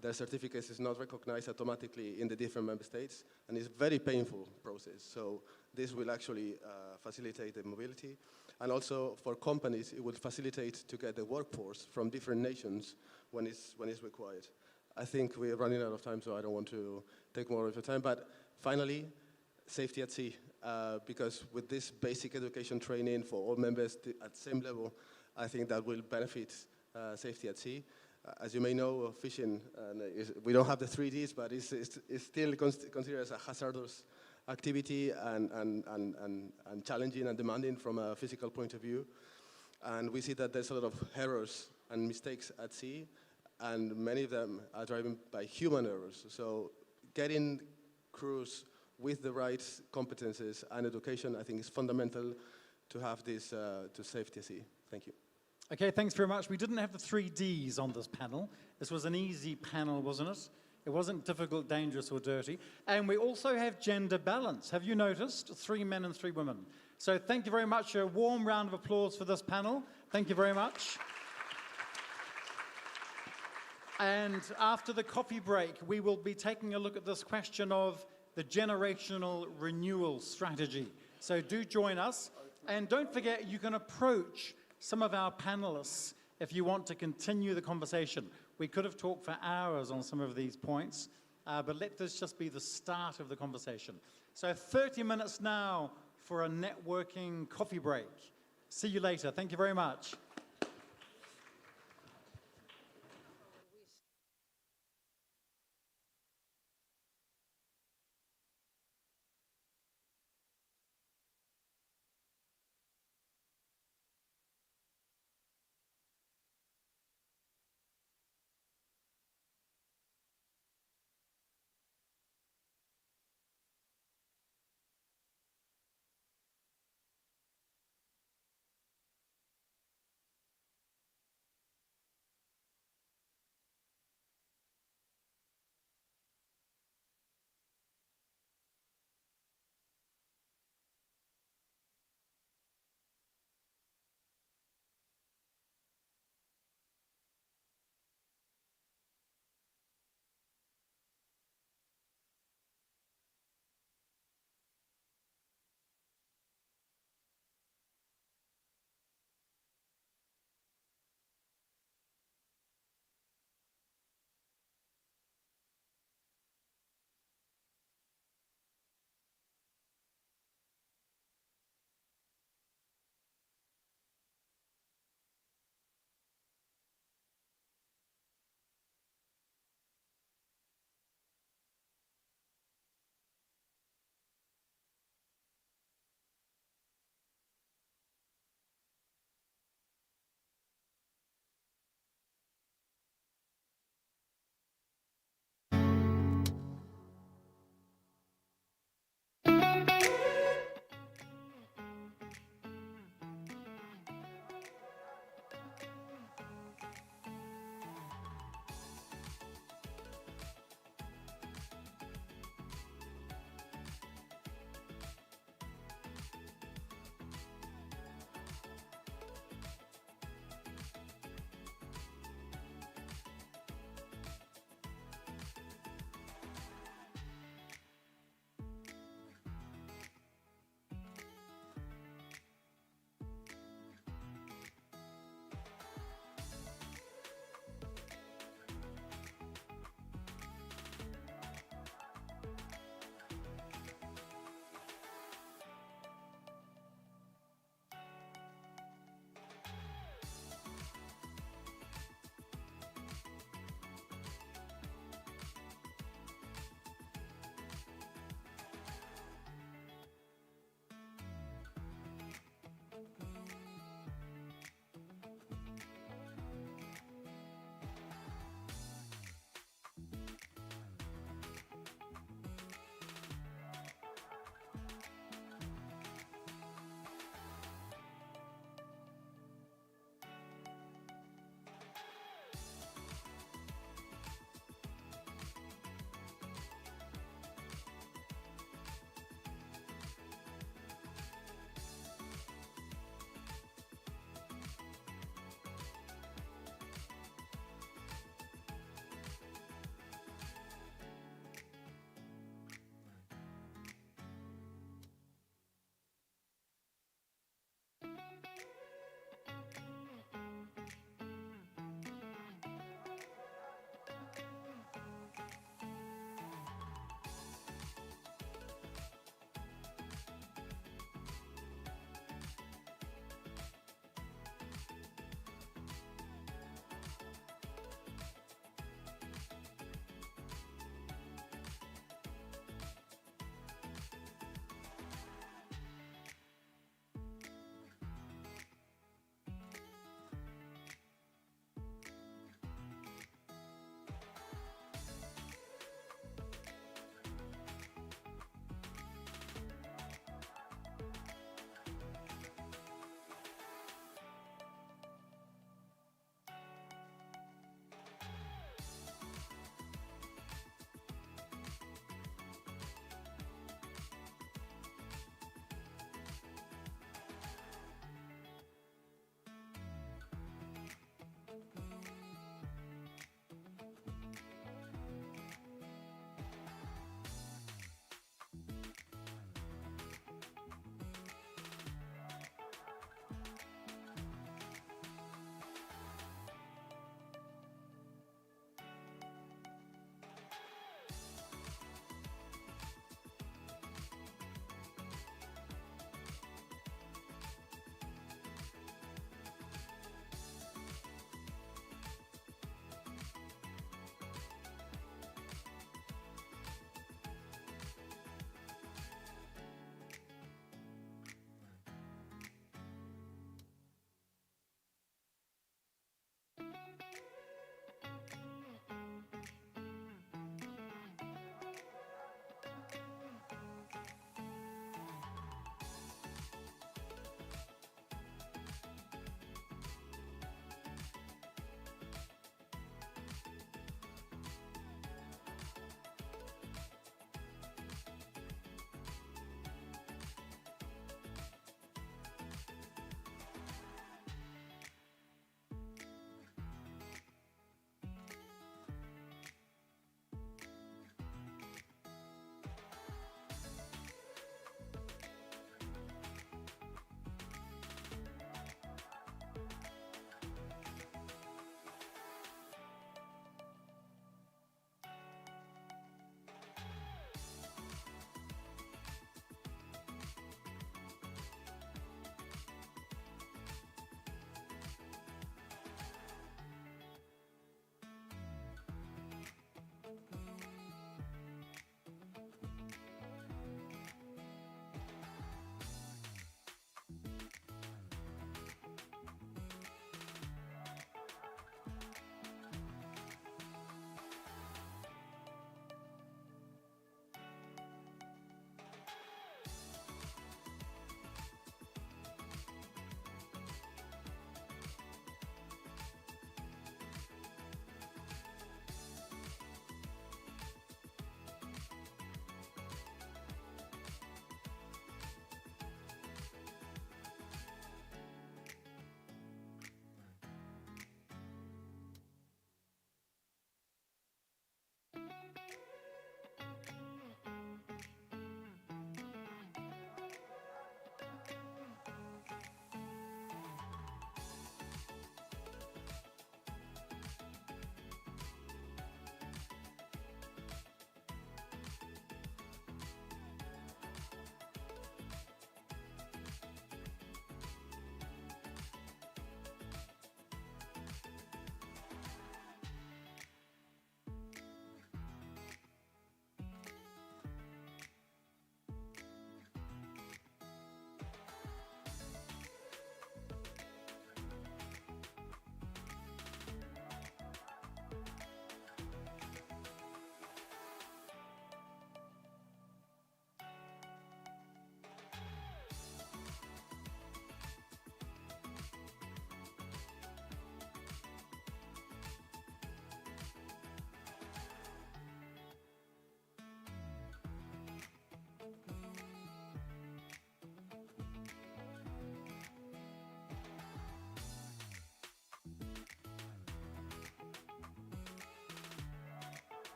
Their certificates is not recognized automatically in the different member states, and it's a very painful process. So this will actually facilitate the mobility. And also for companies, it will facilitate to get the workforce from different nations when it's required. I think we're running out of time, so I don't want to take more of your time. But finally, safety at sea, because with this basic education training for all members at the same level, I think that will benefit safety at sea. As you may know, fishing, we don't have the 3Ds, but it's still considered as a hazardous activity and challenging and demanding from a physical point of view. And we see that there's a lot of errors and mistakes at sea, and many of them are driven by human errors. So getting crews with the right competences and education, I think, is fundamental to have this to safety at sea. Thank you. Okay, thanks very much. We didn't have the 3Ds on this panel. This was an easy panel, wasn't it? It wasn't difficult, dangerous, or dirty. And we also have gender balance. Have you noticed? 3 men and 3 women. So thank you very much. A warm round of applause for this panel. Thank you very much. And after the coffee break, we will be taking a look at this question of the generational renewal strategy. So do join us. And don't forget, you can approach some of our panelists if you want to continue the conversation. We could have talked for hours on some of these points, but let this just be the start of the conversation. So 30 minutes now for a networking coffee break. See you later. Thank you very much.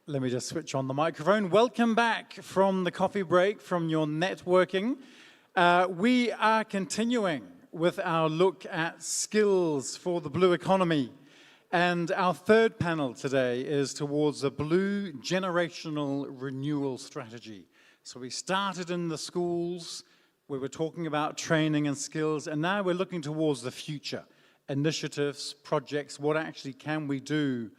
Let me just switch on the microphone. Welcome back from the coffee break, from your networking. We are continuing with our look at skills for the blue economy. And our third panel today is towards a blue generational renewal strategy. So we started in the schools, we were talking about training and skills, and now we're looking towards the future. Initiatives, projects, what actually can we do?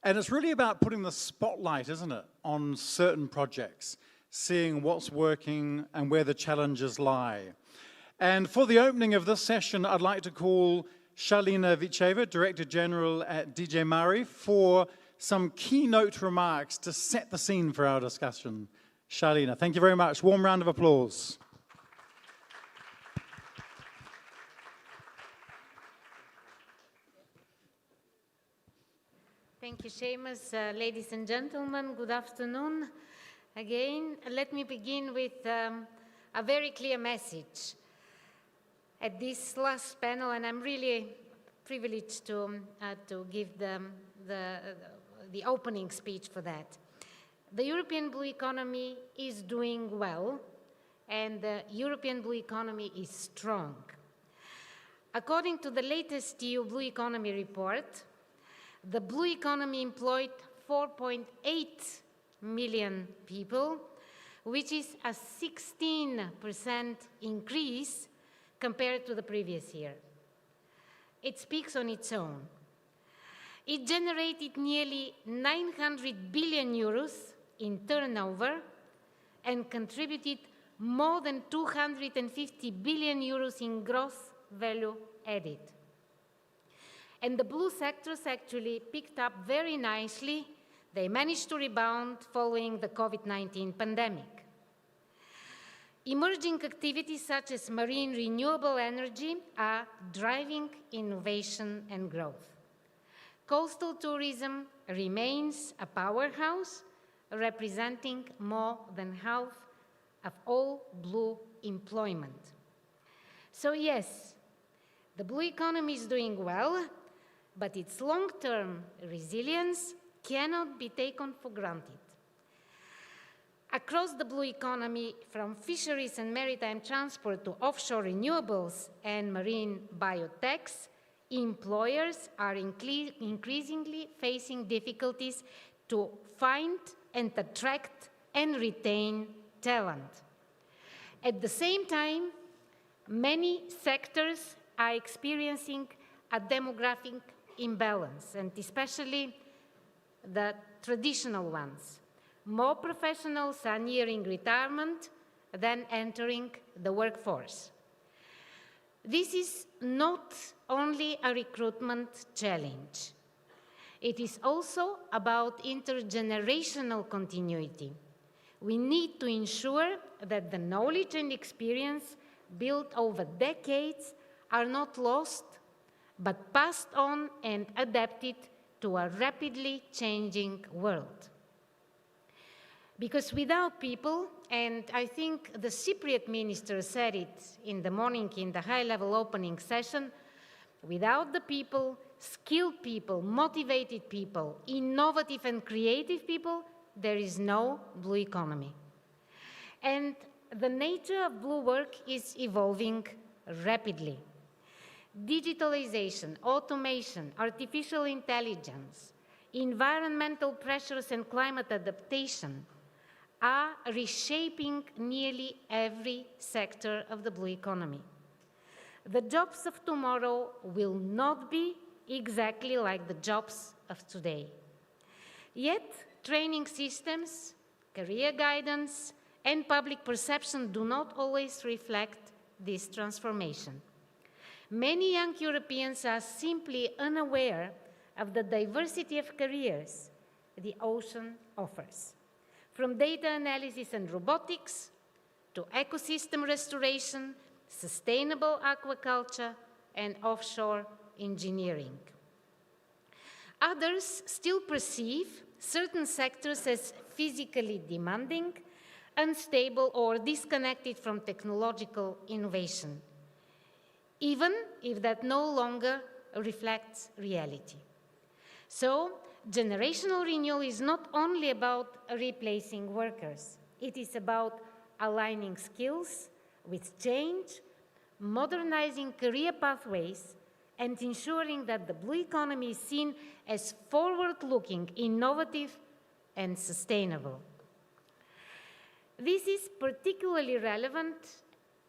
And it's really about putting the spotlight, isn't it, on certain projects, seeing what's working and where the challenges lie. And for the opening of this session, I'd like to call Shalina Vicheva, Director General at DJ Mari, for some keynote remarks to set the scene for our discussion. Shalina, thank you very much. Warm round of applause. Thank you, Seamus. Ladies and gentlemen, good afternoon. Again, let me begin with a very clear message. At this last panel, and I'm really privileged to give the opening speech for that. The European blue economy is doing well, and the European blue economy is strong. According to the latest EU Blue Economy report, the blue economy employed 4.8 million people, which is a 16% increase compared to the previous year. It speaks on its own. It generated nearly 900 billion euros in turnover and contributed more than 250 billion euros in gross value added. And the blue sectors actually picked up very nicely. They managed to rebound following the COVID-19 pandemic. Emerging activities such as marine renewable energy are driving innovation and growth. Coastal tourism remains a powerhouse, representing more than half of all blue employment. So yes, the blue economy is doing well, but its long-term resilience cannot be taken for granted. Across the blue economy, from fisheries and maritime transport to offshore renewables and marine biotechs, employers are increasingly facing difficulties to find and attract and retain talent. At the same time, many sectors are experiencing a demographic imbalance, and especially the traditional ones. More professionals are nearing retirement than entering the workforce. This is not only a recruitment challenge. It is also about intergenerational continuity. We need to ensure that the knowledge and experience built over decades are not lost, but passed on and adapted to a rapidly changing world. Because without people, and I think the Cypriot minister said it in the morning in the high-level opening session, without the people, skilled people, motivated people, innovative and creative people, there is no blue economy. And the nature of blue work is evolving rapidly. Digitalization, automation, artificial intelligence, environmental pressures and climate adaptation are reshaping nearly every sector of the blue economy. The jobs of tomorrow will not be exactly like the jobs of today. Yet, training systems, career guidance, and public perception do not always reflect this transformation. Many young Europeans are simply unaware of the diversity of careers the ocean offers, from data analysis and robotics to ecosystem restoration, sustainable aquaculture, and offshore engineering. Others still perceive certain sectors as physically demanding, unstable, or disconnected from technological innovation, even if that no longer reflects reality. So, generational renewal is not only about replacing workers. It is about aligning skills with change, modernizing career pathways, and ensuring that the blue economy is seen as forward-looking, innovative, and sustainable. This is particularly relevant.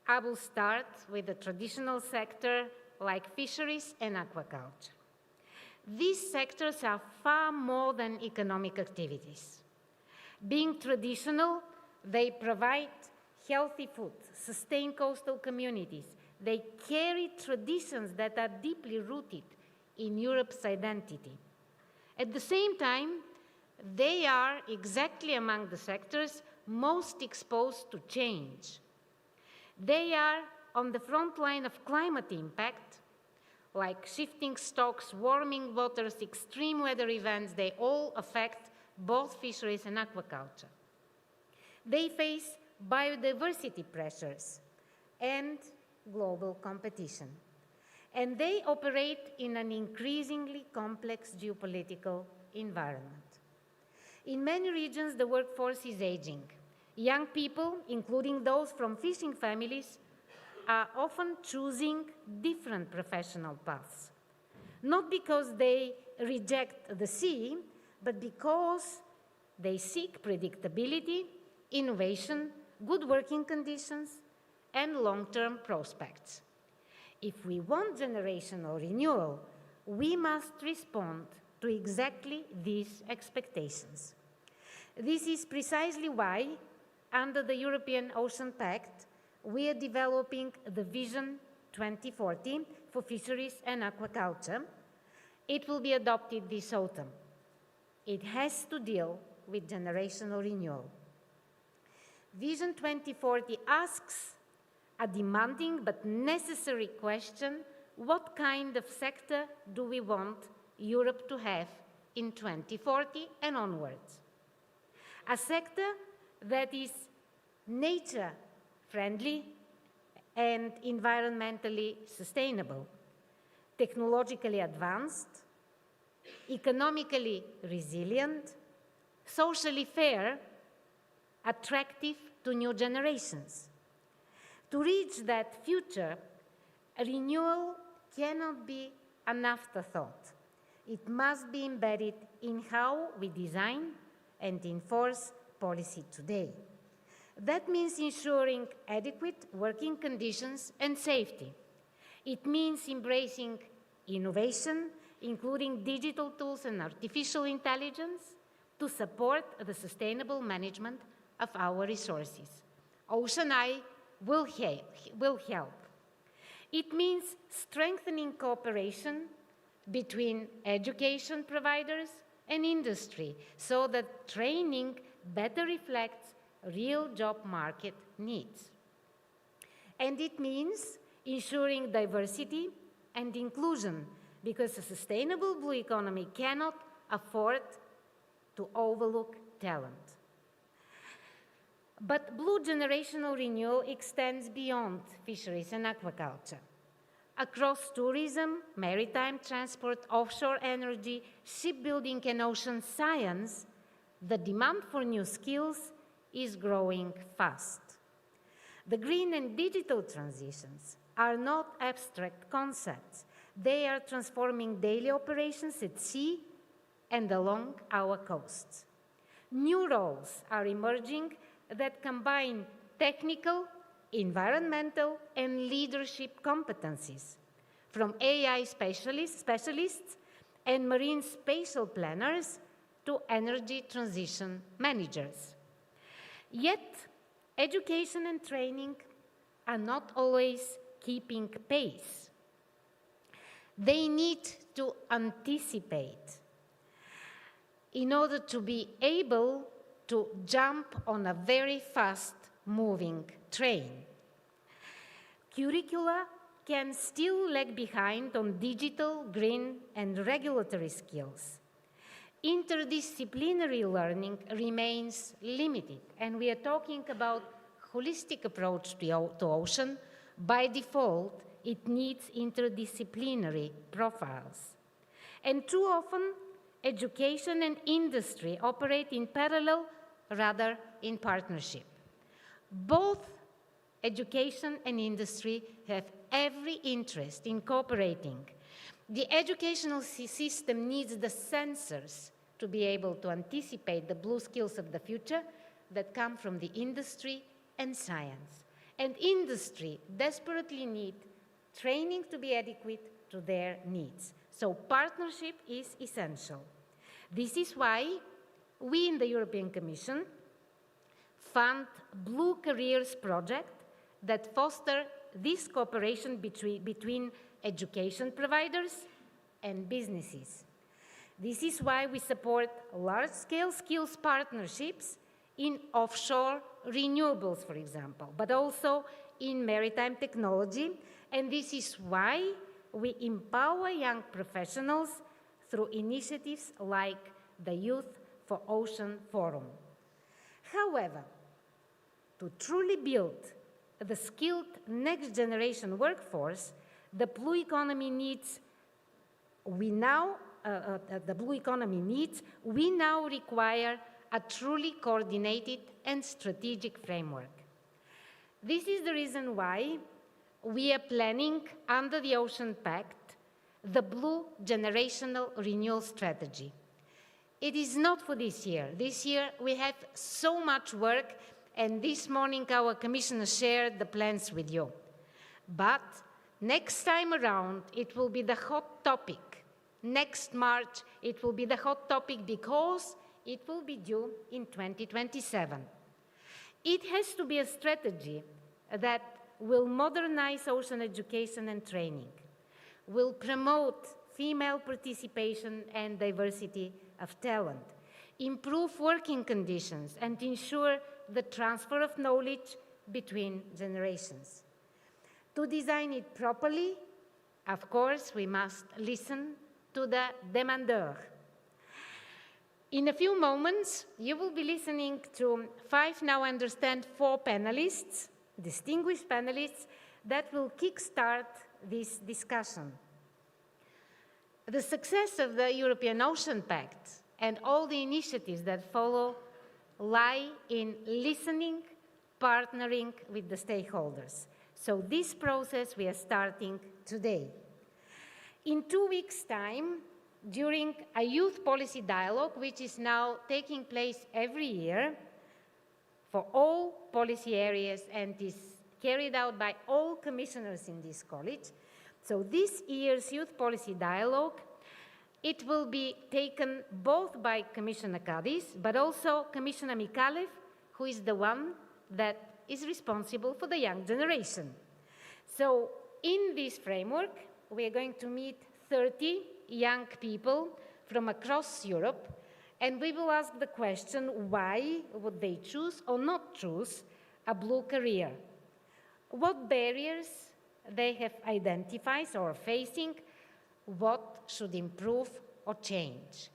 I will start with the traditional sector like fisheries and aquaculture. These sectors are far more than economic activities. Being traditional, they provide healthy food, sustain coastal communities. They carry traditions that are deeply rooted in Europe's identity. At the same time, they are exactly among the sectors most exposed to change. They are on the front line of climate impact, like shifting stocks, warming waters, extreme weather events. They all affect both fisheries and aquaculture. They face biodiversity pressures and global competition. And they operate in an increasingly complex geopolitical environment. In many regions, the workforce is aging. Young people, including those from fishing families, are often choosing different professional paths. Not because they reject the sea, but because they seek predictability, innovation, good working conditions, and long-term prospects. If we want generational renewal, we must respond to exactly these expectations. This is precisely why, under the European Ocean Pact, we are developing the Vision 2040 for fisheries and aquaculture. It will be adopted this autumn. It has to deal with generational renewal. Vision 2040 asks a demanding but necessary question: what kind of sector do we want Europe to have in 2040 and onwards? A sector that is nature-friendly and environmentally sustainable, technologically advanced, economically resilient, socially fair, attractive to new generations. To reach that future, renewal cannot be an afterthought. It must be embedded in how we design and enforce policy today. That means ensuring adequate working conditions and safety. It means embracing innovation, including digital tools and artificial intelligence, to support the sustainable management of our resources. OceanEye will help. It means strengthening cooperation between education providers and industry so that training better reflects real job market needs. And it means ensuring diversity and inclusion, because a sustainable blue economy cannot afford to overlook talent. But blue generational renewal extends beyond fisheries and aquaculture. Across tourism, maritime transport, offshore energy, shipbuilding, and ocean science, the demand for new skills is growing fast. The green and digital transitions are not abstract concepts. They are transforming daily operations at sea and along our coasts. New roles are emerging that combine technical, environmental, and leadership competencies, from AI specialists and marine spatial planners to energy transition managers. Yet, education and training are not always keeping pace. They need to anticipate in order to be able to jump on a very fast-moving train. Curricula can still lag behind on digital, green, and regulatory skills. Interdisciplinary learning remains limited, and we are talking about holistic approach to ocean. By default, it needs interdisciplinary profiles. And too often, education and industry operate in parallel rather in partnership. Both education and industry have every interest in cooperating. The educational system needs the sensors to be able to anticipate the blue skills of the future that come from the industry and science. And industry desperately needs training to be adequate to their needs. So partnership is essential. This is why we in the European Commission fund Blue Careers project that foster this cooperation between education providers and businesses. This is why we support large-scale skills partnerships in offshore renewables, for example, but also in maritime technology. And this is why we empower young professionals through initiatives like the Youth for Ocean Forum. However, to truly build the skilled next generation workforce, the blue economy needs, we now require a truly coordinated and strategic framework. This is the reason why we are planning under the Ocean Pact the Blue Generational Renewal Strategy. It is not for this year. This year we have so much work, and this morning our commissioner shared the plans with you. But next time around it will be the hot topic. Next March it will be the hot topic because it will be due in 2027. It has to be a strategy that will modernize ocean education and training, will promote female participation and diversity of talent, improve working conditions, and ensure the transfer of knowledge between generations. To design it properly, of course, we must listen to the demandeur. In a few moments, you will be listening to 5 Now Understand 4 panelists, distinguished panelists, that will kickstart this discussion. The success of the European Ocean Pact and all the initiatives that follow lie in listening, partnering with the stakeholders. So this process we are starting today. In 2 weeks' time, during a youth policy dialogue, which is now taking place every year for all policy areas and is carried out by all commissioners in this college. So this year's youth policy dialogue, it will be taken both by Commissioner Cadiz, but also Commissioner Mikalev, who is the one that is responsible for the young generation. So in this framework, we are going to meet 30 young people from across Europe, and we will ask the question, why would they choose or not choose a blue career? What barriers they have identified or are facing, what should improve or change.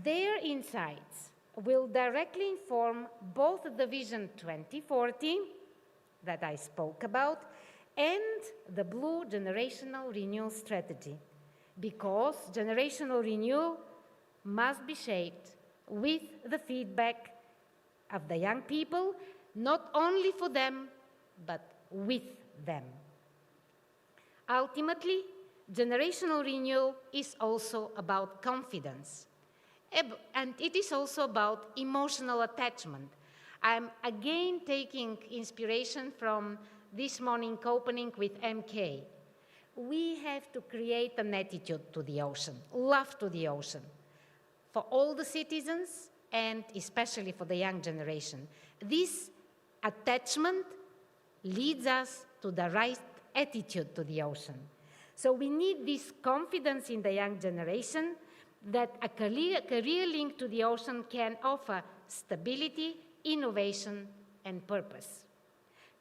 Their insights will directly inform both the Vision 2040 that I spoke about and the Blue Generational Renewal Strategy, because generational renewal must be shaped with the feedback of the young people, not only for them, but with them. Ultimately, generational renewal is also about confidence, and it is also about emotional attachment. I'm again taking inspiration from this morning opening with MK. We have to create an attitude to the ocean, love to the ocean, for all the citizens and especially for the young generation. This attachment leads us to the right attitude to the ocean. So we need this confidence in the young generation that a career link to the ocean can offer stability, innovation, and purpose.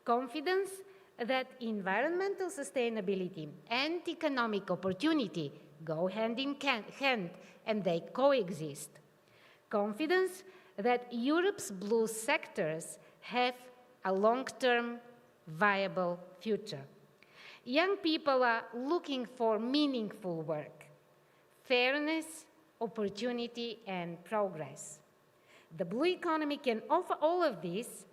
Confidence that environmental sustainability and economic opportunity go hand in hand and they coexist. Confidence that Europe's blue sectors have a long-term viable future. Young people are looking for meaningful work, fairness, opportunity, and progress. The blue economy can offer all of this,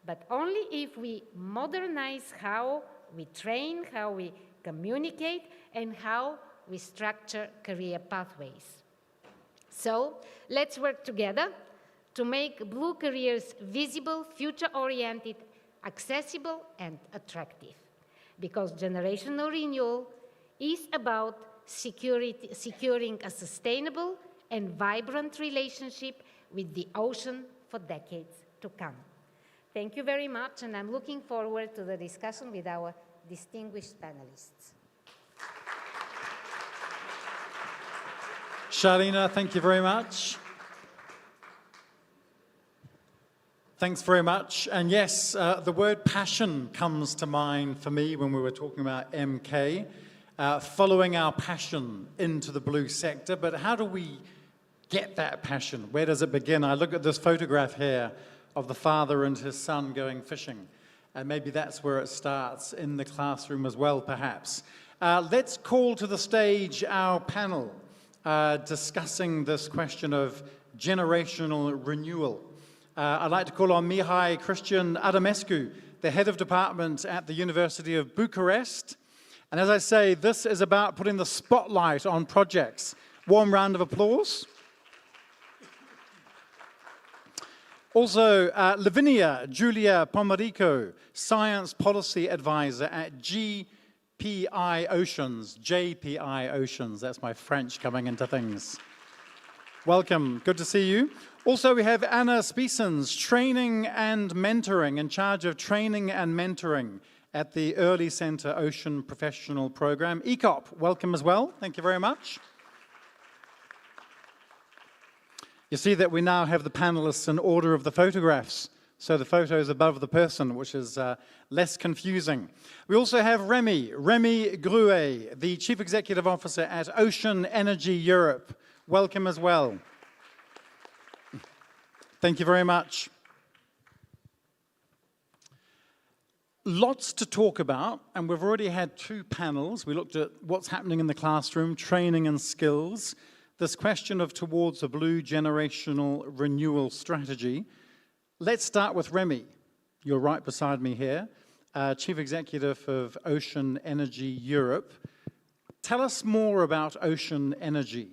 but only if we modernize how we train, how we communicate, and how we structure career pathways. So let's work together to make blue careers visible, future-oriented, accessible, and attractive. Because generational renewal is about securing a sustainable and vibrant relationship with the ocean for decades to come. Thank you very much, and I'm looking forward to the discussion with our distinguished panelists. Charlina, thank you very much. Thanks very much. And yes, the word passion comes to mind for me when we were talking about MK, following our passion into the blue sector. But how do we get that passion? Where does it begin? I look at this photograph here of the father and his son going fishing. And maybe that's where it starts, in the classroom as well, perhaps. Let's call to the stage our panel discussing this question of generational renewal. I'd like to call on Mihai Cristian Adamescu, the head of department at the University of Bucharest. And as I say, this is about putting the spotlight on projects. Warm round of applause. Also, Lavinia Julia Pomarico, Science Policy Advisor at JPI Oceans, that's my French coming into things. Welcome, good to see you. Also, we have Anna Spiesens, Training and Mentoring, in charge of training and mentoring at the Early Centre Ocean Professional Programme. ECOP, welcome as well, thank you very much. You see that we now have the panelists in order of the photographs, so the photo is above the person, which is less confusing. We also have Remy Gruet, the Chief Executive Officer at Ocean Energy Europe. Welcome as well. Thank you very much. Lots to talk about, and we've already had two panels. We looked at what's happening in the classroom, training and skills, this question of towards a blue generational renewal strategy. Let's start with Remy. You're right beside me here, Chief Executive of Ocean Energy Europe. Tell us more about ocean energy,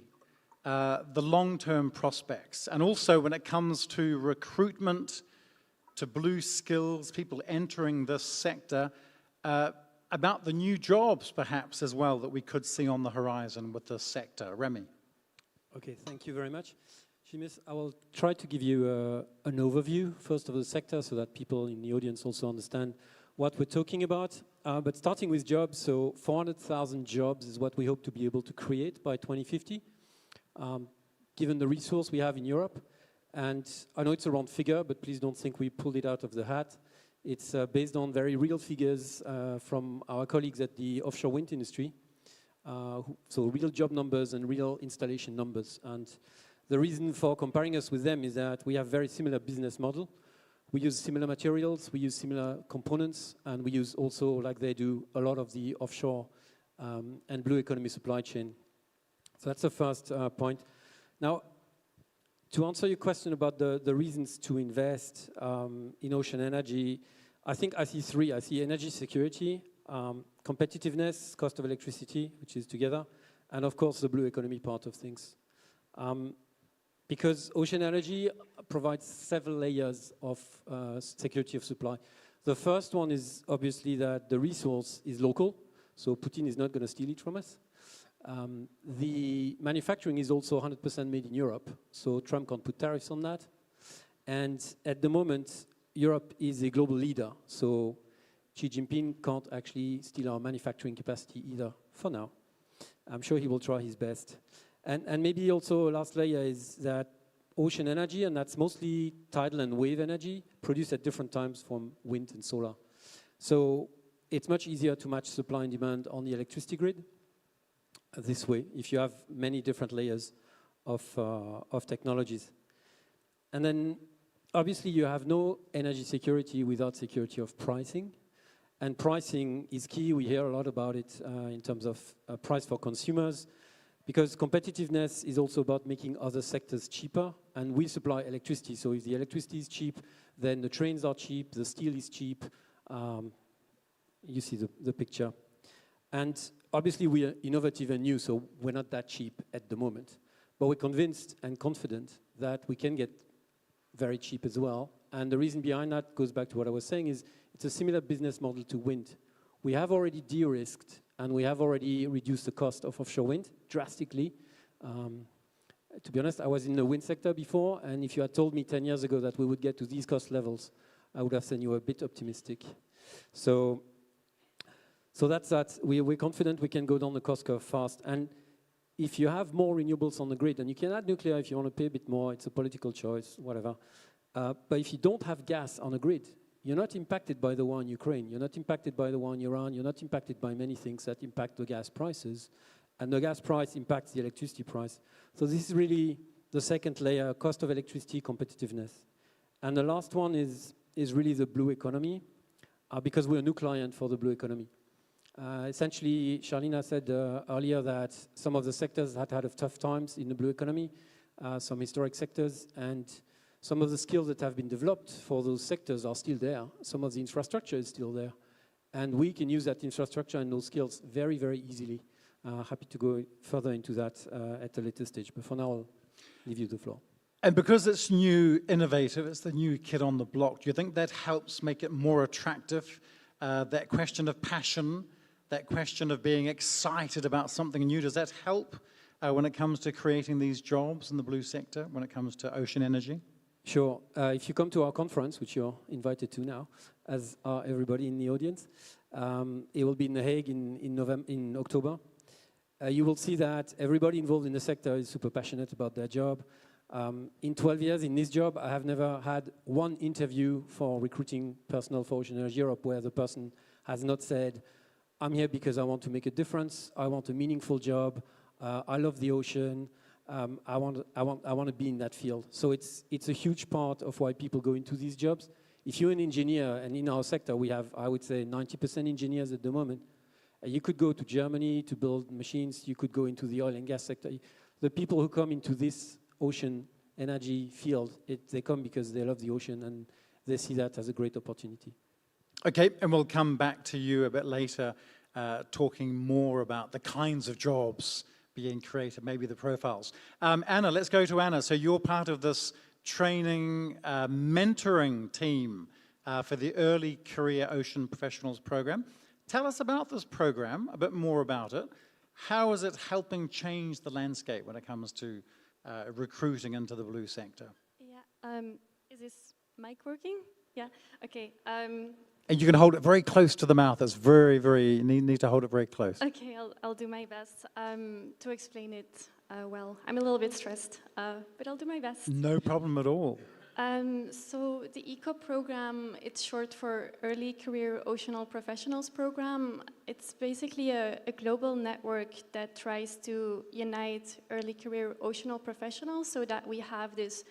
the long-term prospects, and also when it comes to recruitment, to blue skills, people entering this sector, about the new jobs perhaps as well that we could see on the horizon with this sector. Remy. Okay, thank you very much. Seamus, I will try to give you an overview first of the sector so that people in the audience also understand what we're talking about. But starting with jobs, so 400,000 jobs is what we hope to be able to create by 2050, given the resource we have in Europe. And I know it's a round figure, but please don't think we pulled it out of the hat. It's based on very real figures from our colleagues at the offshore wind industry. So real job numbers and real installation numbers. And the reason for comparing us with them is that we have very similar business model. We use similar materials, we use similar components, and we use also, like they do, a lot of the offshore and blue economy supply chain. So that's the first point. Now, to answer your question about the reasons to invest in ocean energy, I think I see three. I see energy security, competitiveness, cost of electricity, which is together, and of course the blue economy part of things. Because ocean energy provides several layers of security of supply. The first one is obviously that the resource is local, so Putin is not going to steal it from us. The manufacturing is also 100% made in Europe, so Trump can't put tariffs on that. And at the moment, Europe is a global leader, so Xi Jinping can't actually steal our manufacturing capacity either, for now. I'm sure he will try his best. And maybe also a last layer is that ocean energy, and that's mostly tidal and wave energy, produced at different times from wind and solar. So it's much easier to match supply and demand on the electricity grid this way, if you have many different layers of technologies. And then obviously you have no energy security without security of pricing. And pricing is key. We hear a lot about it in terms of price for consumers, Because competitiveness is also about making other sectors cheaper, and we supply electricity. So if the electricity is cheap, then the trains are cheap, the steel is cheap. You see the picture. And obviously we are innovative and new, so we're not that cheap at the moment. But we're convinced and confident that we can get very cheap as well. And the reason behind that goes back to what I was saying is it's a similar business model to wind. We have already de-risked and we have already reduced the cost of offshore wind drastically. To be honest, I was in the wind sector before, and if you had told me 10 years ago that we would get to these cost levels, I would have said you were a bit optimistic. So that's that. We're confident we can go down the cost curve fast. And if you have more renewables on the grid, and you can add nuclear if you want to pay a bit more, it's a political choice, whatever. But if you don't have gas on the grid, you're not impacted by the war in Ukraine, you're not impacted by the war in Iran, you're not impacted by many things that impact the gas prices. And the gas price impacts the electricity price. So this is really the second layer, cost of electricity, competitiveness. And the last one is really the blue economy, because we're a new client for the blue economy. Essentially, Charlina said earlier that some of the sectors had tough times in the blue economy, some historic sectors, and some of the skills that have been developed for those sectors are still there. Some of the infrastructure is still there. And we can use that infrastructure and those skills very, very easily. Happy to go further into that at a later stage, but for now, I'll leave you the floor. And because it's new, innovative, it's the new kid on the block, do you think that helps make it more attractive? That question of passion, that question of being excited about something new, does that help when it comes to creating these jobs in the blue sector, when it comes to ocean energy? Sure. If you come to our conference, which you're invited to now, as are everybody in the audience, it will be in The Hague in October. You will see that everybody involved in the sector is super passionate about their job. In 12 years in this job, I have never had one interview for recruiting personnel for Ocean Energy Europe where the person has not said, I'm here because I want to make a difference, I want a meaningful job, I love the ocean, I want to be in that field. So it's a huge part of why people go into these jobs. If you're an engineer, and in our sector we have, I would say, 90% engineers at the moment, you could go to Germany to build machines, you could go into the oil and gas sector. The people who come into this ocean energy field, they come because they love the ocean and they see that as a great opportunity. Okay, and we'll come back to you a bit later, talking more about the kinds of jobs being created, maybe the profiles. Anna, let's go to Anna. So you're part of this training, mentoring team for the Early Career Ocean Professionals Program. Tell us about this program, a bit more about it. How is it helping change the landscape when it comes to recruiting into the blue sector? Yeah, is this mic working? Yeah, okay. And you can hold it very close to the mouth. It's very, you need to hold it very close. Okay, I'll do my best to explain it well. I'm a little bit stressed, but I'll do my best. No problem at all. So the ECOP program, it's short for Early Career Oceanal Professionals Program. It's basically a global network that tries to unite early career oceanal professionals so that we have this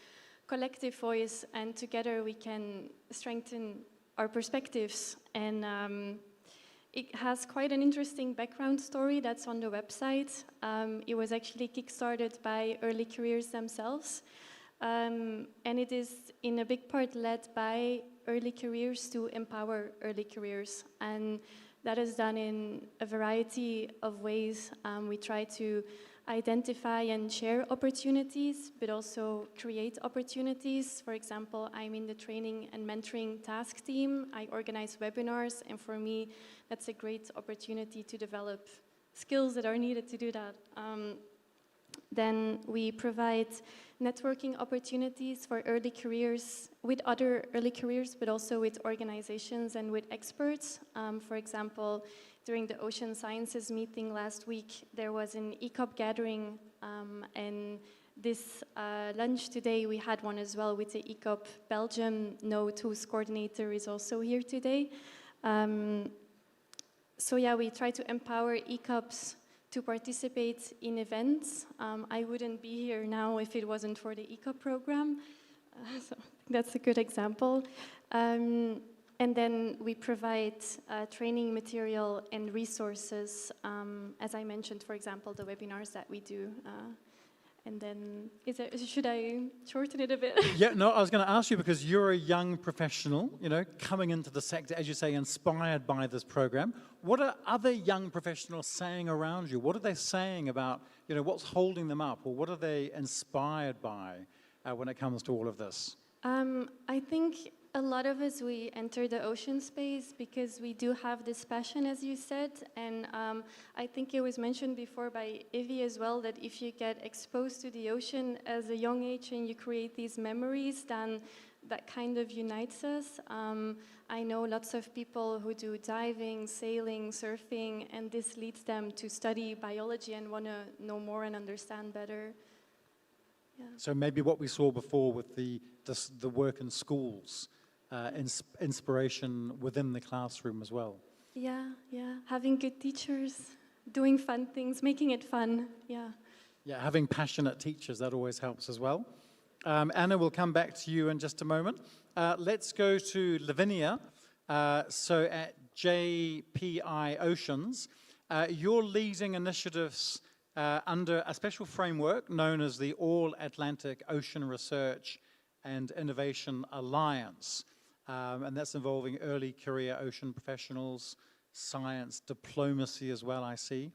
collective voice and together we can strengthen our perspectives. And it has quite an interesting background story that's on the website. It was actually kickstarted by early careers themselves. And it is in a big part led by early careers to empower early careers. And that is done in a variety of ways. We try to identify and share opportunities, but also create opportunities. For example, I'm in the training and mentoring task team. I organize webinars, and for me, that's a great opportunity to develop skills that are needed to do that. Then we provide networking opportunities for early careers with other early careers, but also with organizations and with experts. For example, during the Ocean Sciences meeting last week, there was an ECOP gathering, and this lunch today, we had one as well with the ECOP Belgium Note, whose coordinator is also here today. So yeah, we try to empower ECOPs to participate in events. I wouldn't be here now if it wasn't for the ECOP program. So that's a good example. And then we provide training material and resources, as I mentioned, for example, the webinars that we do. And then, should I shorten it a bit? Yeah, no, I was going to ask you because you're a young professional, you know, coming into the sector, as you say, inspired by this program. What are other young professionals saying around you? What are they saying about, you know, what's holding them up, or what are they inspired by when it comes to all of this? I think a lot of us, we enter the ocean space because we do have this passion, as you said, and I think it was mentioned before by Ivy as well, that if you get exposed to the ocean as a young age and you create these memories, then that kind of unites us. I know lots of people who do diving, sailing, surfing, and this leads them to study biology and want to know more and understand better. Yeah. So maybe what we saw before with the work in schools, inspiration within the classroom as well. Yeah, yeah. Having good teachers, doing fun things, making it fun, yeah. Yeah, having passionate teachers, that always helps as well. Anna, we'll come back to you in just a moment. Let's go to Lavinia. So at JPI Oceans, you're leading initiatives under a special framework known as the All Atlantic Ocean Research and Innovation Alliance. And that's involving early career ocean professionals, science, diplomacy as well, I see.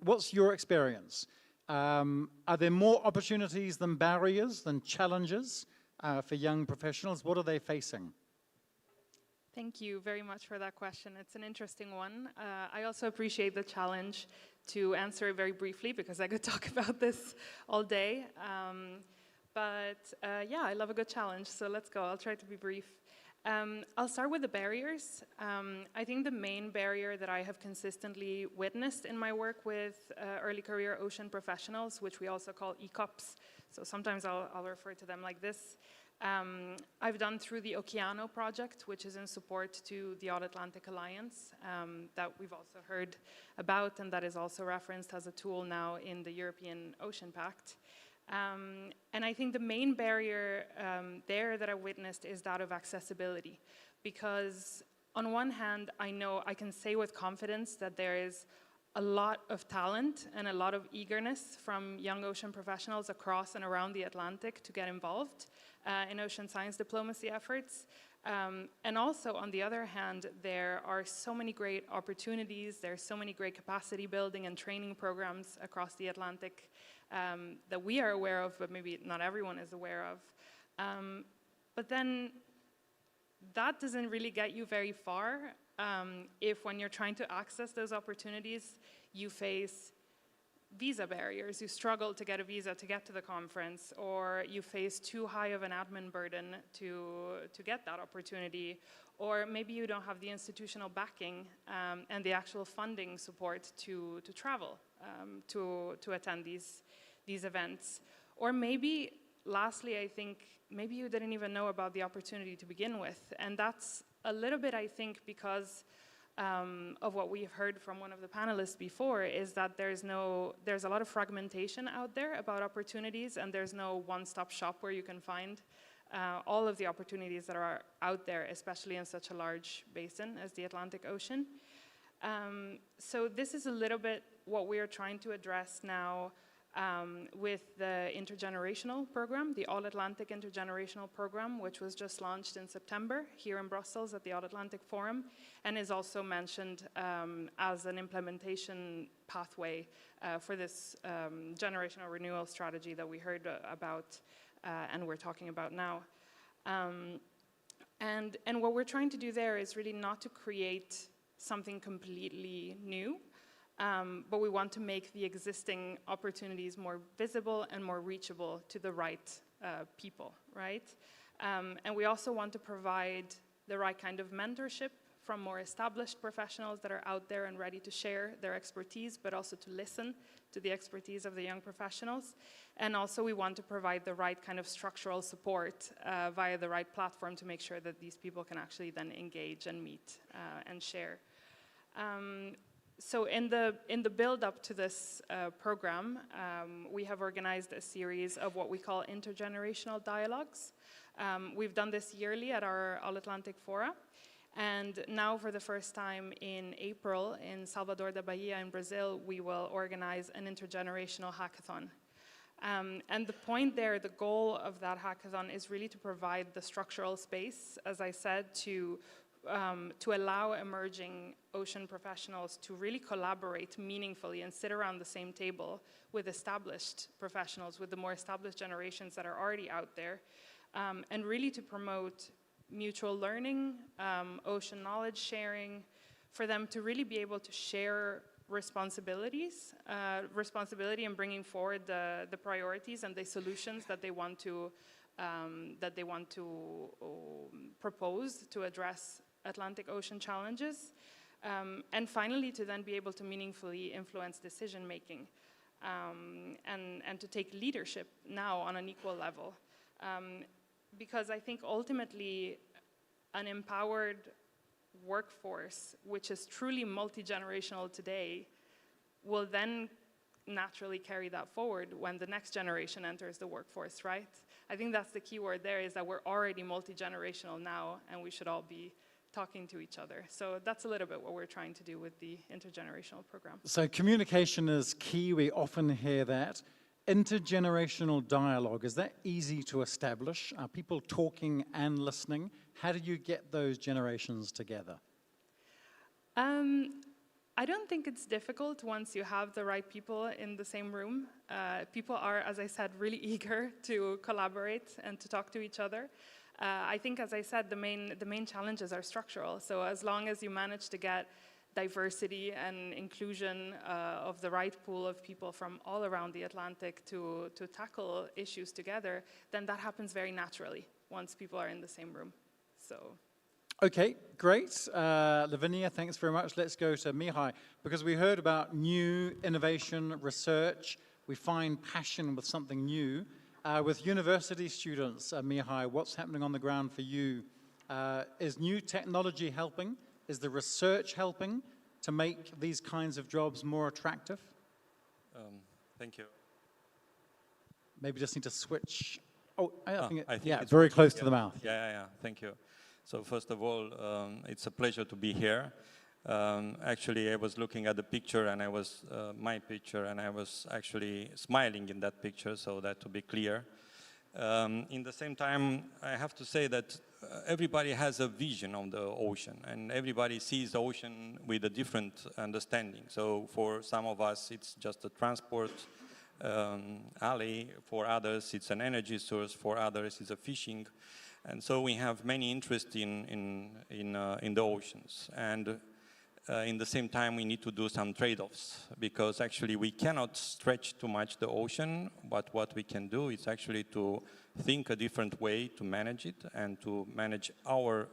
What's your experience? Are there more opportunities than barriers, than challenges for young professionals? What are they facing? Thank you very much for that question. It's an interesting one. I also appreciate the challenge to answer it very briefly because I could talk about this all day. Yeah, I love a good challenge, so let's go. I'll try to be brief. I'll start with the barriers. I think the main barrier that I have consistently witnessed in my work with early career ocean professionals, which we also call ECOPs, so sometimes I'll refer to them like this, I've done through the Oceano project, which is in support to the All Atlantic Alliance that we've also heard about, and that is also referenced as a tool now in the European Ocean Pact. And I think the main barrier there that I witnessed is that of accessibility, because on one hand, I know I can say with confidence that there is a lot of talent and a lot of eagerness from young ocean professionals across and around the Atlantic to get involved in ocean science diplomacy efforts. And also, on the other hand, there are so many great opportunities, there's so many great capacity building and training programs across the Atlantic that we are aware of, but maybe not everyone is aware of. But then that doesn't really get you very far if when you're trying to access those opportunities, you face visa barriers, you struggle to get a visa to get to the conference, or you face too high of an admin burden to get that opportunity, or maybe you don't have the institutional backing and the actual funding support to travel to attend these events. Or maybe, lastly, I think, maybe you didn't even know about the opportunity to begin with, and that's a little bit, I think, because of what we've heard from one of the panelists before, is that there's a lot of fragmentation out there about opportunities, and there's no one-stop shop where you can find all of the opportunities that are out there, especially in such a large basin as the Atlantic Ocean. So this is a little bit what we are trying to address now with the intergenerational program, the All Atlantic Intergenerational Program, which was just launched in September here in Brussels at the All Atlantic Forum, and is also mentioned as an implementation pathway for this generational renewal strategy that we heard about and we're talking about now. And what we're trying to do there is really not to create something completely new, but we want to make the existing opportunities more visible and more reachable to the right people, right? And we also want to provide the right kind of mentorship from more established professionals that are out there and ready to share their expertise, but also to listen to the expertise of the young professionals. And also we want to provide the right kind of structural support via the right platform to make sure that these people can actually then engage and meet and share. So in the build-up to this program, we have organized a series of what we call intergenerational dialogues, We've done this yearly at our All-Atlantic Fora. And now, for the first time in April, in Salvador da Bahia in Brazil, we will organize an intergenerational hackathon. And the point there, the goal of that hackathon is really to provide the structural space, as I said, to allow emerging ocean professionals to really collaborate meaningfully and sit around the same table with established professionals, with the more established generations that are already out there, and really to promote mutual learning, ocean knowledge sharing, for them to really be able to share responsibility in bringing forward the priorities and the solutions that they want to propose to address Atlantic Ocean challenges, and finally to then be able to meaningfully influence decision making, and to take leadership now on an equal level. Because I think ultimately an empowered workforce, which is truly multi-generational today, will then naturally carry that forward when the next generation enters the workforce, right? I think that's the key word there, is that we're already multi-generational now, and we should all be talking to each other. So that's a little bit what we're trying to do with the intergenerational program. So communication is key. We often hear that. Intergenerational dialogue, is that easy to establish? Are people talking and listening? How do you get those generations together? I don't think it's difficult once you have the right people in the same room. People are, as I said, really eager to collaborate and to talk to each other. I think, as I said, the main challenges are structural. So as long as you manage to get diversity and inclusion of the right pool of people from all around the Atlantic to tackle issues together, then that happens very naturally once people are in the same room. So. Okay, great. Lavinia, thanks very much. Let's go to Mihai, because we heard about new innovation, research. We find passion with something new. With university students, Mihai, what's happening on the ground for you? Is new technology helping? Is the research helping to make these kinds of jobs more attractive? Thank you. Maybe just need to switch. Oh, I think it's very working, close to the mouth. Yeah. Thank you. So first of all, it's a pleasure to be here. Actually, I was looking at the picture, and I was my picture, and I was actually smiling in that picture. So that to be clear. In the same time, I have to say that everybody has a vision on the ocean, and everybody sees the ocean with a different understanding. So for some of us, it's just a transport alley. For others, it's an energy source. For others, it's a fishing. And so we have many interest in the oceans. And in the same time, we need to do some trade-offs, because actually we cannot stretch too much the ocean, but what we can do is actually to think a different way to manage it and to manage our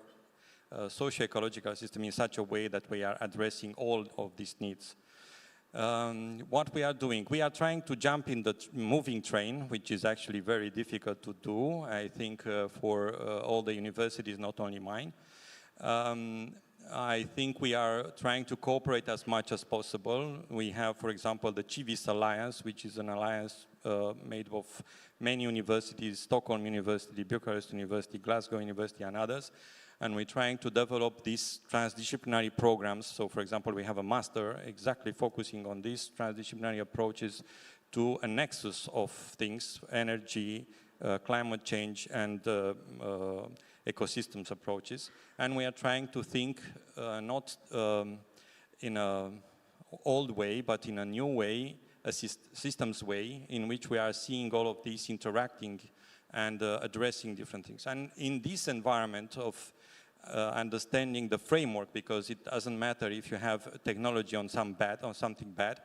socio-ecological system in such a way that we are addressing all of these needs. What we are doing, we are trying to jump in the moving train, which is actually very difficult to do, I think, for all the universities, not only mine. I think we are trying to cooperate as much as possible. We have, for example, the Civis Alliance, which is an alliance made of many universities, Stockholm University, Bucharest University, Glasgow University, and others. And we're trying to develop these transdisciplinary programs. So, for example, we have a master exactly focusing on these transdisciplinary approaches to a nexus of things, energy, climate change, and ecosystems approaches. And we are trying to think not in an old way, but in a new way, a systems way, in which we are seeing all of these interacting and addressing different things. And in this environment of understanding the framework, because it doesn't matter if you have technology on something bad,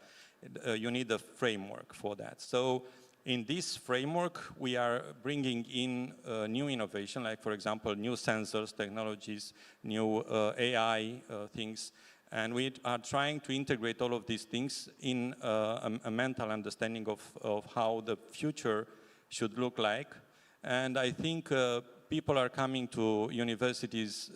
you need a framework for that. So in this framework, we are bringing in new innovation, like, for example, new sensors, technologies, new AI things, and we are trying to integrate all of these things in a mental understanding of how the future should look like. And I think people are coming to universities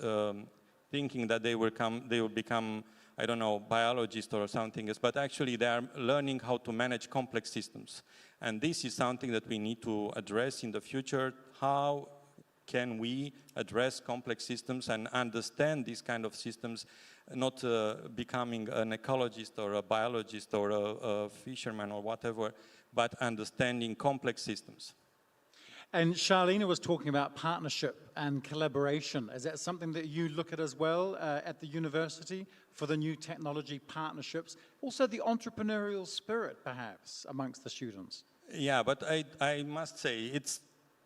thinking that they will become, I don't know, biologists or something else, but actually they are learning how to manage complex systems. And this is something that we need to address in the future. How can we address complex systems and understand these kind of systems, not becoming an ecologist or a biologist or a fisherman or whatever, but understanding complex systems. And Charlene was talking about partnership and collaboration. Is that something that you look at as well at the university for the new technology partnerships? Also the entrepreneurial spirit, perhaps, amongst the students. Yeah, but I must say,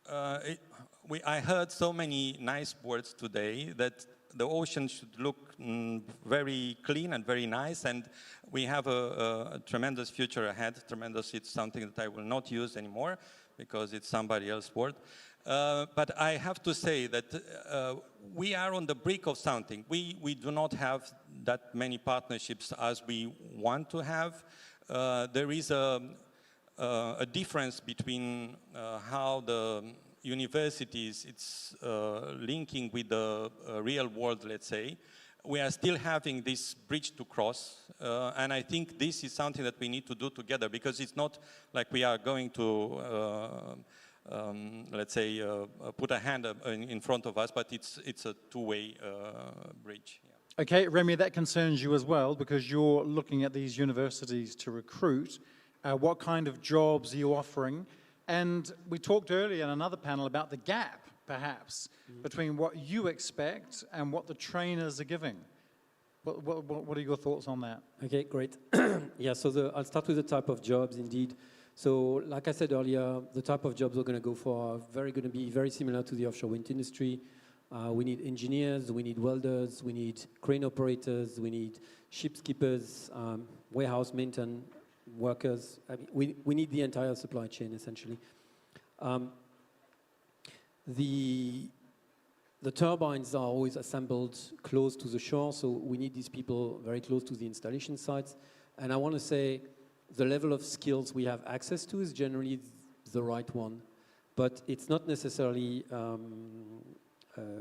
I heard so many nice words today that the ocean should look very clean and very nice, and we have a tremendous future ahead. Tremendous, it's something that I will not use anymore because it's somebody else's word. But I have to say that we are on the brink of something. We do not have that many partnerships as we want to have. There is a difference between how the universities, it's linking with the real world, let's say. We are still having this bridge to cross, and I think this is something that we need to do together, because it's not like we are going to, let's say, put a hand in front of us, but it's a two-way bridge. Yeah. Okay, Remy, that concerns you as well, because you're looking at these universities to recruit. What kind of jobs are you offering? And we talked earlier in another panel about the gap, perhaps, between what you expect and what the trainers are giving. What are your thoughts on that? Okay, great. Yeah, so I'll start with the type of jobs, indeed. So, like I said earlier, the type of jobs we're going to go for are going to be very similar to the offshore wind industry. We need engineers, we need welders, we need crane operators, we need ship skippers, warehouse maintenance workers. I mean, we need the entire supply chain, essentially. The turbines are always assembled close to the shore, so we need these people very close to the installation sites. And I want to say the level of skills we have access to is generally the right one, but it's not necessarily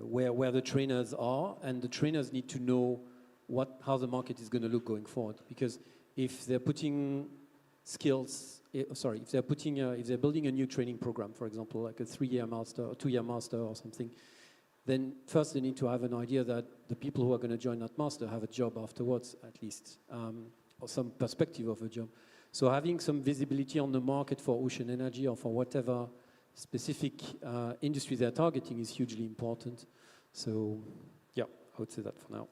where the trainers are, and the trainers need to know how the market is going to look going forward. Because if they're putting skills, if they're building a new training program, for example, like a 3-year master or 2-year master or something, then first they need to have an idea that the people who are going to join that master have a job afterwards, at least, or some perspective of a job. So having some visibility on the market for ocean energy or for whatever specific industry they're targeting is hugely important. So, yeah, I would say that for now.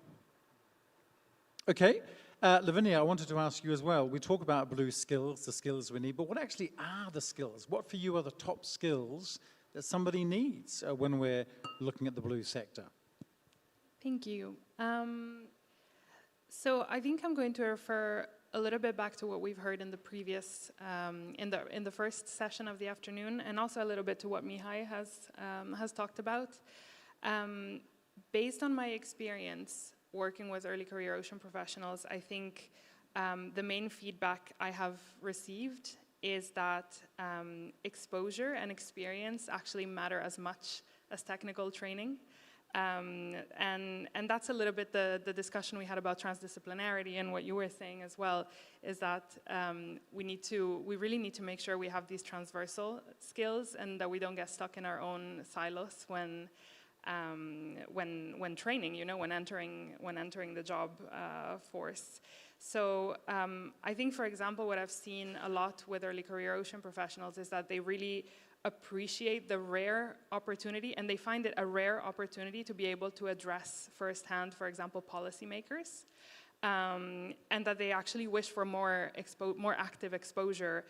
Okay. Lavinia, I wanted to ask you as well. We talk about blue skills, the skills we need, but what actually are the skills? What for you are the top skills that somebody needs when we're looking at the blue sector? Thank you. So I think I'm going to refer a little bit back to what we've heard in the previous, in the first session of the afternoon, and also a little bit to what Mihai has talked about. Based on my experience working with early career ocean professionals, I think the main feedback I have received is that exposure and experience actually matter as much as technical training. And that's a little bit the discussion we had about transdisciplinarity, and what you were saying as well, is that we really need to make sure we have these transversal skills and that we don't get stuck in our own silos when training, when entering the job force. So I think, for example, what I've seen a lot with early career ocean professionals is that they really appreciate the rare opportunity, and they find it a rare opportunity to be able to address firsthand, for example, policymakers, and that they actually wish for more active exposure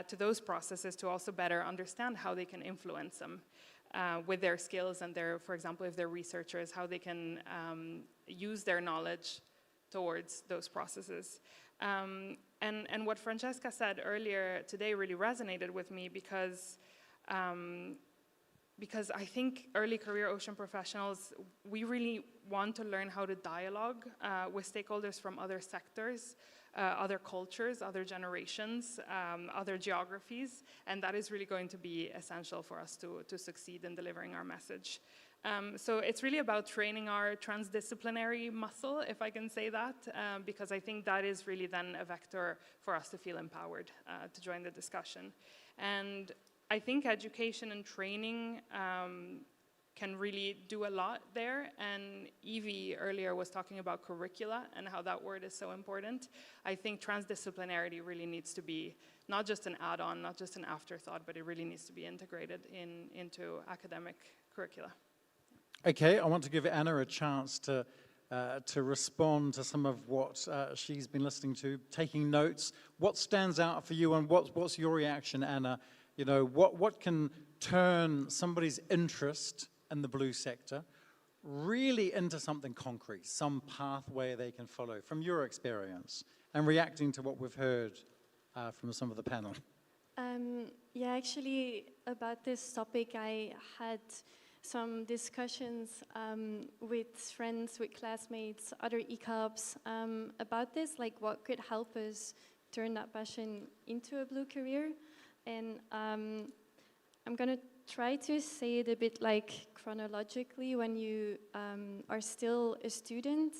to those processes to also better understand how they can influence them with their skills and for example, if they're researchers, how they can use their knowledge towards those processes. And what Francesca said earlier today really resonated with me because I think early career ocean professionals, we really want to learn how to dialogue with stakeholders from other sectors, other cultures, other generations, other geographies, and that is really going to be essential for us to succeed in delivering our message. So it's really about training our transdisciplinary muscle, if I can say that, because I think that is really then a vector for us to feel empowered to join the discussion. And I think education and training can really do a lot there. And Evie earlier was talking about curricula and how that word is so important. I think transdisciplinarity really needs to be not just an add-on, not just an afterthought, but it really needs to be integrated into academic curricula. Okay, I want to give Anna a chance to respond to some of what she's been listening to, taking notes. What stands out for you, and what's your reaction, Anna? You know, what can turn somebody's interest in the blue sector really into something concrete, some pathway they can follow from your experience, and reacting to what we've heard from some of the panel? Yeah, actually, about this topic, I had some discussions with friends, with classmates, other ECOPs about this, like what could help us turn that passion into a blue career. And I'm going to try to say it a bit like chronologically. When you are still a student,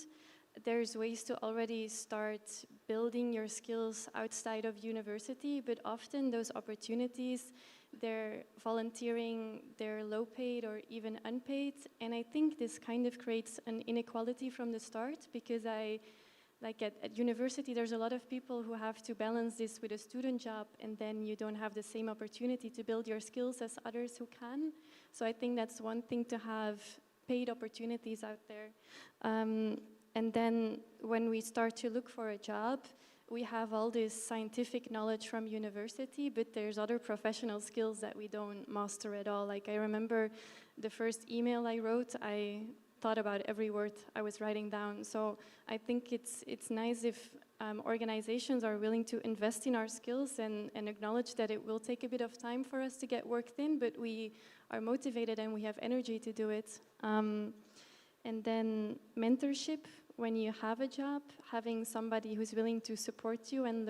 there's ways to already start building your skills outside of university, but often those opportunities, they're volunteering, they're low paid or even unpaid. And I think this kind of creates an inequality from the start, because like at university, there's a lot of people who have to balance this with a student job, and then you don't have the same opportunity to build your skills as others who can. So I think that's one thing, to have paid opportunities out there. And then when we start to look for a job, we have all this scientific knowledge from university, but there's other professional skills that we don't master at all. Like I remember the first email I wrote, I thought about every word I was writing down. So I think it's nice if organizations are willing to invest in our skills and acknowledge that it will take a bit of time for us to get worked in, but we are motivated and we have energy to do it. And then mentorship. When you have a job, having somebody who's willing to support you and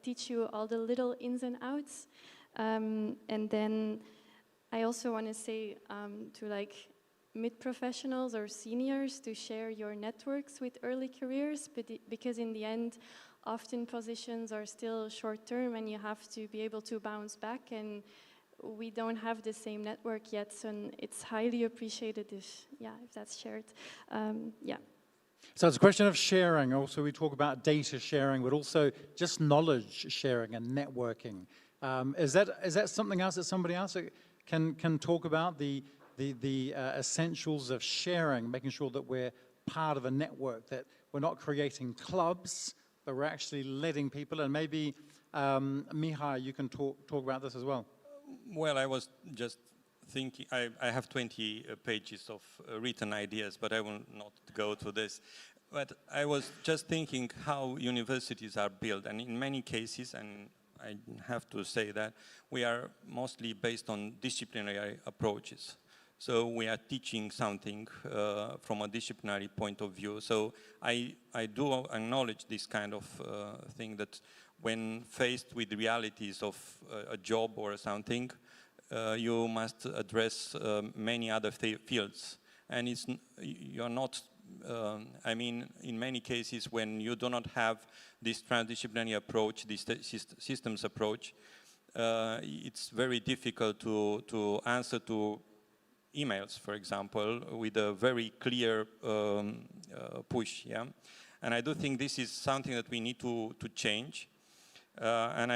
teach you all the little ins and outs. And then I also want to say to like mid-professionals or seniors to share your networks with early careers, because in the end, often positions are still short-term and you have to be able to bounce back, and we don't have the same network yet, so it's highly appreciated if that's shared. Yeah. So it's a question of sharing. Also, we talk about data sharing, but also just knowledge sharing and networking. Is that something else that somebody else can talk about? The essentials of sharing, making sure that we're part of a network, that we're not creating clubs, but we're actually letting people. And maybe Mihai, you can talk about this as well. Well, I was just thinking, I have 20 pages of written ideas, but I will not go to this. But I was just thinking how universities are built, and in many cases, and I have to say that, we are mostly based on disciplinary approaches. So we are teaching something from a disciplinary point of view. So I do acknowledge this kind of thing, that when faced with realities of a job or something, you must address many other fields. And you're not, I mean, in many cases, when you do not have this transdisciplinary approach, this systems approach, it's very difficult to answer to emails, for example, with a very clear push. Yeah? And I do think this is something that we need to change. And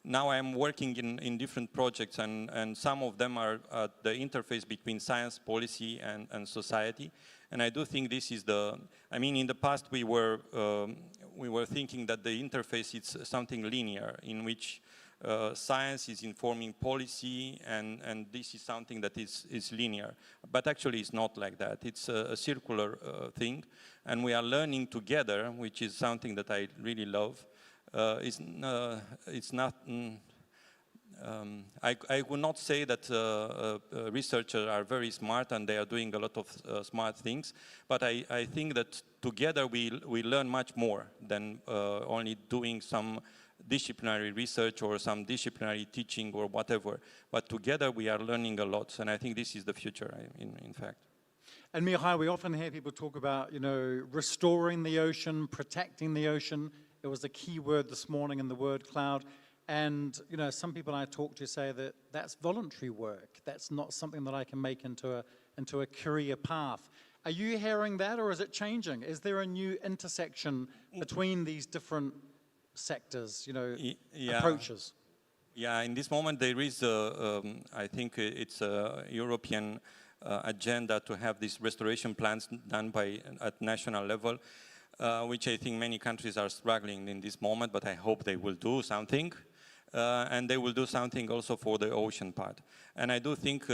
now I'm working in different projects, and some of them are at the interface between science, policy, and society. And I do think this is I mean, in the past we were thinking that the interface is something linear, in which science is informing policy, and this is something that is linear. But actually it's not like that. It's a circular thing, and we are learning together, which is something that I really love. It's not, I would not say that researchers are very smart and they are doing a lot of smart things, but I think that together we learn much more than only doing some disciplinary research or some disciplinary teaching or whatever. But together we are learning a lot, and I think this is the future, in fact. And Mihai, we often hear people talk about, restoring the ocean, protecting the ocean. It was the key word this morning in the word cloud. And some people I talk to say that that's voluntary work. That's not something that I can make into a career path. Are you hearing that, or is it changing? Is there a new intersection between these different sectors, approaches? Yeah, in this moment there is, I think it's a European agenda to have these restoration plans done at national level, which I think many countries are struggling in this moment, but I hope they will do something. And they will do something also for the ocean part. And I do think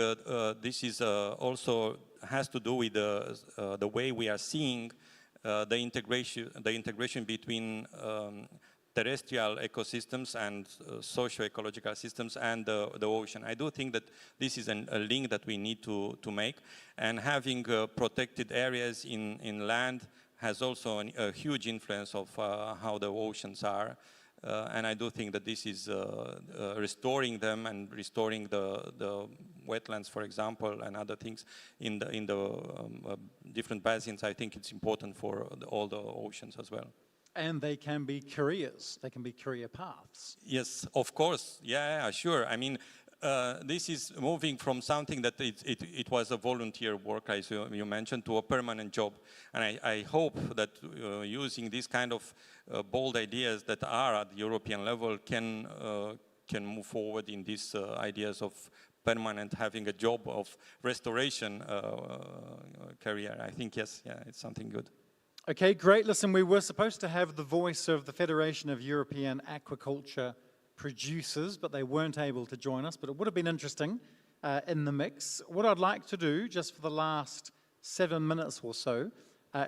this is also has to do with the way we are seeing the integration between terrestrial ecosystems and socio-ecological systems and the ocean. I do think that this is a link that we need to make, and having protected areas in land has also a huge influence of how the oceans are. And I do think that this is restoring them and restoring the wetlands, for example, and other things in the different basins. I think it's important for all the oceans as well. And they can be careers. They can be career paths. Yes, of course. Yeah, sure. I mean, this is moving from something that it was a volunteer work, as you mentioned, to a permanent job. And I hope that using these kind of bold ideas that are at the European level can move forward in these ideas of permanent, having a job of restoration career. I think, yes, yeah, it's something good. Okay, great. Listen, we were supposed to have the voice of the Federation of European Aquaculture Producers, but they weren't able to join us, but it would have been interesting in the mix. What I'd like to do, just for the last 7 minutes or so,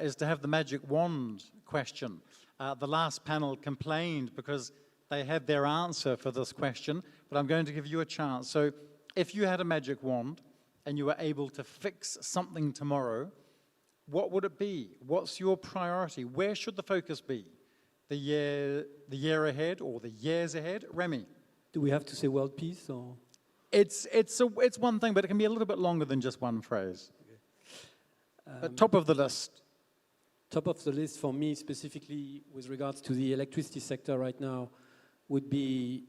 is to have the magic wand question. The last panel complained because they had their answer for this question, but I'm going to give you a chance. So if you had a magic wand and you were able to fix something tomorrow, what would it be? What's your priority? Where should the focus be? The year ahead or the years ahead? Remy? Do we have to say world peace or? It's one thing, but it can be a little bit longer than just one phrase. Okay. Top of the list. Top of the list for me, specifically with regards to the electricity sector right now, would be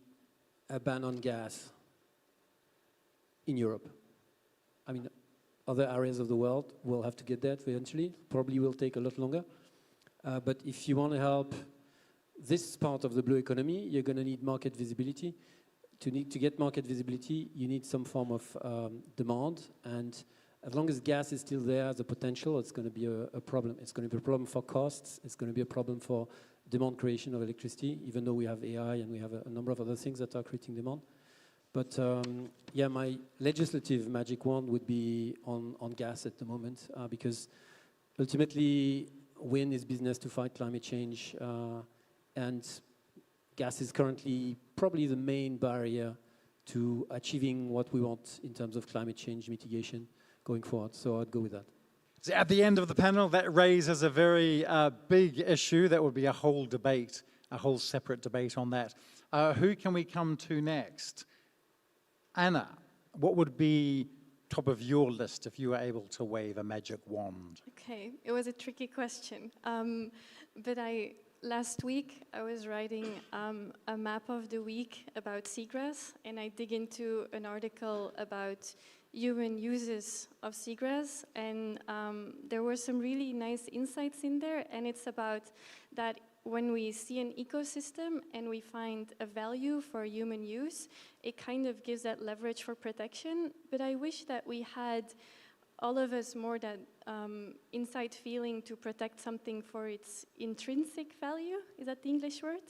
a ban on gas in Europe. I mean, other areas of the world will have to get that eventually. Probably will take a lot longer. But if you want to help this part of the blue economy, you're going to need market visibility. To get market visibility, you need some form of demand. And as long as gas is still there as a potential, it's going to be a problem. It's going to be a problem for costs. It's going to be a problem for demand creation of electricity, even though we have AI and we have a number of other things that are creating demand. But yeah, my legislative magic wand would be on gas at the moment, because ultimately, wind is business to fight climate change, and gas is currently probably the main barrier to achieving what we want in terms of climate change mitigation going forward. So I'd go with that. So at the end of the panel, that raises a very big issue. That would be a whole debate, a whole separate debate on that. Who can we come to next? Anna, what would be top of your list if you were able to wave a magic wand? Okay, it was a tricky question. But last week I was writing a map of the week about seagrass, and I dig into an article about human uses of seagrass, and there were some really nice insights in there, and it's about that when we see an ecosystem and we find a value for human use, it kind of gives that leverage for protection. But I wish that we had, all of us, more that inside feeling to protect something for its intrinsic value. Is that the English word?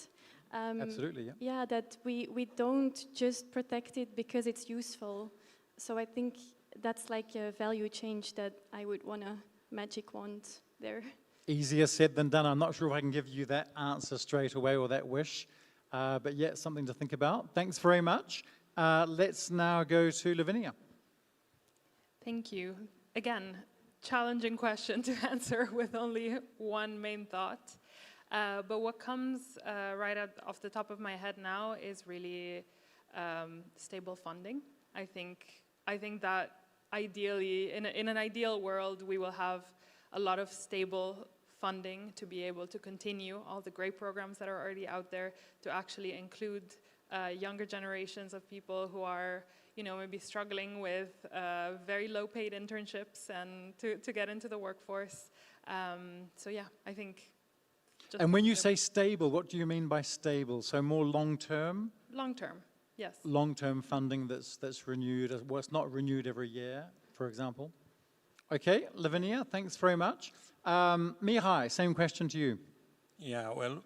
Absolutely, yeah. Yeah, that we don't just protect it because it's useful. So I think that's like a value change that I would want to magic wand there. Easier said than done. I'm not sure if I can give you that answer straight away or that wish, but yeah, something to think about. Thanks very much. Let's now go to Lavinia. Thank you. Again, challenging question to answer with only one main thought. But what comes right off the top of my head now is really stable funding. I think that ideally, in an ideal world, we will have a lot of stable funding to be able to continue all the great programs that are already out there, to actually include younger generations of people who are, maybe struggling with very low-paid internships and to get into the workforce. So yeah, I think. And when you say stable, what do you mean by stable? So more long-term? Long-term, yes. Long-term funding that's renewed, well, it's not renewed every year, for example. Okay, Lavinia, thanks very much. Mihai, same question to you. Yeah, well,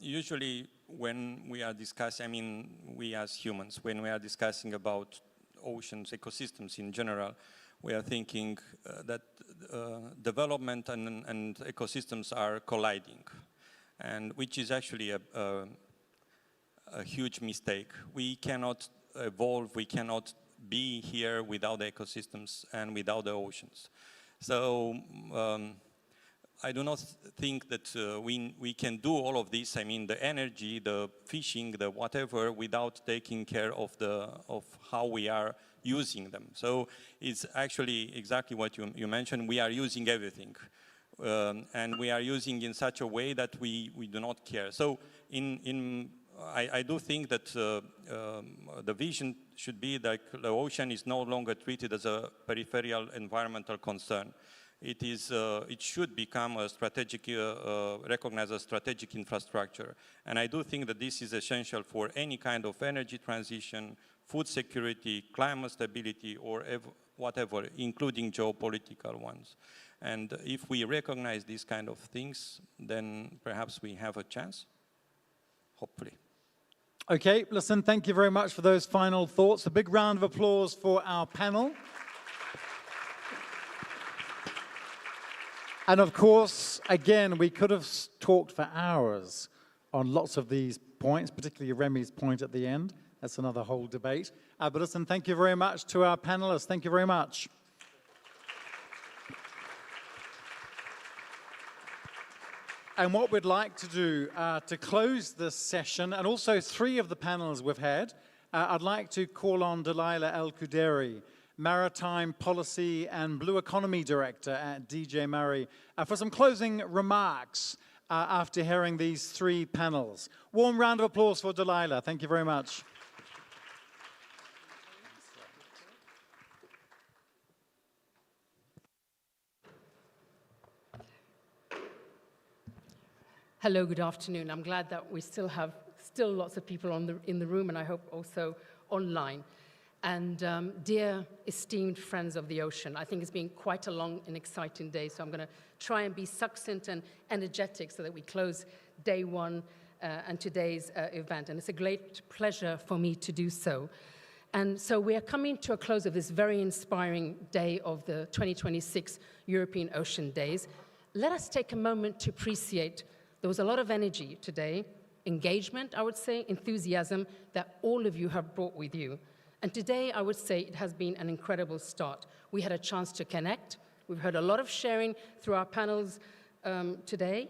usually when we are discussing, we as humans, when we are discussing about oceans, ecosystems in general, we are thinking that development and ecosystems are colliding, and which is actually a huge mistake. We cannot evolve, we cannot be here without the ecosystems and without the oceans. So I do not think that we can do all of this, the energy, the fishing, the whatever, without taking care of how we are using them. So it's actually exactly what you mentioned. We are using everything. And we are using in such a way that we do not care. So I do think that the vision should be that the ocean is no longer treated as a peripheral environmental concern. It should become a strategic, recognized as strategic infrastructure. And I do think that this is essential for any kind of energy transition, food security, climate stability, or whatever, including geopolitical ones. And if we recognize these kind of things, then perhaps we have a chance, hopefully. Okay, listen, thank you very much for those final thoughts. A big round of applause for our panel. And of course, again, we could have talked for hours on lots of these points, particularly Remy's point at the end. That's another whole debate. But listen, thank you very much to our panelists. Thank you very much. And what we'd like to do to close this session, and also 3 of the panels we've had, I'd like to call on Delilah El-Kuderi, Maritime Policy and Blue Economy Director at DJ Murray, for some closing remarks after hearing these 3 panels. Warm round of applause for Delilah. Thank you very much. Hello, good afternoon. I'm glad that we still have lots of people in the room, and I hope also online. And dear esteemed friends of the ocean, I think it's been quite a long and exciting day, so I'm going to try and be succinct and energetic so that we close day 1 and today's event. And it's a great pleasure for me to do so. And so we are coming to a close of this very inspiring day of the 2026 European Ocean Days. Let us take a moment to appreciate. There was a lot of energy today, engagement, I would say, enthusiasm that all of you have brought with you. And today, I would say it has been an incredible start. We had a chance to connect. We've heard a lot of sharing through our panels today.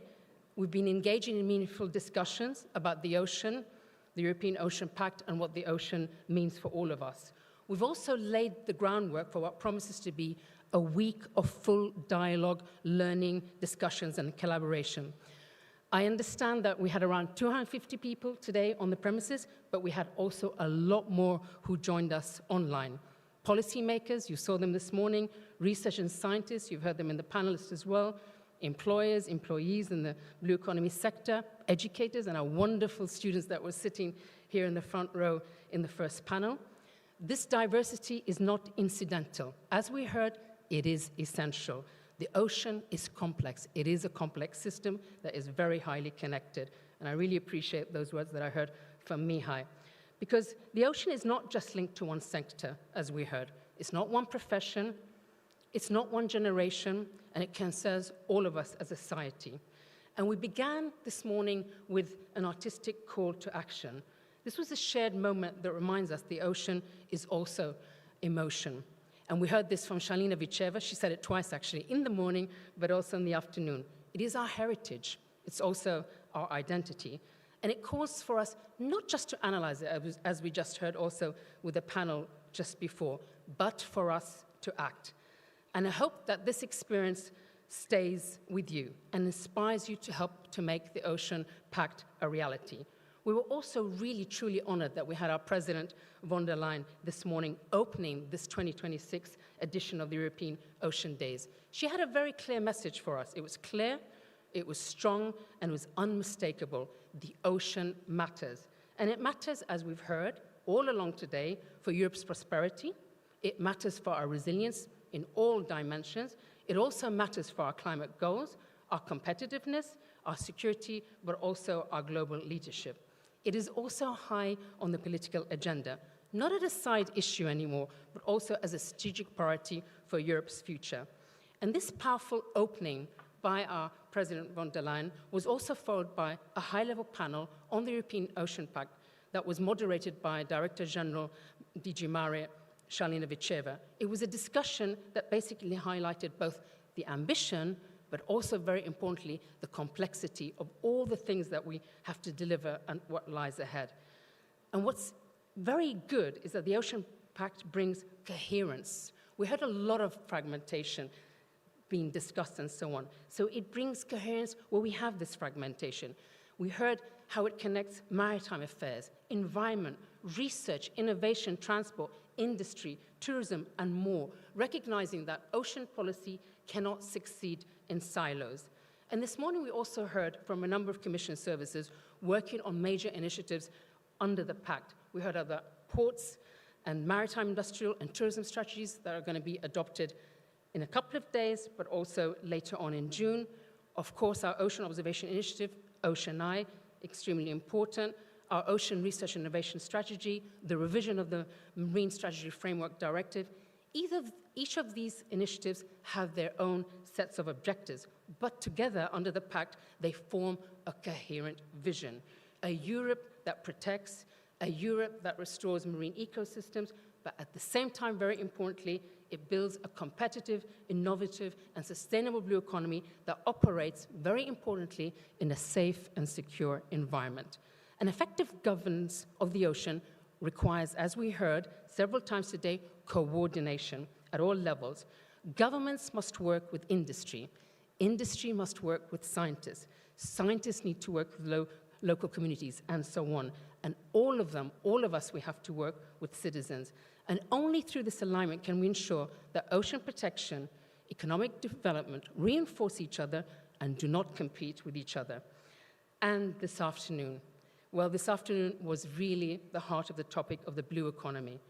We've been engaging in meaningful discussions about the ocean, the European Ocean Pact, and what the ocean means for all of us. We've also laid the groundwork for what promises to be a week of full dialogue, learning, discussions, and collaboration. I understand that we had around 250 people today on the premises, but we had also a lot more who joined us online. Policymakers, you saw them this morning, research and scientists, you've heard them in the panelists as well, employers, employees in the blue economy sector, educators, and our wonderful students that were sitting here in the front row in the first panel. This diversity is not incidental. As we heard, it is essential. The ocean is complex. It is a complex system that is very highly connected. And I really appreciate those words that I heard from Mihai. Because the ocean is not just linked to one sector, as we heard. It's not one profession. It's not one generation. And it concerns all of us as a society. And we began this morning with an artistic call to action. This was a shared moment that reminds us the ocean is also emotion. And we heard this from Shalina Vicheva. She said it twice, actually, in the morning, but also in the afternoon. It is our heritage. It's also our identity. And it calls for us not just to analyze it, as we just heard also with the panel just before, but for us to act. And I hope that this experience stays with you and inspires you to help to make the Ocean Pact a reality. We were also really, truly honored that we had our President von der Leyen this morning opening this 2026 edition of the European Ocean Days. She had a very clear message for us. It was clear, it was strong, and it was unmistakable. The ocean matters. And it matters, as we've heard all along today, for Europe's prosperity. It matters for our resilience in all dimensions. It also matters for our climate goals, our competitiveness, our security, but also our global leadership. It is also high on the political agenda, not as a side issue anymore, but also as a strategic priority for Europe's future. And this powerful opening by our President von der Leyen was also followed by a high-level panel on the European Ocean Pact that was moderated by Director General DG Mare Shalina Viceva. It was a discussion that basically highlighted both the ambition, but also, very importantly, the complexity of all the things that we have to deliver and what lies ahead. And what's very good is that the Ocean Pact brings coherence. We heard a lot of fragmentation being discussed and so on. So it brings coherence where we have this fragmentation. We heard how it connects maritime affairs, environment, research, innovation, transport, industry, tourism, and more, recognizing that ocean policy cannot succeed in silos. And this morning we also heard from a number of Commission services working on major initiatives under the Pact. We heard of the ports and maritime, industrial, and tourism strategies that are going to be adopted in a couple of days, but also later on in June. Of course, our Ocean Observation Initiative, Ocean Eye, extremely important. Our Ocean Research and Innovation Strategy, the revision of the Marine Strategy Framework Directive. Each of these initiatives have their own sets of objectives, but together under the Pact, they form a coherent vision. A Europe that protects, a Europe that restores marine ecosystems, but at the same time, very importantly, it builds a competitive, innovative, and sustainable blue economy that operates, very importantly, in a safe and secure environment. An effective governance of the ocean requires, as we heard several times today, coordination at all levels. Governments must work with industry. Industry must work with scientists. Scientists need to work with local communities, and so on. And all of them, all of us, we have to work with citizens. And only through this alignment can we ensure that ocean protection, economic development reinforce each other and do not compete with each other. And this afternoon, well, this afternoon was really the heart of the topic of the blue economy: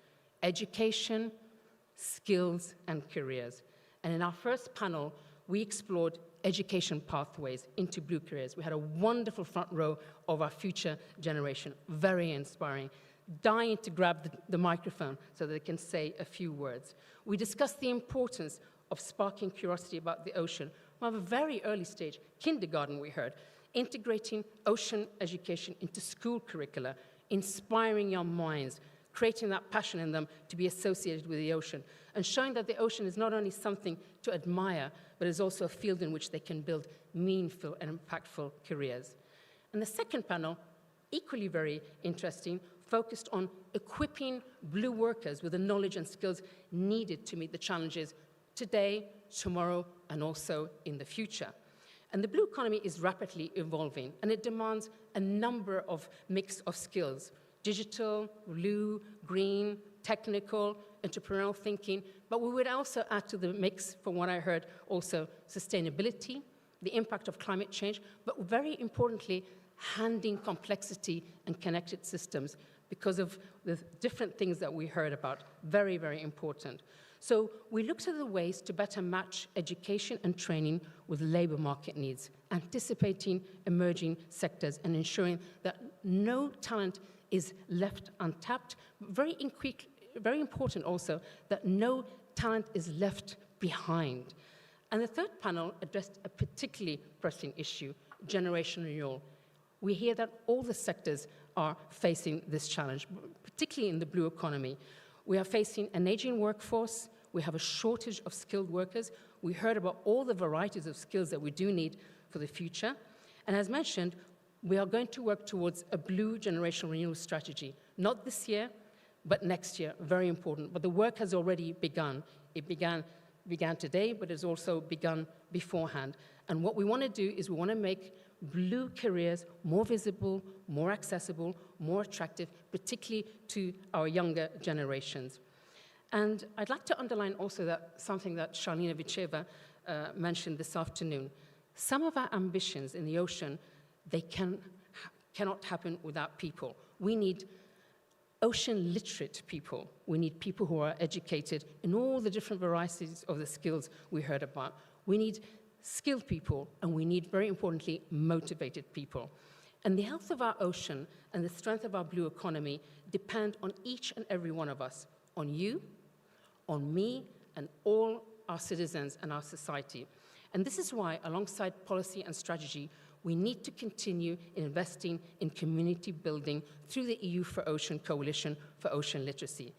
education, skills, and careers. And in our first panel, we explored education pathways into blue careers. We had a wonderful front row of our future generation, very inspiring, dying to grab the microphone so that they can say a few words. We discussed the importance of sparking curiosity about the ocean from a very early stage, kindergarten we heard, integrating ocean education into school curricula, inspiring young minds, creating that passion in them to be associated with the ocean, and showing that the ocean is not only something to admire, but is also a field in which they can build meaningful and impactful careers. And the second panel, equally very interesting, focused on equipping blue workers with the knowledge and skills needed to meet the challenges today, tomorrow, and also in the future. And the blue economy is rapidly evolving, and it demands a number of mix of skills: digital, blue, green, technical, entrepreneurial thinking. But we would also add to the mix, from what I heard, also sustainability, the impact of climate change, but very importantly, handling complexity and connected systems because of the different things that we heard about. Very, very important. So we looked at the ways to better match education and training with labor market needs, anticipating emerging sectors and ensuring that no talent is left untapped. Very important also that no talent is left behind. And the third panel addressed a particularly pressing issue: generation renewal. We hear that all the sectors are facing this challenge, particularly in the blue economy. We are facing an aging workforce. We have a shortage of skilled workers. We heard about all the varieties of skills that we do need for the future. And as mentioned, we are going to work towards a blue generation renewal strategy, not this year, but next year. Very important. But the work has already begun. It began began today, but it's also begun beforehand. And what we want to do is we want to make blue careers more visible, more accessible, more attractive, particularly to our younger generations. And I'd like to underline also that something that Shalina Vicheva mentioned this afternoon. Some of our ambitions in the ocean, they cannot happen without people. We need ocean literate people. We need people who are educated in all the different varieties of the skills we heard about. We need skilled people, and we need, very importantly, motivated people. And the health of our ocean and the strength of our blue economy depend on each and every one of us, on you, on me, and all our citizens and our society. And this is why, alongside policy and strategy, we need to continue investing in community building through the EU for Ocean Coalition for Ocean Literacy.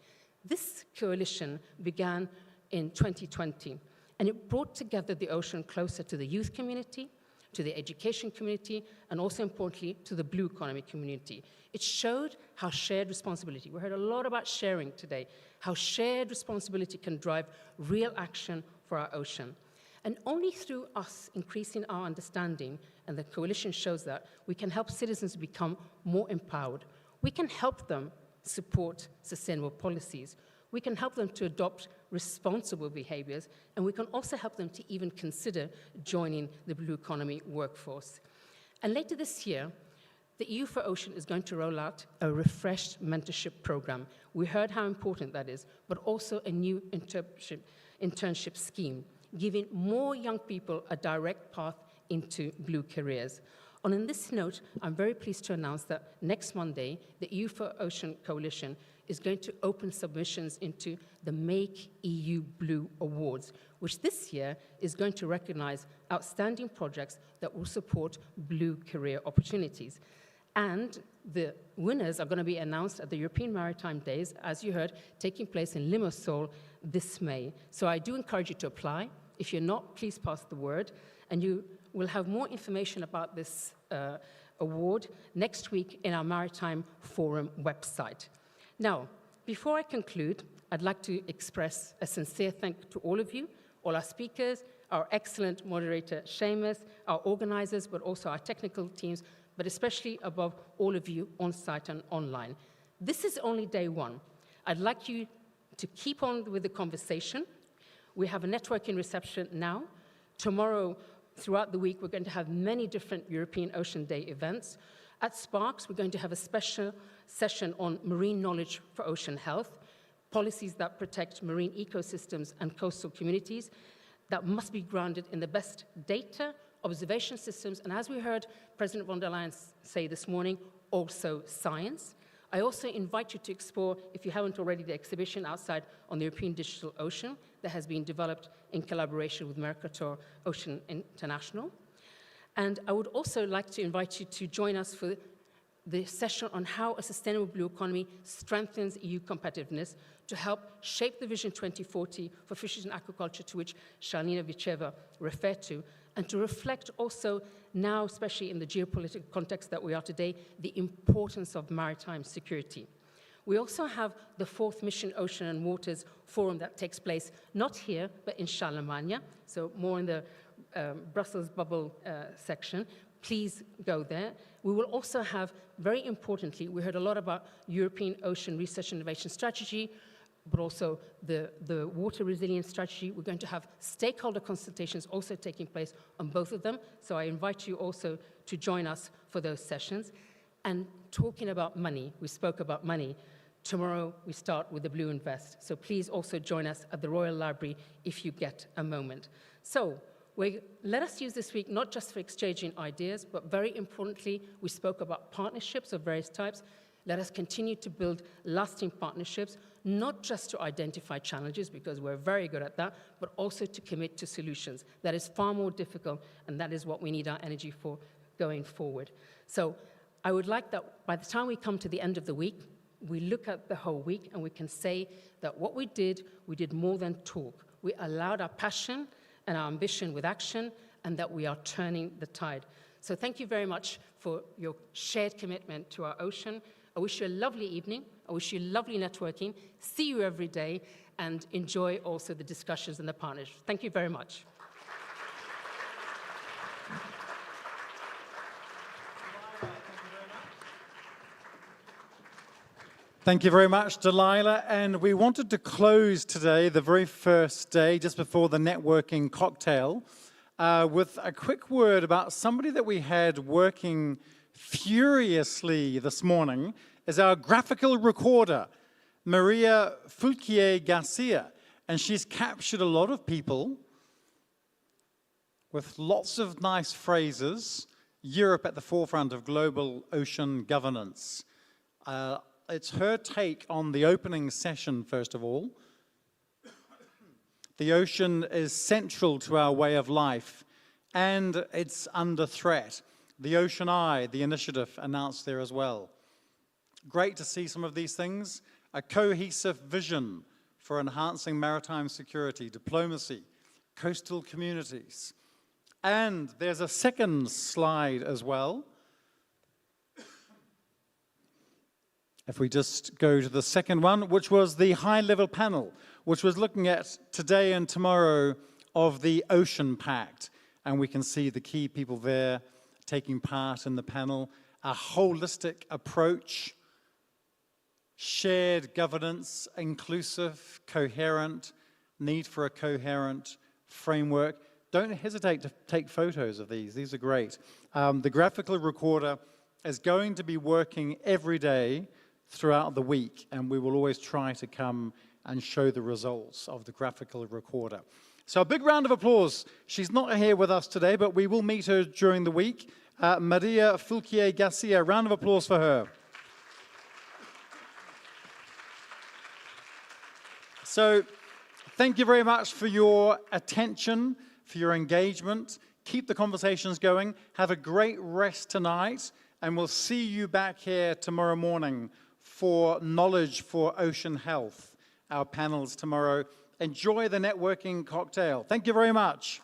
This coalition began in 2020, and it brought together the ocean closer to the youth community, to the education community, and also importantly, to the blue economy community. It showed how shared responsibility, we heard a lot about sharing today, how shared responsibility can drive real action for our ocean. And only through us increasing our understanding, and the coalition shows that, we can help citizens become more empowered. We can help them support sustainable policies. We can help them to adopt responsible behaviors, and we can also help them to even consider joining the blue economy workforce. And later this year, the EU for Ocean is going to roll out a refreshed mentorship program. We heard how important that is, but also a new internship scheme, giving more young people a direct path into blue careers. And on this note, I'm very pleased to announce that next Monday, the EU for Ocean Coalition is going to open submissions into the Make EU Blue Awards, which this year is going to recognize outstanding projects that will support blue career opportunities. And the winners are going to be announced at the European Maritime Days, as you heard, taking place in Limassol this May. So I do encourage you to apply. If you're not, please pass the word. And you will have more information about this award next week in our Maritime Forum website. Now, before I conclude, I'd like to express a sincere thank you to all of you, all our speakers, our excellent moderator, Seamus, our organizers, but also our technical teams, but especially above all of you on site and online. This is only day one. I'd like you to keep on with the conversation. We have a networking reception now. Tomorrow, throughout the week, we're going to have many different European Ocean Day events. At Sparks, we're going to have a special session on marine knowledge for ocean health, policies that protect marine ecosystems and coastal communities that must be grounded in the best data, observation systems, and as we heard President von der Leyen say this morning, also science. I also invite you to explore, if you haven't already, the exhibition outside on the European Digital Ocean that has been developed in collaboration with Mercator Ocean International. And I would also like to invite you to join us for the session on how a sustainable blue economy strengthens EU competitiveness to help shape the Vision 2040 for fisheries and aquaculture, to which Shalina Vicheva referred to, and to reflect also now, especially in the geopolitical context that we are today, the importance of maritime security. We also have the 4th Mission Ocean and Waters Forum that takes place not here, but in Charlemagne, so more in the Brussels bubble section. Please go there. We will also have, very importantly, we heard a lot about European Ocean Research and Innovation Strategy, but also the water resilience strategy. We're going to have stakeholder consultations also taking place on both of them. So I invite you also to join us for those sessions. And talking about money, we spoke about money. Tomorrow we start with the Blue Invest. So please also join us at the Royal Library if you get a moment. So let us use this week not just for exchanging ideas, but very importantly, we spoke about partnerships of various types. Let us continue to build lasting partnerships, not just to identify challenges, because we're very good at that, but also to commit to solutions. That is far more difficult, and that is what we need our energy for going forward. So I would like that by the time we come to the end of the week, we look at the whole week and we can say that what we did more than talk. We allowed our passion and our ambition with action, and that we are turning the tide. So thank you very much for your shared commitment to our ocean. I wish you a lovely evening. I wish you lovely networking. See you every day. and enjoy also the discussions and the partnerships. Thank you very much. Thank you very much, Delilah. And we wanted to close today, the very first day, just before the networking cocktail, with a quick word about somebody that we had working furiously this morning is our graphical recorder, Maria Fulquier Garcia. And she's captured a lot of people with lots of nice phrases. Europe at the forefront of global ocean governance. It's her take on the opening session, first of all. The ocean is central to our way of life, and it's under threat. The Ocean Eye, the initiative announced there as well. Great to see some of these things. A cohesive vision for enhancing maritime security, diplomacy, coastal communities. And there's a second slide as well. If we just go to the second one, which was the high-level panel, which was looking at today and tomorrow of the Ocean Pact. And we can see the key people there taking part in the panel. A holistic approach, shared governance, inclusive, coherent, need for a coherent framework. Don't hesitate to take photos of these. These are great. The graphical recorder is going to be working every day throughout the week, and we will always try to come and show the results of the graphical recorder. So a big round of applause. She's not here with us today, but we will meet her during the week. Maria Fulquier Garcia, round of applause for her. So thank you very much for your attention, for your engagement. Keep the conversations going. Have a great rest tonight, and we'll see you back here tomorrow morning for Knowledge for Ocean Health, our panels tomorrow. Enjoy the networking cocktail. Thank you very much.